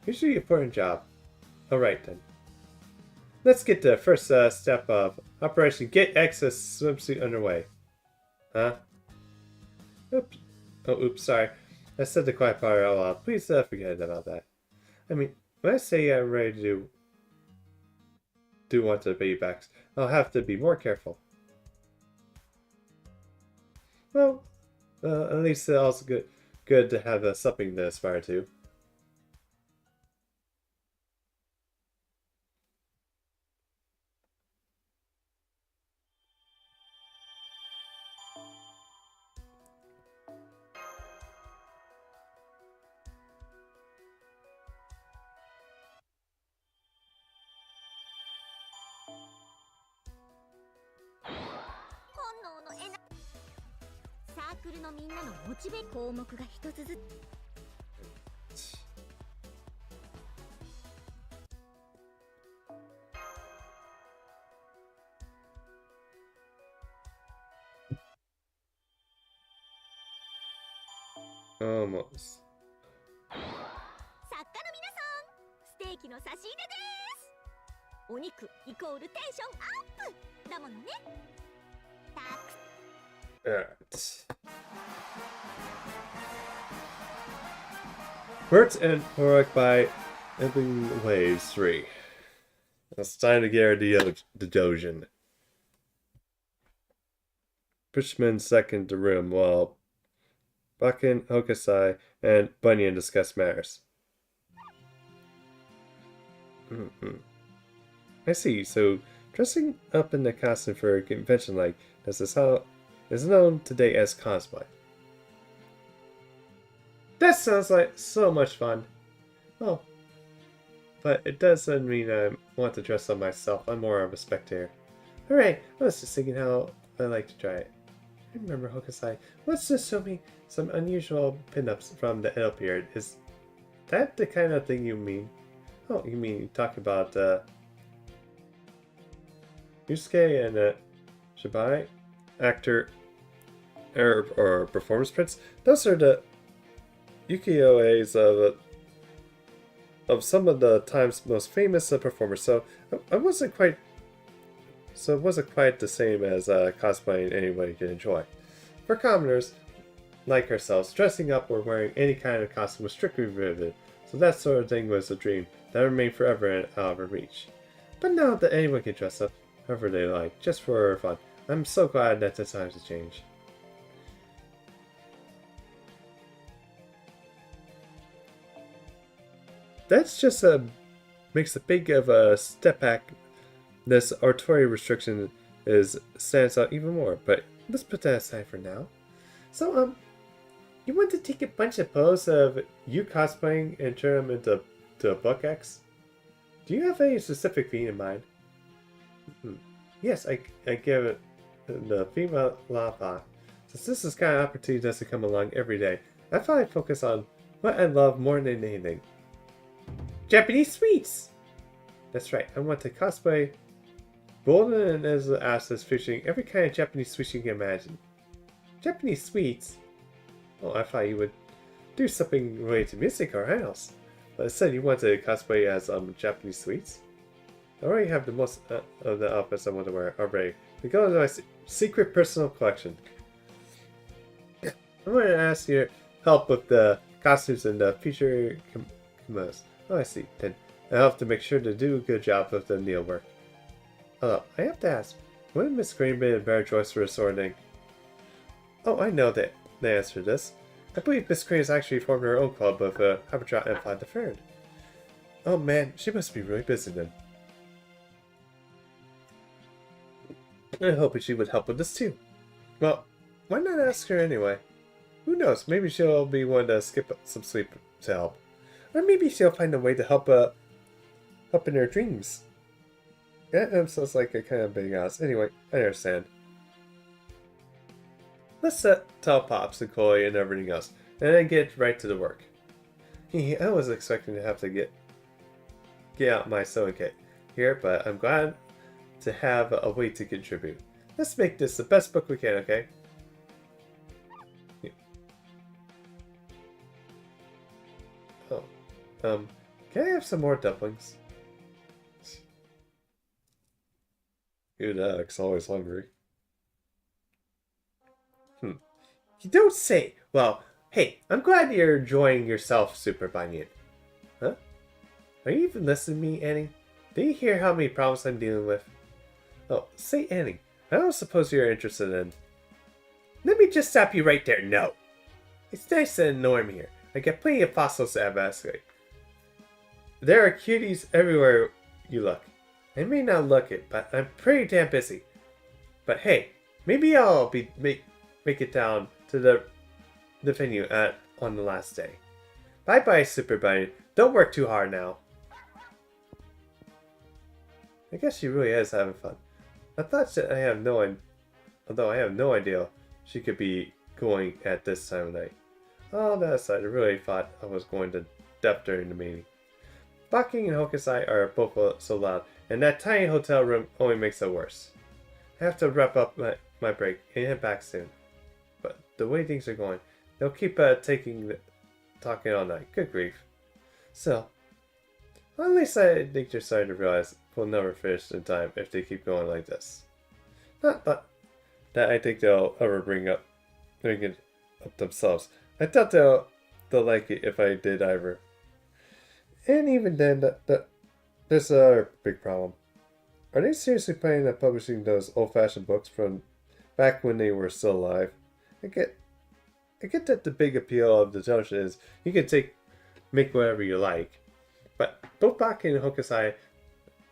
usually important job. Alright then. Let's get the first step of Operation Get Access Swimsuit underway. Huh? Oops. Oh, oops, sorry. I said the quiet part out loud. Please forget about that. I mean, when I say I'm ready to do want the baby backs, I'll have to be more careful. Well, at least it's also good to have something to aspire to. Almost. 作家の皆さん、ステーキの差し入れです。お肉イコールテンションアップだものね。たく Alright. Words and Heroic by Ebbing Waves 3. It's time to get our Dojin. Bushman second the room while Bakken, Hokusai, and Bunyan discuss matters. I see. So, dressing up in the costume for a convention like this is known today as cosplay. That sounds like so much fun. Oh, but it doesn't mean I want to dress up myself. I'm more of a spectator. Alright, I was just thinking how I'd like to try it. I remember Hokusai once just showed me some unusual pinups from the Edo period. Is that the kind of thing you mean? Oh, you mean you talk about Yusuke and Shibai, actor or performance prints? Those are the ukiyo-es of some of the time's most famous performers. So it wasn't quite the same as cosplaying anybody can enjoy. For commoners like ourselves, dressing up or wearing any kind of costume was strictly prohibited, so that sort of thing was a dream that remained forever out of our reach. But now that anyone can dress up however they like, just for fun, I'm so glad that the times have changed. That's just makes a big of a step back. This artillery restriction stands out even more, but let's put that aside for now. So, you want to take a bunch of photos of you cosplaying and turn them into a book X? Do you have any specific theme in mind? Yes, I give it the female lava. Since this is kind of opportunity doesn't come along every day, I thought I'd focus on what I love more than anything. Japanese sweets! That's right, I want to cosplay Golden and as asses featuring every kind of Japanese sweets you can imagine. Japanese sweets? Oh, I thought you would do something related to music or else. But instead you want to cosplay as Japanese sweets? I already have the most of the outfits I want to wear already. We go to my secret personal collection. I'm going to ask your help with the costumes and the future kimonos. Oh, I see. Then I'll have to make sure to do a good job with the needlework. Although, I have to ask, Wouldn't Miss Green be a better choice for a sorting? Oh, I know the answer to this. I believe Miss Green has actually formed her own club with Habitat and Find the Ferret. Oh man, she must be really busy then. I hope she would help with this too. Well, why not ask her anyway? Who knows, maybe she'll be one to skip some sleep to help. Or maybe she'll find a way to help in her dreams. That sounds like a kind of big ass. Anyway, I understand. Let's tell Pops and Chloe and everything else, and then get right to the work. I was expecting to have to get out my sewing kit here, but I'm glad to have a way to contribute. Let's make this the best book we can, okay? Yeah. Oh, can I have some more dumplings? Good Alex, always hungry. You don't say. Well, hey, I'm glad you're enjoying yourself, Super Banyan. Huh? Are you even listening to me, Annie? Do you hear how many problems I'm dealing with? Oh, say Annie, I don't suppose you're interested in... Let me just stop you right there, no! It's nice and annoying here. I get plenty of fossils to investigate. There are cuties everywhere you look. I may not look it, but I'm pretty damn busy. But hey, maybe I'll make it down to the venue on the last day. Bye-bye, Super Bunny. Don't work too hard now. I guess she really is having fun. I thought that although I have no idea she could be going at this time of night. All that aside, I really thought I was going to death during the meeting. Baking and Hokusai are both so loud, and that tiny hotel room only makes it worse. I have to wrap up my break and head back soon. But the way things are going, they'll keep talking all night. Good grief. So, at least I think they're starting to realize we'll never finish in time if they keep going like this. Not but that I think they'll ever bring it up themselves. I doubt they'll like it if I did either. And even then, there's another big problem. Are they seriously planning on publishing those old-fashioned books from back when they were still alive? I get that the big appeal of the television is you can make whatever you like. But both Baki and Hokusai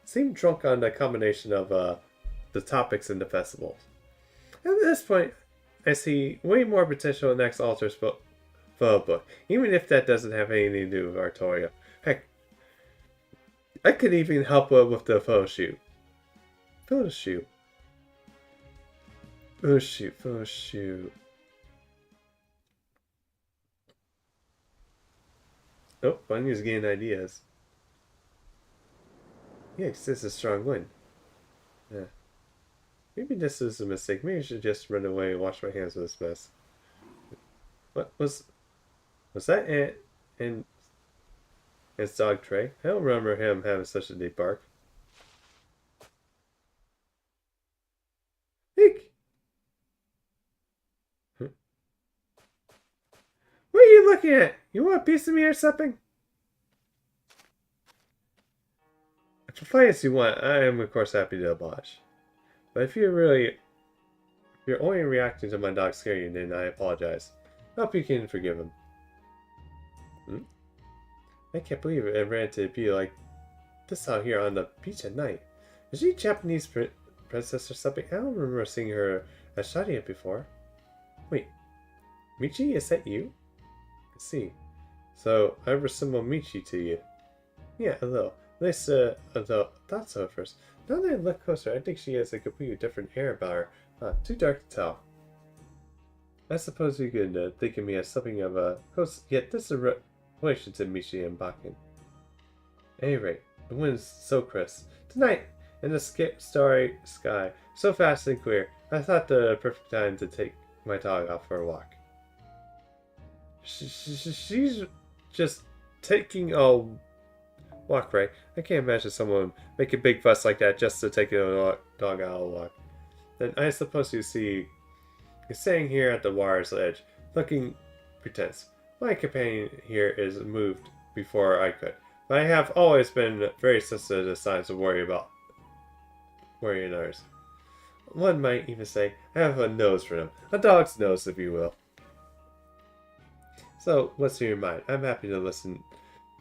seem drunk on the combination of the topics in the festival. At this point, I see way more potential in next Alter's photo book, even if that doesn't have anything to do with Artoria. Heck, I could even help with the photo shoot. Photo shoot. Oh, Bunny's getting ideas. Yes, this is a strong win. Yeah. Maybe this is a mistake. Maybe I should just run away and wash my hands of this mess. What was that Ant and his dog Trey? I don't remember him having such a deep bark. Eek! Huh? What are you looking at? You want a piece of me or something? If fight as you want, I am of course happy to oblige. But if you're only reacting to my dog scaring you, then I apologize. I hope you can forgive him. I can't believe it. I ran into be like this out here on the beach at night. Is she a Japanese princess or something? I don't remember seeing her at Shadia before. Wait, Michi, is that you? I see. So I resemble Michi to you. Yeah, a little. At least, although I thought so at first. Now that I look closer, I think she has a completely different air about her. Too dark to tell. I suppose you could think of me as something of a close, yet this is a relation to Michi and Bakken. At any rate, the wind is so crisp. Tonight, in the starry sky, so fast and clear, I thought the perfect time to take my dog out for a walk. She's just taking a walk, right? I can't imagine someone make a big fuss like that just to take a dog out on a walk. Then I suppose you see, you're sitting here at the water's edge, looking pretense. My companion here is moved before I could, but I have always been very sensitive to signs of worrying others. One might even say I have a nose for them. A dog's nose, if you will. So, what's in your mind? I'm happy to listen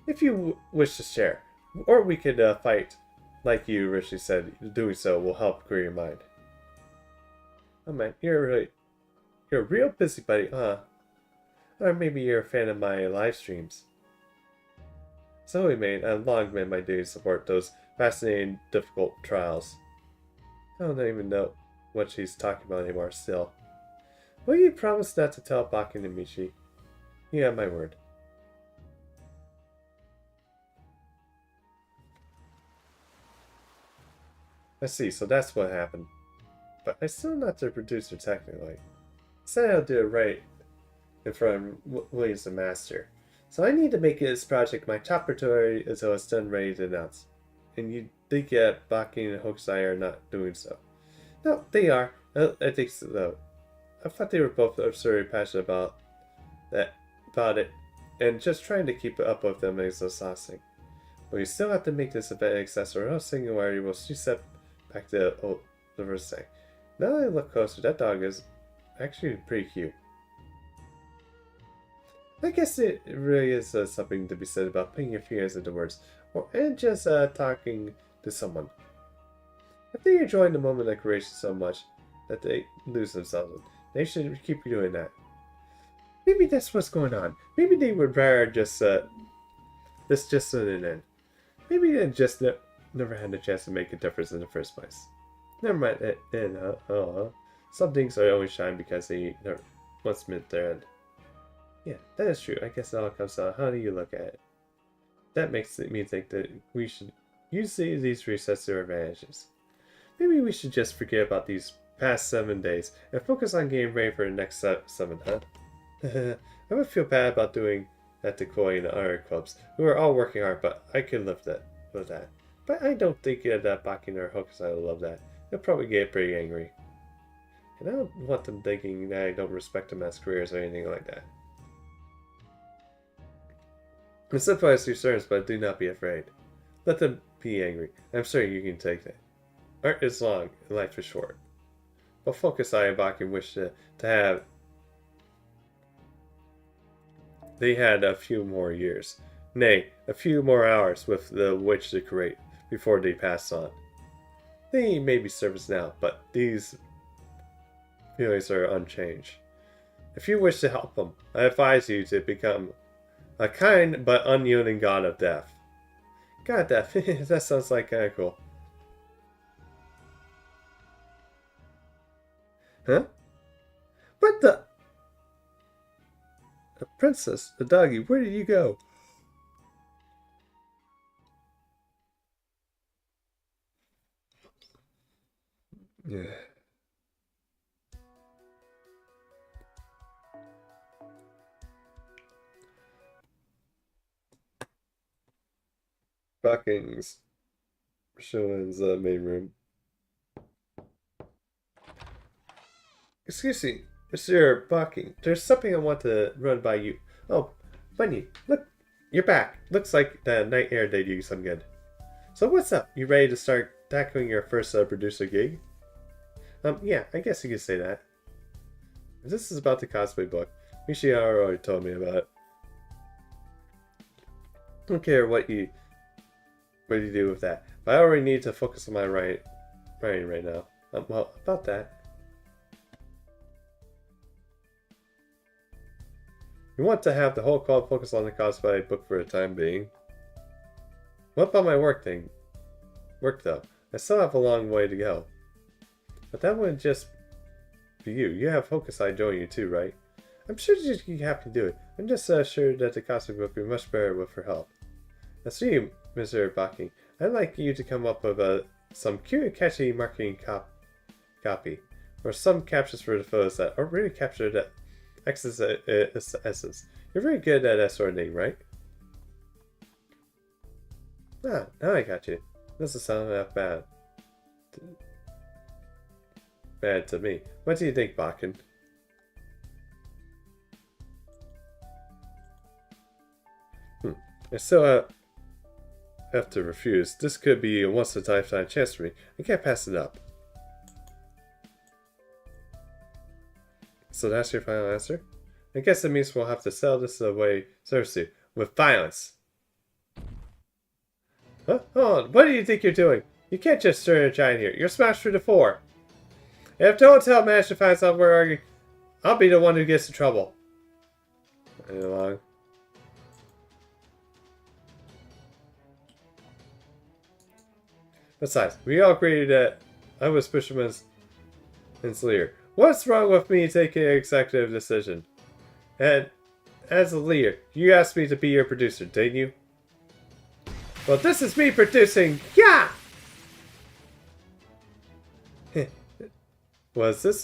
if you wish to share. Or we could fight. Like you originally said, doing so will help clear your mind. Oh man, you're a real busybody, huh? Or maybe you're a fan of my live streams. So we made a long been my duty to support those fascinating, difficult trials. I don't even know what she's talking about anymore still. Will you promise not to tell Bakken and Michi? You have my word. I see, so that's what happened. But I'm still not the producer technically. I said I'll do it right in front of Williams the Master. So I need to make this project my top priority until it's done ready to announce. And you think that Bakken and Hokusai are not doing so? No, they are. I think so though. I thought they were both absurdly passionate about it, and just trying to keep up with them is exhausting. But you still have to make this event accessible, or else Singularity will step back to the first thing. Now that I look closer, that dog is actually pretty cute. I guess it really is something to be said about putting your fears into words, and just talking to someone. If they enjoy the moment of creation so much that they lose themselves, they should keep doing that. Maybe that's what's going on. Maybe they would rather just this just an end. Maybe they just never had a chance to make a difference in the first place. Never mind. Some things are only shine because they never once meant their end. Yeah, that is true. I guess it all comes down to how do you look at it. That makes me think that we should use these resets to our advantages. Maybe we should just forget about these past 7 days and focus on getting ready for the next 7, huh? I would feel bad about doing that to Koi and the other clubs, who are all working hard, but I could live with that. But I don't think that Bakken or Hokusai will love that. They'll probably get pretty angry. And I don't want them thinking that I don't respect them as careers or anything like that. I sympathize with your concerns, but do not be afraid. Let them be angry. I'm sure you can take that. Art is long, and life is short. But Hokusai and Bakken wish to have... They had a few more years. Nay, a few more hours with the which to create, before they passed on. They may be servants now, but these feelings are unchanged. If you wish to help them, I advise you to become a kind but unyielding god of death. God of death, that sounds like kinda cool. Huh? What the? The princess, the doggy, where did you go? Yeah. Bucking's Showen's main room. Excuse me, Mr. Bucking. There's something I want to run by you. Oh, Bunny, look, you're back. Looks like the night air did you some good. So what's up? You ready to start tackling your first producer gig? Yeah, I guess you could say that. This is about the cosplay book. Michiara already told me about it. Don't care what you do with that. But I already need to focus on my writing right now. Well, about that. You want to have the whole club focus on the cosplay book for the time being. What about my work thing? Work though. I still have a long way to go. But that wouldn't just be you. You have Hokusai join you too, right? I'm sure you have to do it. I'm just sure that the cosplay book will be much better with her help. As for you, Mr. Baki, I'd like you to come up with some cute and catchy marketing copy. Or some captions for the photos that are really capture that essence. You're very good at that sort of thing, right? Ah, now I got you. Doesn't sound that bad. Bad to me. What do you think, Bakken? I still have to refuse. This could be a once-in-a-lifetime chance for me. I can't pass it up. So that's your final answer? I guess it means we'll have to sell this away seriously, with violence. Huh? Hold on, what do you think you're doing? You can't just stir a giant here. You're smashed through the floor. If the hotel managed to find somewhere arguing, I'll be the one who gets in trouble. Any long? Besides, we all agreed that I was Fisherman's leader. What's wrong with me taking an executive decision? And as a leader, you asked me to be your producer, didn't you? Well, this is me producing. Yeah! Was it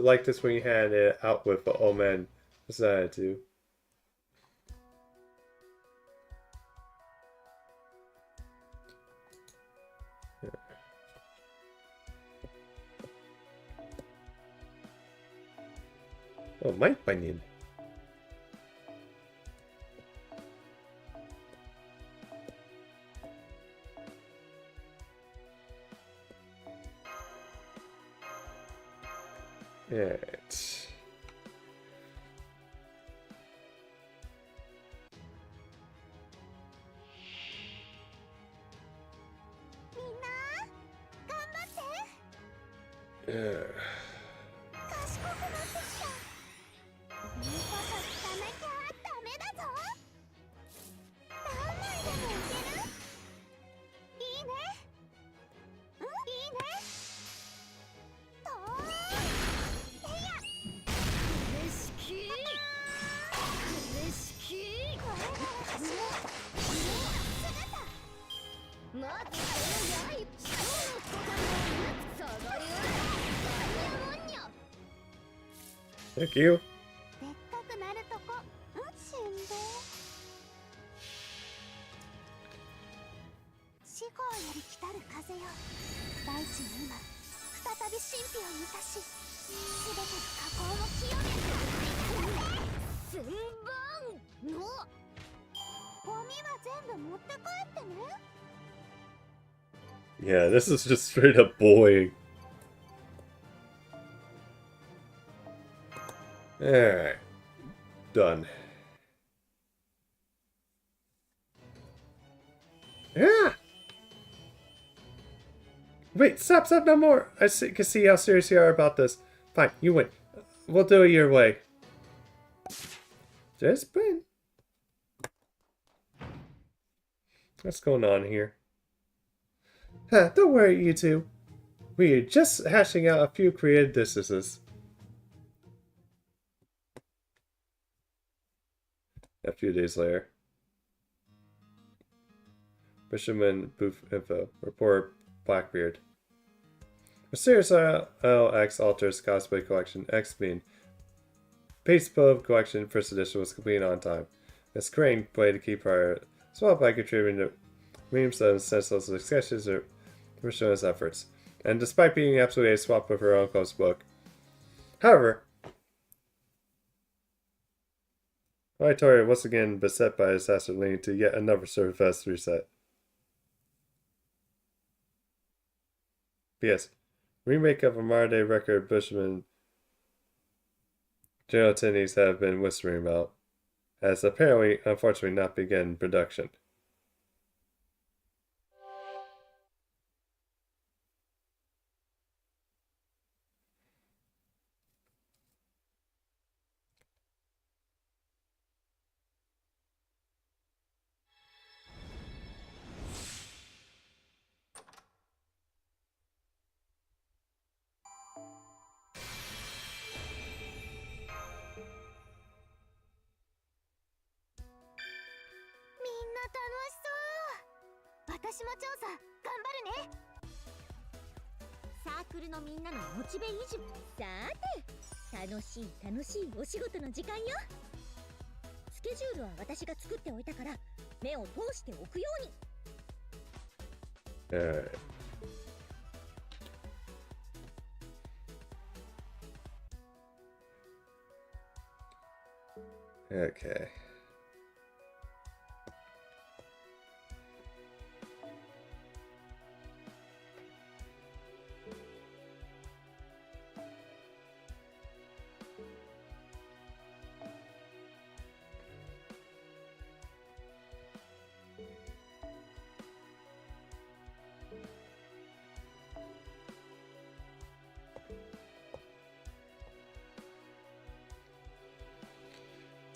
like this when you had it out with the old man decided to? Oh, Mike Bunyan. Alright. Yeah. まずその刃、下がりはダイヤモンニョ。 Thank you. でっかくなるとこ、しんど死後より来たる風よ。大地の今、再び神秘を満たし、すべての火口を清めた。千番のゴミは全部持って帰ってね。 Yeah, this is just straight up bullying. Alright. Done. Yeah! Wait, stop, no more! I can see how serious you are about this. Fine, you win. We'll do it your way. Just win. What's going on here? Huh, don't worry, you two. We're just hashing out a few creative distances. A few days later. Fisherman Booth Info. Report Blackbeard. Mysterious LX Alters Cosplay Collection X Mean. Paste Pub Collection First Edition was completed on time. Miss Crane played a key part, swap by contributing to memes and senseless sketches or Fisherman's efforts, and despite being absolutely a swap with her own close book. However, Victoria once again beset by assassin leading to yet another ServantFest reset. P.S. Remake of a modern day record Bushman General Tinnies have been whispering about, has apparently, unfortunately, not begun production. Alright. Okay.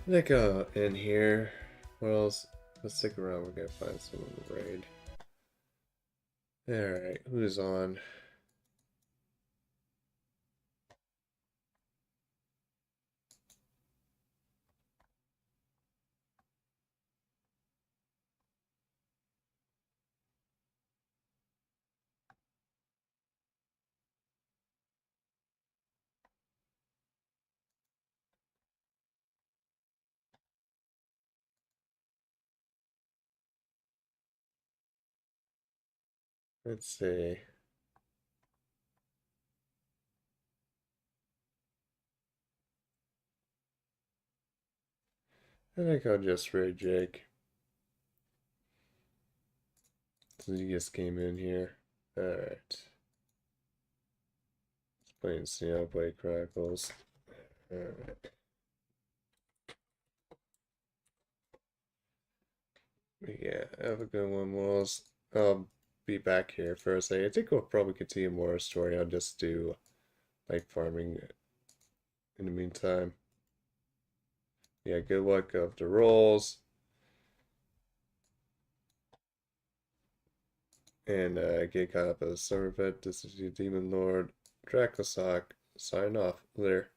Let go in here. What else? Let's stick around. We're gonna find someone to raid. Alright, who's on? Let's see. I think I'll just raid Jake. So he just came in here. Alright. Let's play and see how play Crackles. Alright. Yeah, have a good one, Walls. I'll be back here for a second. I think we'll probably continue more story. I'll just do like farming in the meantime. Yeah, good luck of the rolls. And get caught up as ServantFest. This is your Demon Lord, Dracosock. Sign off. Later.